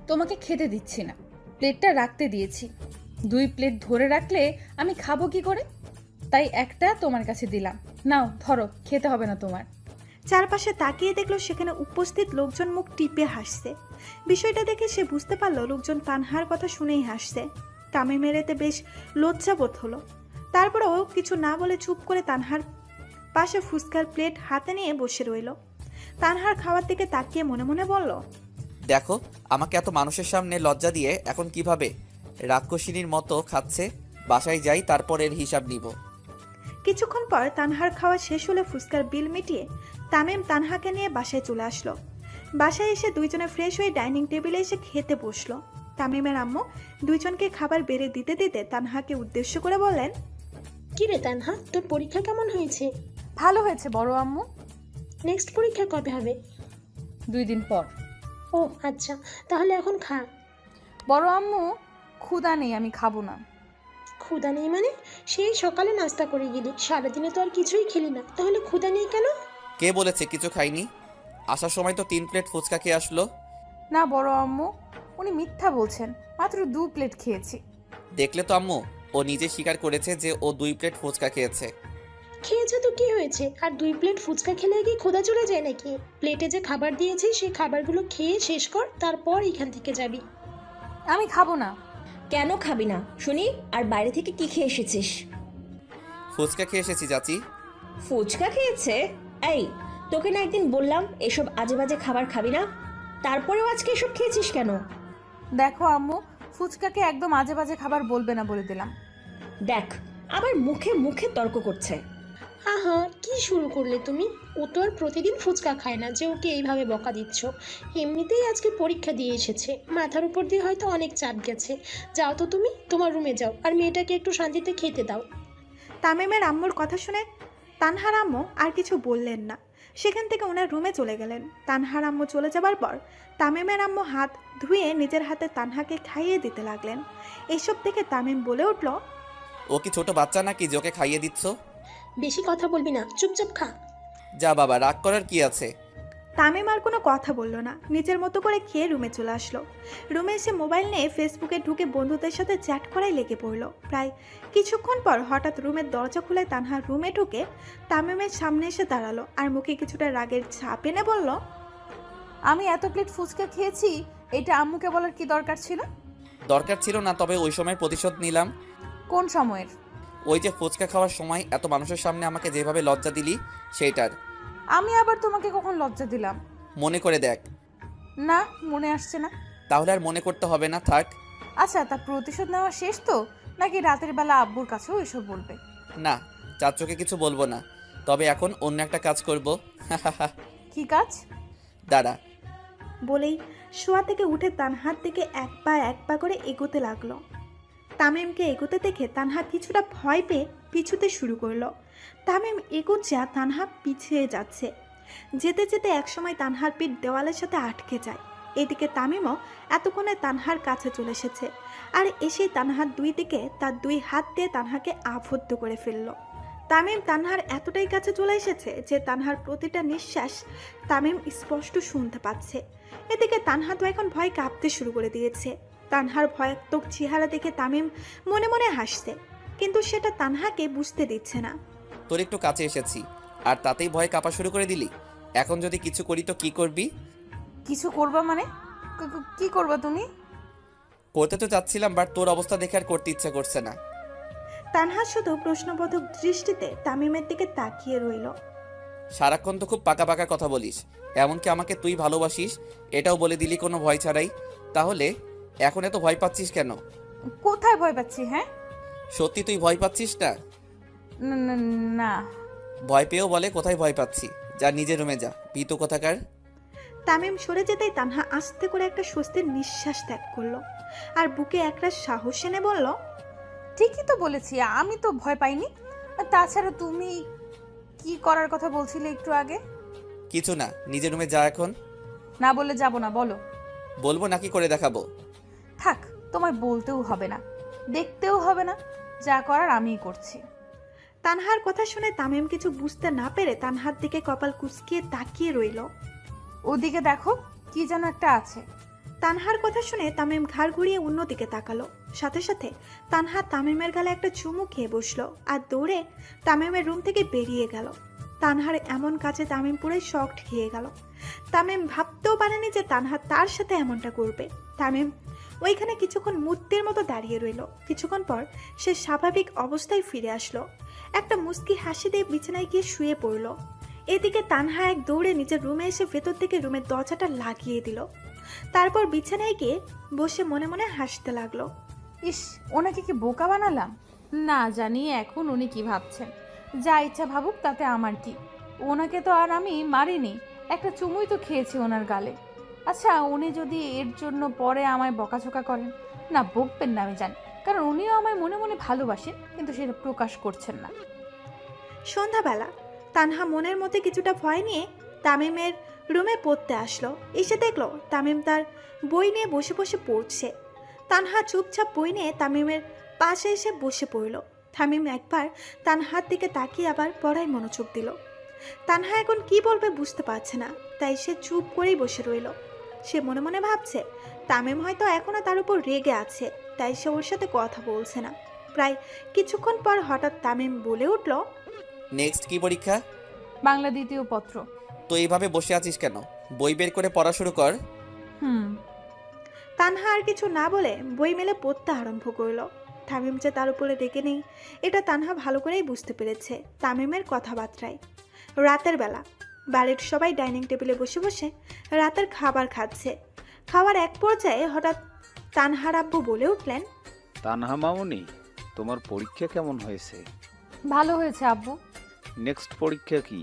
তোমাকে খেতে দিচ্ছি না, প্লেটটা রাখতে দিয়েছি। 2 প্লেট ধরে রাখলে আমি খাবো কি করে? তাই একটা তোমার কাছে দিলাম, নাও ধরো, খেতে হবে না তোমার। চারপাশে তাকিয়ে দেখলো সেখানে উপস্থিত লোকজন মুখ টিপে হাসছে। বিষয়টা দেখে সে বুঝতে পারলো লোকজন তানহার কথা শুনেই হাসছে। তামিমের এতে বেশ লজ্জাবোধ হলো। তারপরেও কিছু না বলে চুপ করে তানহার পাশে ফুচকার প্লেট হাতে নিয়ে বসে রইল। তানহার খাওয়ার দিকে তাকিয়ে মনে মনে বলল, দেখো, আমাকে এত মানুষের সামনে লজ্জা দিয়ে এখন কিভাবে রাক্ষসিনীর মতো খাচ্ছে। বাসায় যাই, তারপর এর হিসাব নিব। কিছুক্ষণ পর তানহার খাওয়া শেষ হলে ফুচকার বিল মিটিয়ে তামিম তানহাকে নিয়ে বাসায় চলে আসলো। বাসায় এসে দুইজনে ফ্রেশ হয়ে ডাইনিং টেবিলে এসে খেতে বসলো। তামিমের আম্মু দুইজনকে খাবার বেড়ে দিতে দিতে তানহাকে উদ্দেশ্য করে বললেন, কি রে তানহা, তোর পরীক্ষা কেমন হয়েছে? ভালো হয়েছে বড় আম্মু। নেক্সট পরীক্ষা কবে হবে? 2 দিন পর। ও আচ্ছা, তাহলে এখন খা। বড় আম্মু, ক্ষুধা নেই, আমি খাবো না। ক্ষুধা নেই মানে? সেই সকালে নাস্তা করে গেলি, সারাদিনে তো আর কিছুই খেলি না, তাহলে ক্ষুধা নেই কেন? কে বলেছে কিছু খাইনি? আসার সময় তো 3 প্লেট ফুচকা খেয়ে আসলো। না বড় আম্মু, উনি মিথ্যা বলছেন, মাত্র 2 প্লেট খেয়েছি। দেখলে তো আম্মু, ও নিজে স্বীকার করেছে যে ও 2 প্লেট ফুচকা খেয়েছে। খেয়েছে তো কি হয়েছে? আর 2 প্লেট ফুচকা খেলে কি ক্ষুধা চলে যায় নাকি? প্লেটে যে খাবার দিয়েছি সেই খাবারগুলো খেয়ে শেষ কর, তারপর এখান থেকে যাবি। আমি খাবো না। কেন খাবি না শুনি? আর বাইরে থেকে কি খেয়ে এসেছিস? ফুচকা খেয়ে এসেছি চাচি। ফুচকা খেয়েছে? এই, তোকে না একদিন বললাম এসব আজে বাজে খাবার খাবি না, তারপরেও আজকে এসব খেয়েছিস কেন? দেখো আম্মু, ফুচকাকে একদম আজে বাজে খাবার বলবে না বলে দিলাম। দেখ, আবার মুখে মুখে তর্ক করছে। আহা, কি শুরু করলে তুমি? ও তো আর প্রতিদিন ফুচকা খায় না যে ওকে এইভাবে বকা দিচ্ছ। এমনিতেই আজকে পরীক্ষা দিয়ে এসেছে, মাথার উপর দিয়ে হয়তো অনেক চাপ গেছে। যাও তো তুমি তোমার রুমে যাও, আর মেয়েটাকে একটু শান্তিতে খেতে দাও। তামিমের আম্মুর কথা শুনে তানহার আম্মু আর কিছু বললেন না, সেখান থেকে ওনার রুমে চলে গেলেন। তানহার আম্মু চলে যাবার পর তামিমের আম্মু হাত ধুয়ে নিজের হাতে তানহাকে খাইয়ে দিতে লাগলেন। এসব দেখে তামিম বলে উঠল, ও কি ছোট বাচ্চা নাকি যে ওকে খাইয়ে দিচ্ছ? বেশি কথা বলবি না, চুপচাপ খা। যা বাবা, রাগ করার কি আছে? তামিম আর কোনো কথা বলল না, নিজের মতো করে খেয়ে রুমে চলে আসলো। রুমে এসে মোবাইল নিয়ে ফেসবুকে ঢুকে বন্ধুদের সাথে চ্যাট করাই লেগে পড়লো। প্রায় কিছুক্ষণ পর হঠাৎ রুমের দরজা খুলে তানহা রুমে ঢুকে তামিমের সামনে এসে দাঁড়ালো আর মুখে কিছুটা রাগের ছাপ এনে বলল, আমি এত প্লেট ফুচকা খেয়েছি, এটা আম্মুকে বলার কি দরকার ছিল? দরকার ছিল না, তবে ওই সময় প্রতিশোধ নিলাম। কোন সময়ের? ওই যে ফুচকা খাওয়ার সময় এত মানুষের সামনে আমাকে যেভাবে লজ্জা দিলি, সেইটার। আমি আবার তোমাকে কখন লজ্জা দিলাম? মনে করে দেখ। না, মনে আসছে না। তাহলে আর মনে করতে হবে না, থাক। আচ্ছা, তা প্রতিশোধ নেওয়া শেষ তো, নাকি রাতের বেলা আব্বুর কাছেও এসব বলবে? না, চাচুকে কিছু বলবো না, তবে এখন অন্য একটা কাজ করব। কি কাজ? দাঁড়া। বলেই শোয়া থেকে উঠে তানহার দিকে এক পা করে এগোতে লাগলো। তামিমকে এগোতে দেখে তানহা কিছুটা ভয় পেয়ে পিছুতে শুরু করলো। তামিম এগোচ্ছে, তানহা পিছিয়ে যাচ্ছে। যেতে যেতে একসময় তানহার পিঠ দেওয়ালের সাথে আটকে যায়। এদিকে তামিমও এতক্ষণে তানহার কাছে চলে এসেছে, আর এসে তানহার দুই দিকে তার দুই হাত দিয়ে তানহাকে আবদ্ধ করে ফেলল। তামিম তানহার এতটাই কাছে চলে এসেছে যে তানহার প্রতিটা নিঃশ্বাস তামিম স্পষ্ট শুনতে পাচ্ছে। এদিকে তানহা তো এখন ভয় কাঁপতে শুরু করে দিয়েছে। তানহার ভয়াত্মক চেহারা দেখে তামিম মনে মনে হাসছে, কিন্তু সেটা তানহাকে বুঝতে দিচ্ছে না। তোর একটু কাছে এসেছি আর তাতেই ভয় কাঁপা শুরু করে দিলি। এখন যদি কিছু করি তো কি করবি? কিছু করবা মানে? কি করবা তুমি? করতে তো চাচ্ছিলাম, বাট তোর অবস্থা দেখে আর করতে ইচ্ছা করছে না। তানহা শুধু প্রশ্নবোধক দৃষ্টিতে তামিমের দিকে তাকিয়ে রইল। সারাক্ষণ তো খুব পাকা পাকা কথা বলিস, এমনকি আমাকে তুই ভালোবাসিস এটাও বলে দিলি কোনো ভয় ছাড়াই। তাহলে এখন এত ভয় পাচ্ছিস কেন? কোথায় ভয় পাচ্ছি? হ্যাঁ, সত্যি তুই ভয় পাচ্ছিস না? না। ভয় পেয়েও বলে কোথায় ভয় পাচ্ছি। যা নিজের রুমে যা, ভীতু কোথাকার। তামিম সরে যেতেই তানহা আস্তে করে একটা স্বস্তির নিঃশ্বাস ত্যাগ করলো, আর বুকে একটা সাহস এনে বলল, ঠিকই তো বলেছি, আমি তো ভয় পাইনি। তাছাড়া তুমি কি করার কথা বলছিলে একটু আগে? কিছু না, নিজের রুমে যা এখন। না বললে যাব না, বলো। বলবো নাকি করে দেখাবো? থাক, তোমায় বলতেও হবে না, দেখতেও হবে না, যা করার আমিই করছি। তানহার কথা শুনে তামিম কিছু বুঝতে না পেরে তানহার দিকে কপাল কুঁচকিয়ে তাকিয়ে রইল। ওদিকে দেখো, কি যেন একটা আছে। তানহার কথা শুনে তামিম ঘাড় ঘুরিয়ে অন্যদিকে তাকালো। সাথে সাথে তানহা তামিমের গালে একটা চুমু খেয়ে বসলো আর দৌড়ে তামিমের রুম থেকে বেরিয়ে গেল। তানহার এমন কাজে তামিম পুরো শকড খেয়ে গেল। তামিম ভাবতেও পারেনি যে তানহা তার সাথে এমনটা করবে। তামিম ওইখানে কিছুক্ষণ মূর্তির মতো দাঁড়িয়ে রইল। কিছুক্ষণ পর সে স্বাভাবিক অবস্থায় ফিরে আসলো। একটা মুস্কি হাসি দিয়ে বিছানায় গিয়ে শুয়ে পড়ল। এদিকে তানহা এক দৌড়ে নিজের রুমে এসে ভেতর থেকে রুমের দরজাটা লাগিয়ে দিল। তারপর বিছানায় গিয়ে বসে মনে মনে হাসতে লাগলো। ইস, ওনাকে কি বোকা বানালাম? না জানি এখন উনি কি ভাবছেন। যা ইচ্ছা ভাবুক, তাতে আমার কি? ওনাকে তো আর আমি মারিনি, একটা চুমুই তো খেয়েছি ওনার গালে। আচ্ছা, উনি যদি এর জন্য পরে আমায় বকাঝকা করেন, না বকবেন না আমি জানি, কারণ উনিও আমায় মনে মনে ভালোবাসেন, কিন্তু সেটা প্রকাশ করছেন না। সন্ধ্যাবেলা তানহা মনের মধ্যে কিছুটা ভয় নিয়ে তামিমের রুমে পড়তে আসলো। এসে দেখলো তামিম তার বই নিয়ে বসে বসে পড়ছে। তানহা চুপচাপ বই নিয়ে তামিমের পাশে এসে বসে পড়ল। তামিম একবার তানহার দিকে তাকিয়ে আবার পড়ায় মনোযোগ দিল। তানহা এখন কি বলবে বুঝতে পারছে না, তাই সে চুপ করেই বসে রইল। সে মনে মনে ভাবছে তামিম হয়তো এখনো তার উপর রেগে আছে, তাই সে ওর সাথে কথা বলছে না। প্রায় কিছুক্ষণ পর হঠাৎ তামিম বলে উঠল, নেক্সট কি পরীক্ষা? বাংলা দ্বিতীয় পত্র। তো এইভাবে বসে আছিস কেন? বই বের করে পড়া শুরু কর। তানহা আর কিছু না বলে বই মেলে পড়তে আরম্ভ করলো। তামিম যে তার উপরে রেগে নেই এটা তানহা ভালো করেই বুঝতে পেরেছে তামিমের কথাবার্তায়। রাতের বেলা বাড়ির সবাই ডাইনিং টেবিলে বসে বসে রাতের খাবার খাচ্ছে। খাওয়ার এক পর্যায়ে হঠাৎ তানহার আব্বু বলে উঠলেন, তানহা মামুনি, তোমার পরীক্ষা কেমন হয়েছে? ভালো হয়েছে আব্বু। নেক্সট পরীক্ষা কি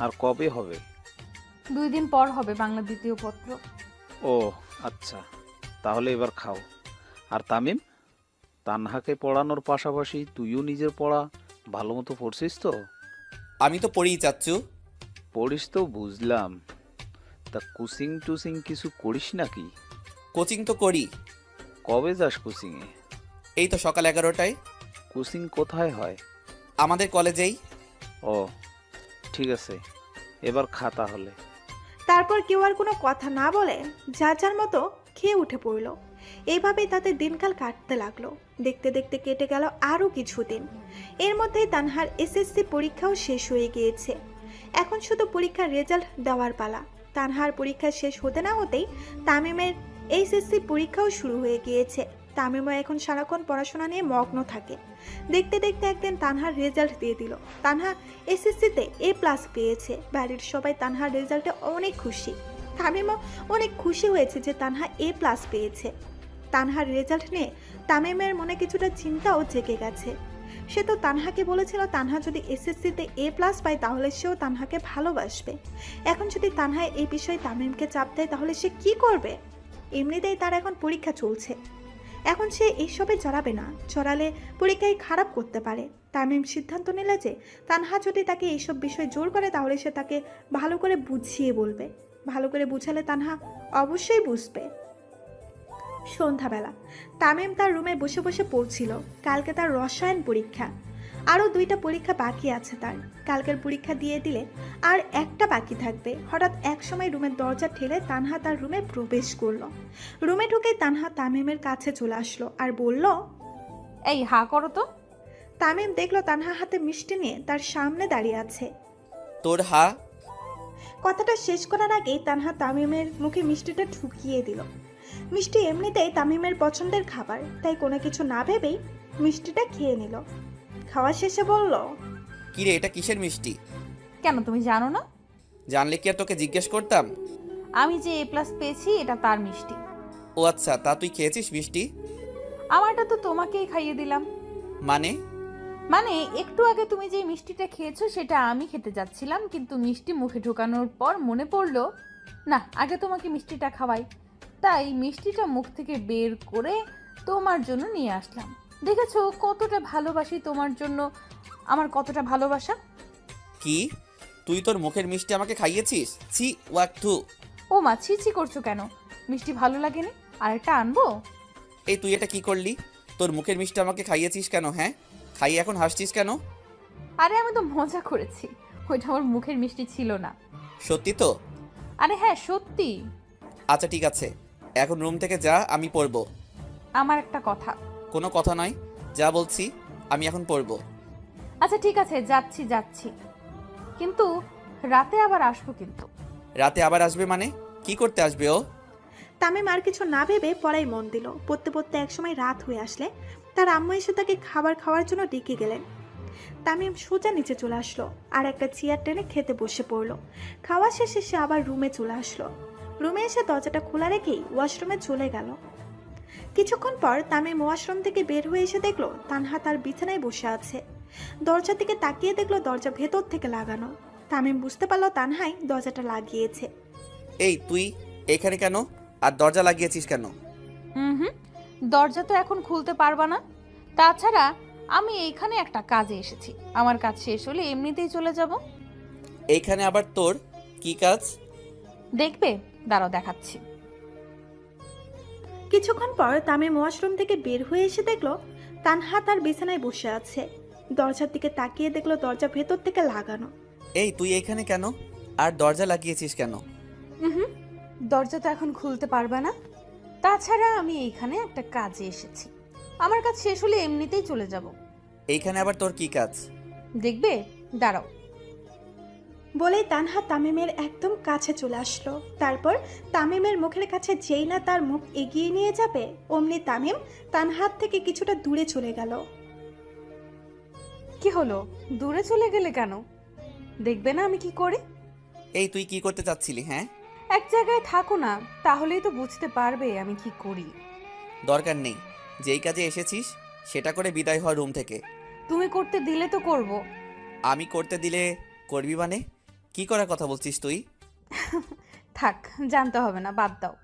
আর কবে হবে? 2 দিন পর হবে বাংলা দ্বিতীয় পত্র। ও আচ্ছা, তাহলে এবার খাও। আর তামিম, তানহাকে পড়ানোর পাশাপাশি তুইও নিজের পড়া ভালো মতো পড়ছিস তো? আমি তো পড়িই চাচ্ছু। পড়িস তো বুঝলাম, তা কোচিং টুচিং কিছু করিস নাকি? কোচিং তো করি। কবে যাস কোচিংয়ে? এই তো সকাল 11টায়। কোচিং কোথায় হয়? আমাদের কলেজেই। ও ঠিক আছে, এবার খা তাহলে। তারপর কেউ আর কোনো কথা না বলে যার যার মতো খেয়ে উঠে পড়ল। এইভাবেই তাদের দিনকাল কাটতে লাগলো। দেখতে দেখতে কেটে গেল আরও কিছুদিন। এর মধ্যেই তানহার এসএসসি পরীক্ষাও শেষ হয়ে গিয়েছে। এখন শুধু পরীক্ষার রেজাল্ট দেওয়ার পালা। তানহার পরীক্ষা শেষ হতে না হতেই তামিমের এইচএসসি পরীক্ষাও শুরু হয়ে গিয়েছে। তামিমও এখন সারাক্ষণ পড়াশোনা নিয়ে মগ্ন থাকে। দেখতে দেখতে একদিন তানহার রেজাল্ট দিয়ে দিল। তানহা এসএসসিতে A+ পেয়েছে। বাড়ির সবাই তানহার রেজাল্টে অনেক খুশি। তামিমও অনেক খুশি হয়েছে যে তানহা A+ পেয়েছে। তানহার রেজাল্ট নিয়ে তামিমের মনে কিছুটা চিন্তাও জেগে গেছে। সে তো তানহাকে বলেছিল তানহা যদি এসএসসিতে A+ পায় তাহলে সেও তানহাকে ভালোবাসবে। এখন যদি তানহা এই বিষয়ে তামিমকে চাপ দেয় তাহলে সে কি করবে? এমনিতেই তার এখন পরীক্ষা চলছে, এখন সে এইসবে জড়াবে না, জড়ালে পরীক্ষায় খারাপ করতে পারে। তামিম সিদ্ধান্ত নিল যে তানহা যদি তাকে এইসব বিষয়ে জোর করে তাহলে সে তাকে ভালো করে বুঝিয়ে বলবে। ভালো করে বুঝালে তানহা অবশ্যই বুঝবে। সন্ধ্যাবেলা তামিম তার রুমে বসে বসে পড়ছিল। কালকে তার রসায়ন পরীক্ষা, আরও 2টা পরীক্ষা বাকি আছে তার। কালকের পরীক্ষা দিয়ে দিলে আর একটা বাকি থাকবে। হঠাৎ এক সময় রুমের দরজা ঠেলে তানহা তার রুমে প্রবেশ করলো। রুমে ঢুকে তানহা তামিমের কাছে চলে আসলো আর বলল, এই হা করো তো। তামিম দেখলো তানহা হাতে মিষ্টি নিয়ে তার সামনে দাঁড়িয়ে আছে। তোর হা? কথাটা শেষ করার আগেই তানহা তামিমের মুখে মিষ্টিটা ঢুকিয়ে দিল। মিষ্টি এমনিতেই তামিমের পছন্দের খাবার, তাই কোনো কিছু না ভেবেই মিষ্টিটা খেয়ে নিল। খাওয়া শেষে বলল, কিরে এটা কিসের মিষ্টি? কেন তুমি জানো না? জানলে কি আর তোকে জিজ্ঞেস করতাম? আমি যে A+ পেয়েছি এটা তার মিষ্টি। ও আচ্ছা, তা তুই খেয়েছিস মিষ্টি? আমারটা তো তোমাকেই খাইয়ে দিলাম। মানে? মানে একটু আগে তুমি যে মিষ্টিটা খেয়েছো সেটা আমি খেতে যাচ্ছিলাম, কিন্তু মিষ্টি মুখে ঢোকানোর পর মনে পড়লো না আগে তোমাকে মিষ্টিটা খাওয়াই, তাই মিষ্টিটা মুখ থেকে বের করে তোমার জন্য নিয়ে আসলাম। দেখেছো কতটা ভালোবাসি তোমার জন্য, আমার কতটা ভালোবাসা। কি তুই তোর মুখের মিষ্টি আমাকে খাইয়েছিস? ছি ওয়াক থু। ও মা, ছি করছো কেন? মিষ্টি ভালো লাগেনি? আর একটা আনবো? এই তুই এটা কি করলি? তোর মুখের মিষ্টি আমাকে খাইয়েছিস কেন? হ্যাঁ, খাইয়ে এখন হাসছিস কেন? আরে আমি তো মজা করেছি, ওইটা আমার মুখের মিষ্টি ছিল না। সত্যি তো? আরে হ্যাঁ সত্যি। আচ্ছা ঠিক আছে, এখন রুম থেকে যা, আমি পড়বো। আমার একটা কথা। কোনো কথা নয়, যা বলছি, আমি এখন পড়বো। আচ্ছা ঠিক আছে, যাচ্ছি, কিন্তু রাতে আবার আসবো। কিন্তু রাতে আবার আসবে মানে? কি করতে আসবে ও? তামিম আর কিছু না ভেবে পড়াই মন দিল। পড়তে পড়তে একসময় রাত হয়ে আসলে তার আম্মু এসে তাকে খাবার খাওয়ার জন্য ডেকে গেলেন। তামিম সোজা নিচে চলে আসলো আর একটা চেয়ার টেনে খেতে বসে পড়লো। খাওয়া শেষে সে আবার রুমে চলে আসলো। রুমে এসে দরজাটা খোলা রেখেই ওয়াশরুমে চলে গেল। কিছুক্ষণ পর তামিম ওয়াশরুম থেকে বের হয়ে এসে দেখলো তানহা তার বিছানায় বসে আছে। দরজার দিকে তাকিয়ে দেখলো দরজা ভেতর থেকে লাগানো। তামিম বুঝতে পারলো তানহাই দরজাটা লাগিয়েছে। এই তুই এখানে কেন, আর দরজা লাগিয়েছিস কেন? হুম, দরজা তো এখন খুলতে পারবা না। তাছাড়া আমি এইখানে একটা কাজে এসেছি, আমার কাজ শেষ হলে এমনিতেই চলে যাব। এইখানে আবার তোর কি কাজ? দেখবে, দাঁড়াও দেখাচ্ছি। কিছুক্ষণ পর তামিম ওয়াশরুম থেকে বের হয়ে এসে দেখলো তানহা তার বিছানায় বসে আছে। দরজার দিকে তাকিয়ে দেখলো দরজা ভেতর থেকে লাগানো। এই তুই এখানে কেন, আর দরজা লাগিয়েছিস কেন? দরজা তো এখন খুলতে পারবা না। তাছাড়া আমি এইখানে একটা কাজে এসেছি, আমার কাজ শেষ হলে এমনিতেই চলে যাব। এইখানে আবার তোর কি কাজ? দেখবে, দাঁড়াও। বলেই তানহা তামিমের একদম কাছে চলে আসলো। তারপর তামিমের মুখের কাছে যেই না তার মুখ এগিয়ে নিয়ে যাবে অমনি তামিম তানহার থেকে কিছুটা দূরে চলে গেল। কি হলো, দূরে চলে গেলে কেন? দেখবে না আমি কি করি। এই তুই কি করতে চাচ্ছিলি? হ্যাঁ, এক জায়গায় থাকো না, তাহলেই তো বুঝতে পারবে আমি কি করি। দরকার নেই, যেই কাজে এসেছিস সেটা করে বিদায় হয় রুম থেকে। তুমি করতে দিলে তো করব। আমি করতে দিলে করবি মানে? কি করার কথা বলছিস তুই? থাক, জানতে হবে না, বাদ দাও।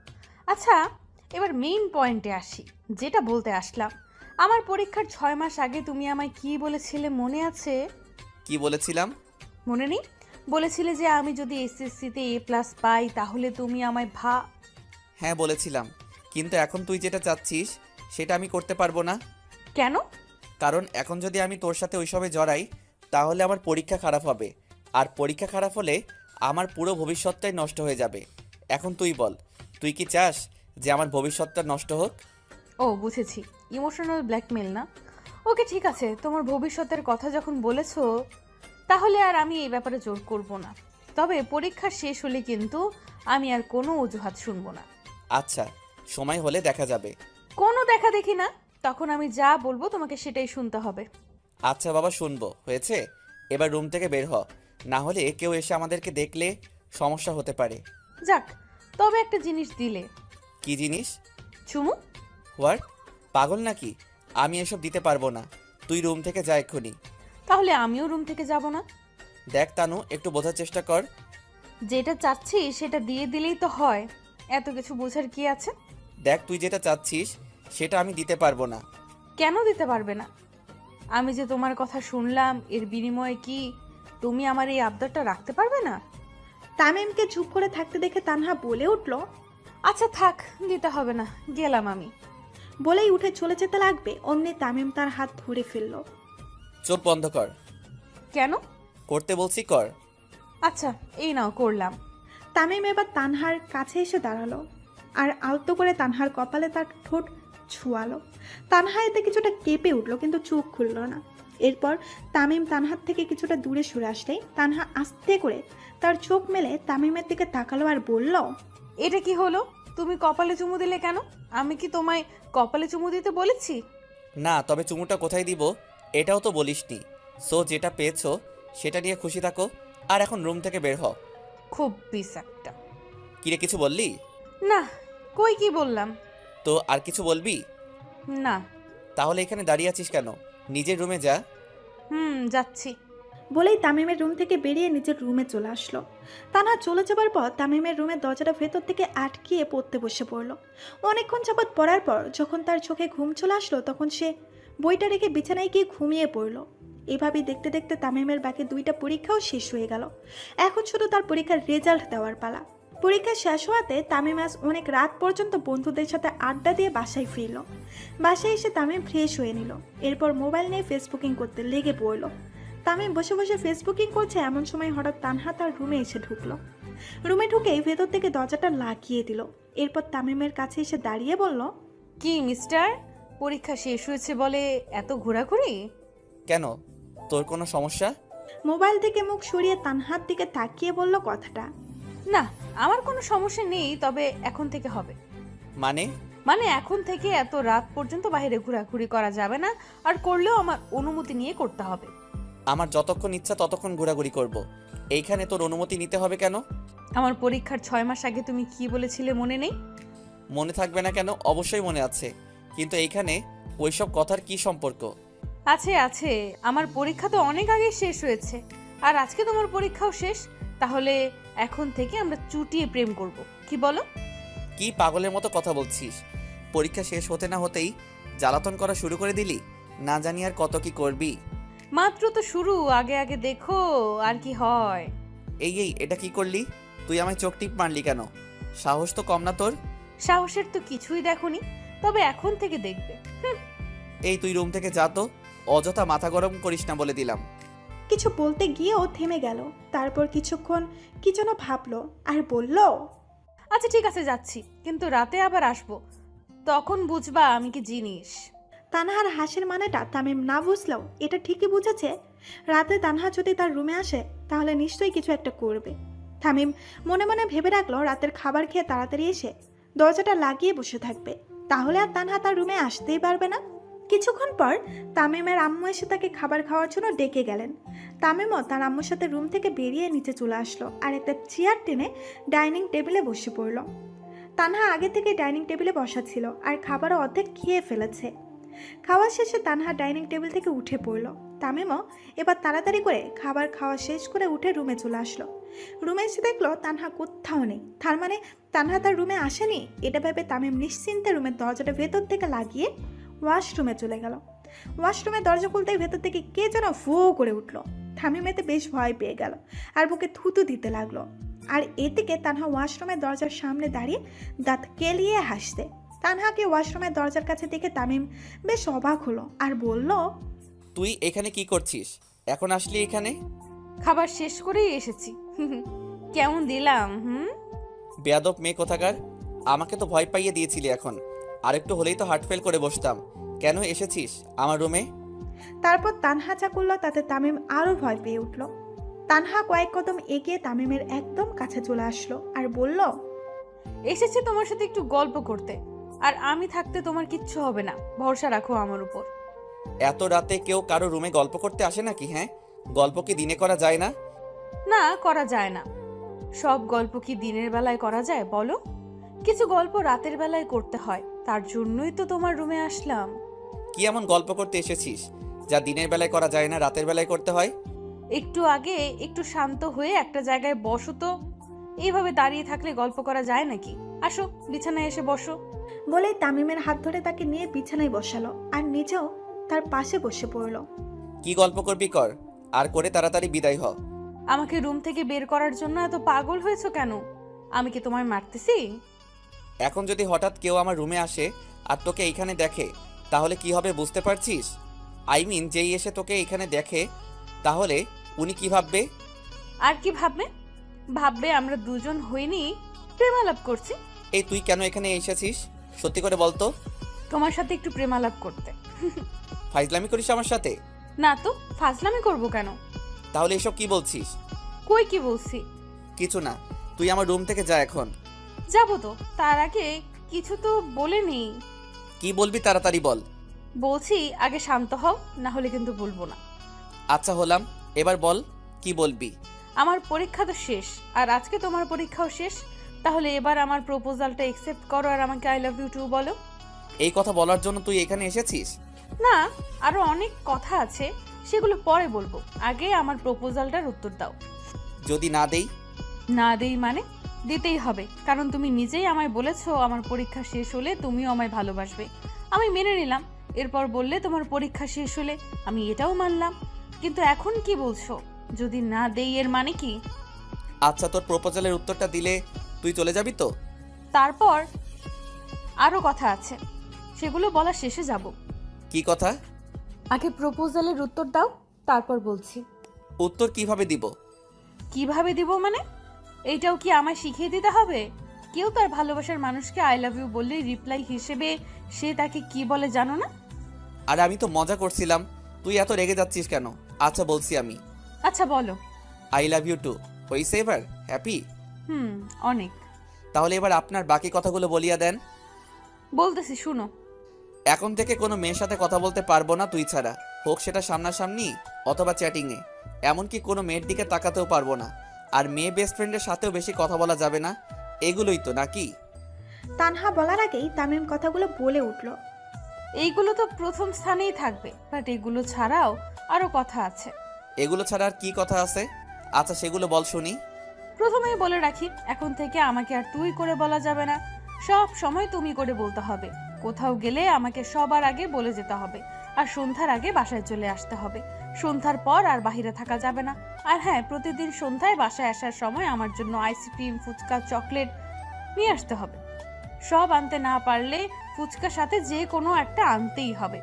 আচ্ছা এবার মেইন পয়েন্টে আসি, যেটা বলতে আসলাম। আমার পরীক্ষার 6 মাস আগে তুমি আমায় কি বলেছিলে মনে আছে? কি বলেছিলাম? মনে নেই? বলেছিলে যে আমি যদি এসএসসিতে A+ পাই তাহলে তুমি আমায় হ্যাঁ বলেছিলাম, কিন্তু এখন তুই যেটা চাচ্ছিস সেটা আমি করতে পারবো না। কেন? কারণ এখন যদি আমি তোর সাথে ওইসবে জড়াই তাহলে আমার পরীক্ষা খারাপ হবে, আর পরীক্ষা খারাপ হলে আমার পুরো ভবিষ্যৎটাই নষ্ট হয়ে যাবে। এখন তুই বল, তুই কি চাস যে আমার ভবিষ্যৎটা নষ্ট হোক? ও বুঝেছি, ইমোশনাল ব্ল্যাকমেল না? ওকে ঠিক আছে, তোমার ভবিষ্যতের কথা যখন বলেছো তাহলে আর আমি এই ব্যাপারে জোর করব না। তবে পরীক্ষা শেষ হলে কিন্তু আমি আর কোনো অজুহাত শুনবো না। আচ্ছা, সময় হলে দেখা যাবে। কোনো দেখা দেখি না, তখন আমি যা বলবো তোমাকে সেটাই শুনতে হবে। আচ্ছা বাবা, শুনবো, হয়েছে? এবার রুম থেকে বের হ, না হলে কেউ এসে আমাদেরকে দেখলে সমস্যা হতে পারে। যাক, তবে একটা জিনিস দিলে। কি জিনিস? চুমু। হোয়াট? পাগল নাকি? আমি এসব দিতে পারবো না। তুই রুম থেকে যা এক্ষুনি। তাহলে আমিও রুম থেকে যাব না? দেখ তানু, একটু বোঝার চেষ্টা কর। যেটা চাচ্ছি সেটা দিয়ে দিলেই তো হয়, এত কিছু বোঝার কি আছে? দেখ, তুই যেটা চাচ্ছিস সেটা আমি দিতে পারবো না। কেন দিতে পারবে না? আমি যে তোমার কথা শুনলাম, এর বিনিময়ে কি তুমি আমার এই আবদারটা রাখতে পারবে না? তামিমকে চুপ করে থাকতে দেখে তানহা বলে উঠল, আচ্ছা থাক, দিতে হবে না, গেলাম আমি। বলেই উঠে চলে যেতে লাগবে, অমনি তামিম তার হাত ধরে ফেলল। চোখ বন্ধ কর। কেন? করতে বলছি কর। আচ্ছা এই নাও, করলাম। তামিম এবার তানহার কাছে এসে দাঁড়ালো আর আলতো করে তানহার কপালে তার ঠোঁট ছুয়ালো। তানহা এতে কিছুটা কেঁপে উঠলো, কিন্তু চোখ খুলল না। এরপর তামিম তানহার থেকে কিছুটা দূরে সরে আসলেই তানহা আস্তে করে তার চোখ মেলে তামিমের দিকে তাকালো আর বলল, এটা কি হলো? তুমি কপালে চুমু দিলে কেন? আমি কি তোমায় কপালে চুমু দিতে বলেছি? না, তবে চুমুটা কোথায় দিব এটাও তো বলিসনি। সো যেটা পেয়েছো সেটা নিয়ে খুশি থাকো, আর এখন রুম থেকে বের হ। খুব পিস একটা। কিরে, কিছু বললি? না, কই কি বললাম? তো আর কিছু বলবি? না। তাহলে এখানে দাঁড়িয়ে আছিস কেন? নিজের রুমে যা। যাচ্ছি। বলেই তামিমের রুম থেকে বেরিয়ে নিজের রুমে চলে আসলো। তানহা চলে যাবার পর তামিমের রুমের দরজাটা ভেতর থেকে আটকিয়ে পড়তে বসে পড়লো। অনেকক্ষণ যাবৎ পড়ার পর যখন তার চোখে ঘুম চলে আসলো, তখন সে বইটা রেখে বিছানায় গিয়ে ঘুমিয়ে পড়লো। এভাবেই দেখতে দেখতে তামিমের বাকি 2টা পরীক্ষাও শেষ হয়ে গেল। এখন শুধু তার পরীক্ষার রেজাল্ট দেওয়ার পালা। পরীক্ষা শেষ হওয়াতে তামিম আজ অনেক রাত পর্যন্ত বন্ধুদের সাথে আড্ডা দিয়ে বাসায় ফিরল। বাসায় এসে তামিম ফ্রেশ হয়ে নিল। এরপর মোবাইল নিয়ে ফেসবুকিং করতে লেগে পড়ল। তামিম বসে বসে ফেসবুকিং করছে, এমন সময় হঠাৎ তানহা তার রুমে এসে ঢুকলো। রুমে ঢুকেই ভেতর থেকে দরজাটা লাগিয়ে দিল। এরপর তামিমের কাছে এসে দাঁড়িয়ে বলল, কি মিস্টার, পরীক্ষা শেষ হয়েছে বলে এত ঘোরাঘুরি? কেন, তোর কোনো সমস্যা? মোবাইল থেকে মুখ সরিয়ে তানহার দিকে তাকিয়ে বলল কথাটা। না, আমার কোনো সমস্যা নেই, তবে এখন থেকে হবে। মানে এখন থেকে এত রাত পর্যন্ত বাইরে ঘোরাঘুরি করা যাবে না, আর করলেও আমার অনুমতি নিয়ে করতে হবে। আমার যতক্ষণ ইচ্ছা ততক্ষণ ঘোরাঘুরি করব। এইখানে তোর অনুমতি নিতে হবে কেন? আমার পরীক্ষার 6 মাস আগে তুমি কি বলেছিলে মনে নেই? মনে থাকবে না কেন? অবশ্যই মনে আছে, কিন্তু এইখানে ওইসব কথার কি সম্পর্ক? আছে আছে, আমার পরীক্ষা তো অনেক আগে শেষ হয়েছে, আর আজকে তোমার পরীক্ষাও শেষ। তাহলে এখন থেকে আমরা চুটিয়ে প্রেম করব, কি বলো? কি পাগলের মতো কথা বলছিস? পরীক্ষা শেষ হতে না হতেই জ্বালাতন করা শুরু করে দিলি? না জানি আর কত কি করবি। মাত্র তো শুরু, আগে আগে দেখো আর কি হয়। এই এটা কি করলি? তুই আমায় চোখ টিপ মারলি কেন? সাহস তো কম না তোর? সাহসের তো কিছুই দেখোনি, তবে এখন থেকে দেখবে। এই তুই রুম থেকে যা তো, অযথা মাথা গরম করিস না বলে দিলাম। কিছু বলতে গিয়েও থেমে গেল। তারপর কিছুক্ষণ কি যেন ভাবলো আর বলল, আচ্ছা ঠিক আছে, যাচ্ছি, কিন্তু রাতে আবার আসবো, তখন বুঝবা আমি কি জিনিস। তানহার হাসির মানেটা তামিম না বুঝলেও এটা ঠিকই বুঝেছে। রাতে তানহা যদি তার রুমে আসে তাহলে নিশ্চয়ই কিছু একটা করবে। তামিম মনে মনে ভেবে রাখলো রাতের খাবার খেয়ে তাড়াতাড়ি এসে দরজাটা লাগিয়ে বসে থাকবে, তাহলে আর তানহা তার রুমে আসতেই পারবে না। কিছুক্ষণ পর তামিমের আম্মু এসে তাকে খাবার খাওয়ার জন্য ডেকে গেলেন। তামিমও তার আম্মুর সাথে রুম থেকে বেরিয়ে নিচে চলে আসলো আর একটা চেয়ার টেনে ডাইনিং টেবিলে বসে পড়ল। তানহা আগে থেকে ডাইনিং টেবিলে বসা ছিল আর খাবারও অর্ধেক খেয়ে ফেলেছে। খাওয়া শেষে তানহা ডাইনিং টেবিল থেকে উঠে পড়ল। তামিমও এবার তাড়াতাড়ি করে খাবার খাওয়া শেষ করে উঠে রুমে চলে আসলো। রুমে এসে দেখলো তানহা কোথাও নেই। তার মানে তানহা তার রুমে আসেনি। এটা ভেবে তামিম নিশ্চিন্তে রুমের দরজাটা ভেতর থেকে লাগিয়ে ওয়াশরুমে চলে গেল। ওয়াশরুমের দরজা খুলতেই ভেতর থেকে কে যেন ফো করে উঠলো। তামিম এতে বেশ ভয় পেয়ে গেল আর বুকে থুতু দিতে লাগলো। আর এদিকে তানহা ওয়াশরুমের দরজার সামনে দাঁড়িয়ে দাঁত কেলিয়ে হাসতে। তানহাকে ওয়াশরুমের দরজার কাছে দেখে তামিম বেশ অবাক হলো আর বলল, তুই এখানে কি করছিস? এখন আসলি এখানে? খাবার শেষ করেই এসেছি। কেমন দিলাম? বেয়াদব মেয়ে কোথাকার, আমাকে তো ভয় পাইয়ে দিয়েছিলি। এখন আরেকটু হলেই তো হার্ট ফেল করে বসতাম। কেন এসেছিস আমার রুমে? তারপর তানহা যা করলো তাতে তামিম আরো ভয় পেয়ে উঠল। তানহা কয়েক কদম এগিয়ে তামিমের একদম কাছে চলে আসলো আর বলল, এসেছি তোমার সাথে একটু গল্প করতে, আর আমি থাকতে তোমার কিচ্ছু হবে না, ভরসা রাখো আমার উপর। এত রাতে কেউ কারো রুমে গল্প করতে আসে নাকি? হ্যাঁ, গল্প কি দিনে করা যায় না? না, করা যায় না। সব গল্প কি দিনের বেলায় করা যায় বলো? কিছু গল্প রাতের বেলায় করতে হয়, তার জন্যই তো তোমার রুমে আসলাম। কি এমন গল্প করতে এসেছিস যা দিনের বেলায় করা যায় না, রাতের বেলায় করতে হয়? একটু আগে একটু শান্ত হয়ে একটা জায়গায় বসো তো। এইভাবে দাঁড়িয়ে থাকলে গল্প করা যায় নাকি? আসো বিছানায় এসে বসো। বলে তামিমের হাত ধরে তাকে নিয়ে বিছানায় বসালো আর নিজেও তার পাশে বসে পড়ল। কি গল্প করবি কর, আর করে তাড়াতাড়ি বিদায় হ। আমাকে রুম থেকে বের করার জন্য এত পাগল হয়েছো কেন? আমি কি তোমায় মারতেছি? এখন যদি হঠাৎ কেউ আমার রুমে আসে আর তোকে এইখানে দেখে তাহলে কি হবে বুঝতে পারছিস? আই মিন, যেই এসে তোকে এইখানে দেখে তাহলে উনি কি ভাববে? আর কি ভাববে? ভাববে আমরা দুজন হইনি প্রেমালাপ করছি। এই তুই কেন এখানে এসেছিস সত্যি করে বলতো? তোমার সাথে একটু প্রেমালাপ করতে। ফাইজলামি করিস আমার সাথে? না তো, ফাজলামি করবো কেন? তাহলে এসব কি বলছিস? কই কি বলছি? কিছু না, তুই আমার রুম থেকে যা এখন। যাবো তো, তার আগে কিছু তো বলে নেই। কি বলবি তাড়াতাড়ি বল। বলছি আগে শান্ত হও, না হলে কিন্তু বলবো না। আচ্ছা হলাম, এবার বল কি বলবি। আমার পরীক্ষা তো শেষ, আর আজকে তোমার পরীক্ষাও শেষ। তাহলে এবার আমার প্রপোজালটা অ্যাকসেপ্ট করো আর আমাকে আই লাভ ইউ টু বলো। এই কথা বলার জন্য তুই এখানে এসেছিস? না, আরো অনেক কথা আছে, সেগুলো পরে বলবো। আগে আমার প্রপোজালটার উত্তর দাও। যদি না দেই? না দেই মানে? দিতেই হবে, কারণ তুমি নিজেই আমায় বলেছো আমার পরীক্ষা শেষ হলে তুমিও আমায় ভালোবাসবে। আমি মেনে নিলাম। এরপর বললে তোমার পরীক্ষা শেষ হলে, আমি এটাও মানলাম। কিন্তু এখন কি বলছো যদি না দেই এর মানে কি? আচ্ছা, তোর প্রপোজালের উত্তরটা দিলে তুই চলে যাবি তো? তারপর আরো কথা আছে, সেগুলো বলা শেষে যাব। কি কথা? আগে প্রপোজালের উত্তর দাও, তারপর বলছি। উত্তর কিভাবে দিব? কিভাবে দিব মানে? এইটাও কি আমায় শিখিয়ে দিতে হবে? কেউ তার ভালোবাসার মানুষকে আই লাভ ইউ বললে রিপ্লাই হিসেবে সে তাকে কি বলে জানো না? আরে আমি তো মজা করছিলাম, তুই এত রেগে যাচ্ছিস কেন? আচ্ছা বলছি আমি। আচ্ছা বলো। I love you too. হইছে এবার হ্যাপি? অনেক। তাহলে এবার আপনার বাকি কথাগুলো বলিয়া দেন। বলতেছি শুনো। এখন থেকে কোনো মেয়ের সাথে কথা বলতে পারবো না তুই ছাড়া, হোক সেটা সামনাসামনি অথবা চ্যাটিংয়ে। এমনকি কোনো মেয়ের দিকে তাকাতেও পারবো না। আর মেয়ে বেস্ট ফ্রেন্ডের সাথেও বেশি কথা বলা যাবে না। এগুলোই তো নাকি? তানহা বলার আগেই তামিম কথাগুলো বলে উঠল। এইগুলো তো প্রথম স্থানেই থাকবে, বাট এগুলো ছাড়াও আরো কথা আছে। এগুলো ছাড়া আর কি কথা আছে? আচ্ছা সেগুলো বল শুনি। প্রথমেই বলে রাখি, এখন থেকে আমাকে আর তুই করে বলা যাবে না, সব সময় তুমি করে বলতে হবে। কোথাও গেলে আমাকে সবার আগে বলে যেতে হবে, আর সন্ধ্যার আগে বাসায় চলে আসতে হবে। সন্ধ্যার পর আর বাইরে থাকা যাবে না। আর হ্যাঁ, প্রতিদিন সন্ধ্যায় বাসায় আসার সময় আমার জন্য আইসক্রিম, ফুচকা, চকলেট নিয়ে আসতে হবে। সব আনতে না পারলে ফুচকার সাথে যে কোনো একটা আনতেই হবে।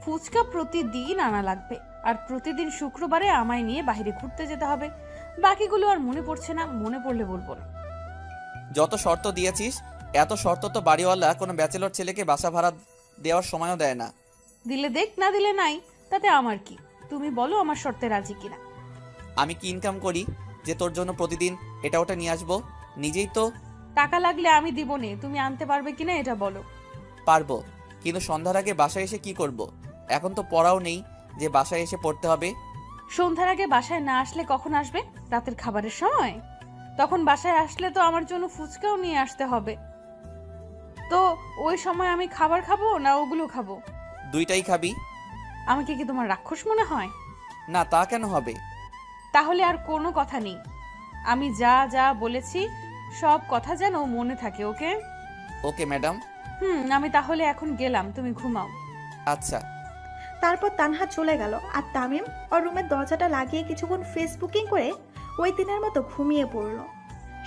ফুচকা প্রতিদিন আনা লাগবে, আর প্রতিদিন শুক্রবারে আমায় নিয়ে বাইরে ঘুরতে যেতে হবে। বাকিগুলো আর মনে পড়ছে না, মনে পড়লে বলবো না। যত শর্ত দিয়েছিস এত শর্ত তো বাড়িওয়ালা কোনো ব্যাচেলর ছেলেকে বাসা ভাড়া দেওয়ার সময়ও দেয় না। দিলে দেখ, না দিলে নাই, তাতে আমার কি? তুমি বলো আমার শর্তে রাজি কিনা। আমি কি ইনকাম করি যে তোর জন্য প্রতিদিন এটা ওটা নিয়ে আসবো? নিজেই তো। টাকা লাগলে আমি দিব নে, তুমি আনতে পারবে কিনা এটা বলো। পারবো, কিন্তু সন্ধ্যার আগে বাসায় এসে কি করব? এখন তো পড়াও নেই যে বাসায় এসে পড়তে হবে। সন্ধ্যার আগে বাসায় না আসলে কখন আসবে? রাতের খাবারের সময়? তখন বাসায় আসলে তো আমার জন্য ফুচকাও নিয়ে আসতে হবে। তো ওই সময় আমি খাবার খাবো না ওগুলো খাবো? দুইটাই খাবি। আমাকে কি তোমার রাক্ষস মনে হয়? না, তা কেন হবে? তাহলে আর কোনো কথা নেই। আমি যা যা বলেছি সব কথা যেন মনে থাকে, ওকে? Okay madam. আমি তাহলে এখন গেলাম, তুমি ঘুমাও। আচ্ছা। তারপর তানহা চলে গেল আর তামিম ওর রুমের দরজাটা লাগিয়ে কিছুক্ষণ ফেসবুকিং করে ওই দিনের মতো ঘুমিয়ে পড়ল।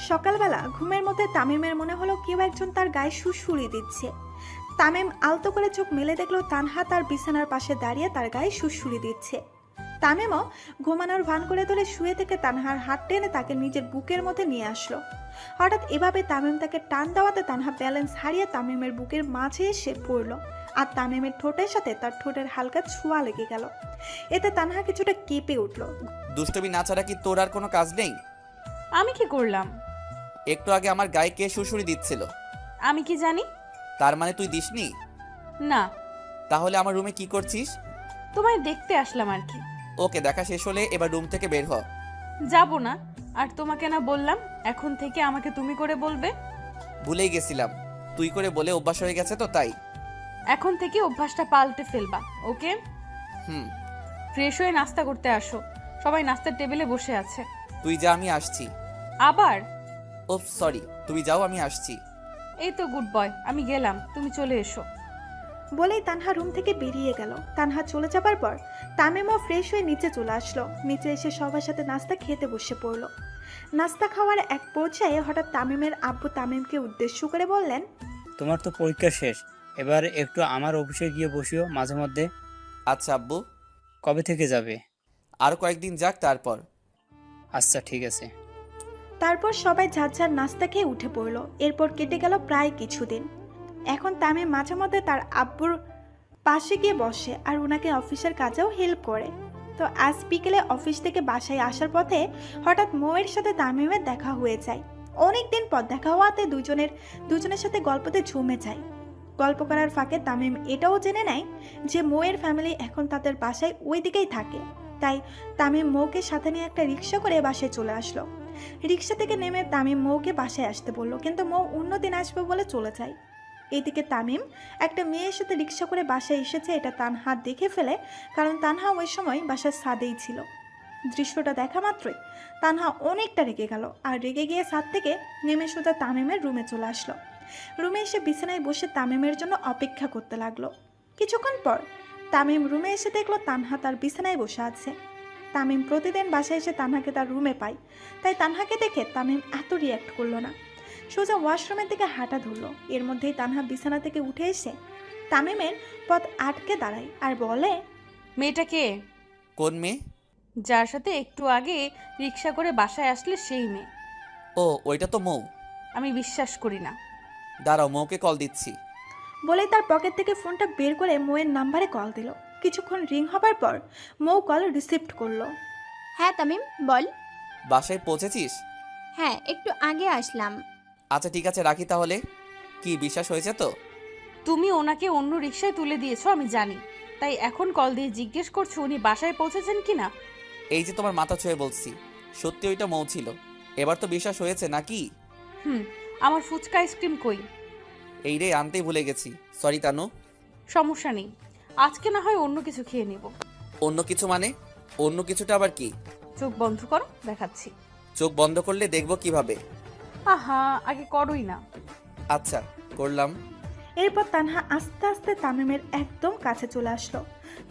সকালবেলা ঘুমের মধ্যে তামিমের মনে হলো কেউ একজন তার গায়ে সুড়সুড়ি দিচ্ছে। তামিম আলতো করে চোখ মেলে দেখলো তানহা তার বিছানার পাশে দাঁড়িয়ে তার গায়ে সুড়সুড়ি দিচ্ছে। তামিমও ঘুমানোর ভান করে তোলে শুয়ে থেকে তানহার হাত টেনে তাকে নিজের বুকের মধ্যে নিয়ে আসলো। হঠাৎ এভাবে তামিম তাকে টান দেওয়াতে তানহা ব্যালেন্স হারিয়ে তামিমের বুকের মাঝে এসে পড়ল, আর তামিমের ঠোঁটের সাথে তার ঠোঁটের হালকা ছোঁয়া লেগে গেল। এতে তানহা কিছুটা কেঁপে উঠল। দুষ্টমি না ছাড়া কি তোর আর কোনো কাজ নেই? আমি কি করলাম? একটু আগে আমার গায়ে কে সুড়সুড়ি দিচ্ছিল? আমি কি জানি? তার মানে তুই দিসনি? না। তাহলে আমার রুমে কি করছিস? তোমায় দেখতে আসলাম আর কি। ওকে, দেখা শেষ হলে এবার রুম থেকে বের হ। যাব না। আর তোমাকে না বললাম এখন থেকে আমাকে তুমি করে বলবে? ভুলেই গেছিলাম, তুই করে বলে অভ্যাস হয়ে গেছে তো তাই। এখন থেকে অভ্যাসটা পাল্টে ফেলবা, ওকে? হুম। ফ্রেশ হয়ে নাস্তা করতে আসো, সবাই নাস্তার টেবিলে বসে আছে। তুই যা, আমি আসছি। আবার? ও সরি, তুমি যাও, আমি আসছি। এই তো গুড বয়, আমি গেলাম, তুমি চলে এসো। বলেই তানহা রুম থেকে বেরিয়ে গেল। তানহা চলে যাবার পর তামিমও ফ্রেশ হয়ে নিচে চলে আসলো। নিচে এসে সবার সাথে নাস্তা খেতে বসে পড়লো। নাস্তা খাওয়ার এক পর্যায়ে হঠাৎ তামিমের আব্বু তামিমকে উদ্দেশ্য করে বললেন, তোমার তো পরীক্ষা শেষ, এবার একটু আমার অফিসে গিয়ে বসিও মাঝে মধ্যে। আচ্ছা আব্বু। কবে থেকে যাবে? আর কয়েকদিন যাক তারপর। আচ্ছা ঠিক আছে। তারপর সবাই যার যার নাস্তা খেয়ে উঠে পড়লো। এরপর কেটে গেল প্রায় কিছুদিন। এখন তামিম মাঝে মধ্যে তার আব্বুর পাশে গিয়ে বসে আর ওনাকে অফিসের কাজেও হেল্প করে। তো আজ বিকেলে অফিস থেকে বাসায় আসার পথে হঠাৎ মৌয়ের সাথে তামিমের দেখা হয়ে যায়। অনেকদিন পর দেখা হওয়াতে দুজনের সাথে গল্পতে জমে যায়। গল্প করার ফাঁকে তামিম এটাও জেনে নেয় যে মৌয়ের ফ্যামিলি এখন তাদের বাসায় ওই দিকেই থাকে। তাই তামিম মৌকে সাথে নিয়ে একটা রিক্সা করে বাসায় চলে আসলো। রিক্সা থেকে নেমে তামিম মৌকে বাসায় আসতে বলল, কিন্তু মৌ অন্যদিন আসবে বলে চলে যায়। এইদিকে তামিম একটা মেয়ের সাথে রিক্সা করে বাসায় এসেছে এটা তানহা দেখে ফেলে, কারণ তানহা ওই সময় বাসার ছাদেই ছিল। দৃশ্যটা দেখা মাত্রই তানহা অনেকটা রেগে গেল আর রেগে গিয়ে ছাদ থেকে নেমে সোজা তামিমের রুমে চলে আসলো। রুমে এসে বিছানায় বসে তামিমের জন্য অপেক্ষা করতে লাগলো। কিছুক্ষণ পর তামিম রুমে এসে দেখলো তানহা তার বিছানায় বসে আছে। তামিম প্রতিদিন বাসায় এসে তানহাকে তার রুমে পায়, তাই তানহাকে দেখে তামিম এত রিয়্যাক্ট করলো না। সোজা ওয়াশরুমের দিকে হাঁটা ধরলো। এর মধ্যেই তানহা বিছানা থেকে উঠে এসে তামিমের পথ আটকে দাঁড়ায় আর বলে, মেয়েটা কে? কোন মেয়ে? যার সাথে একটু আগে রিক্সা করে বাসায় আসলে সেই মেয়ে। ও ওইটা তো মৌ। আমি বিশ্বাস করি না। দাঁড়াও, মৌকে কল দিচ্ছি। বলেই তার পকেট থেকে ফোনটা বের করে মৌয়ের নাম্বারে কল দিল। কিছুক্ষণ রিং হবার পর মৌ কল রিসিভ করলো। হ্যাঁ তামিম, বল। বাসায় পৌঁছেছিস? হ্যাঁ, একটু আগে আসলাম। আচ্ছা ঠিক আছে, রাখি তাহলে। কি বিশ্বাস হয়েছে তো? তুমি ওনাকে অন্য রিক্সায় তুলে দিয়েছো আমি জানি, তাই এখন কল দিয়ে জিজ্ঞেস করছো উনি বাসায় পৌঁছেছেন কিনা। এই যে তোমার মাথা ছুঁয়ে বলছি, সত্যি ওইটা মৌ ছিল। এবার তো বিশ্বাস হয়েছে নাকি? আমার ফুচকা আইসক্রিম কই? এই রে, আনতেই ভুলে গেছি, সরি তানু। সমস্যা নেই, আজকে না হয় অন্য কিছু খেয়ে নেব। অন্য কিছু মানে? অন্য কিছুটা আবার কি? চোখ বন্ধ করো, দেখাচ্ছি। চোখ বন্ধ করলে দেখবো কিভাবে? আহা, আগে করোই না। আচ্ছা করলাম। এরপর তানহা আস্তে আস্তে তামিমের একদম কাছে চলে আসলো।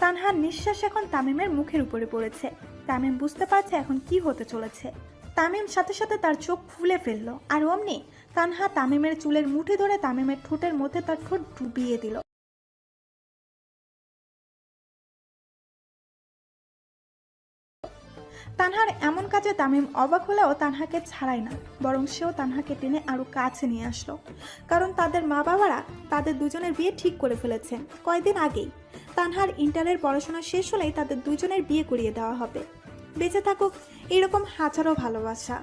তানহার নিঃশ্বাস এখন তামিমের মুখের উপরে পড়েছে। তামিম বুঝতে পারছে এখন কি হতে চলেছে। তামিম সাথে সাথে তার চোখ খুলে ফেললো আর অমনি তানহা তামিমের চুলের মুঠি ধরে তামিমের ঠোঁটের মধ্যে তার ঠোঁট ডুবিয়ে দিল। তানহার এমন কাজে তামিম অবাক হলেও তানহাকে ছাড়ায় না, বরং সেও তানহাকে টেনে আরো কাছে নিয়ে আসলো। কারণ তাদের মা বাবারা তাদের দুজনের বিয়ে ঠিক করে ফেলেছেন কয়েকদিন আগেই। তানহার ইন্টারের পড়াশোনা শেষ হলেই তাদের দুজনের বিয়ে করিয়ে দেওয়া হবে। বেঁচে থাকুক এরকম হাজারো ভালোবাসা।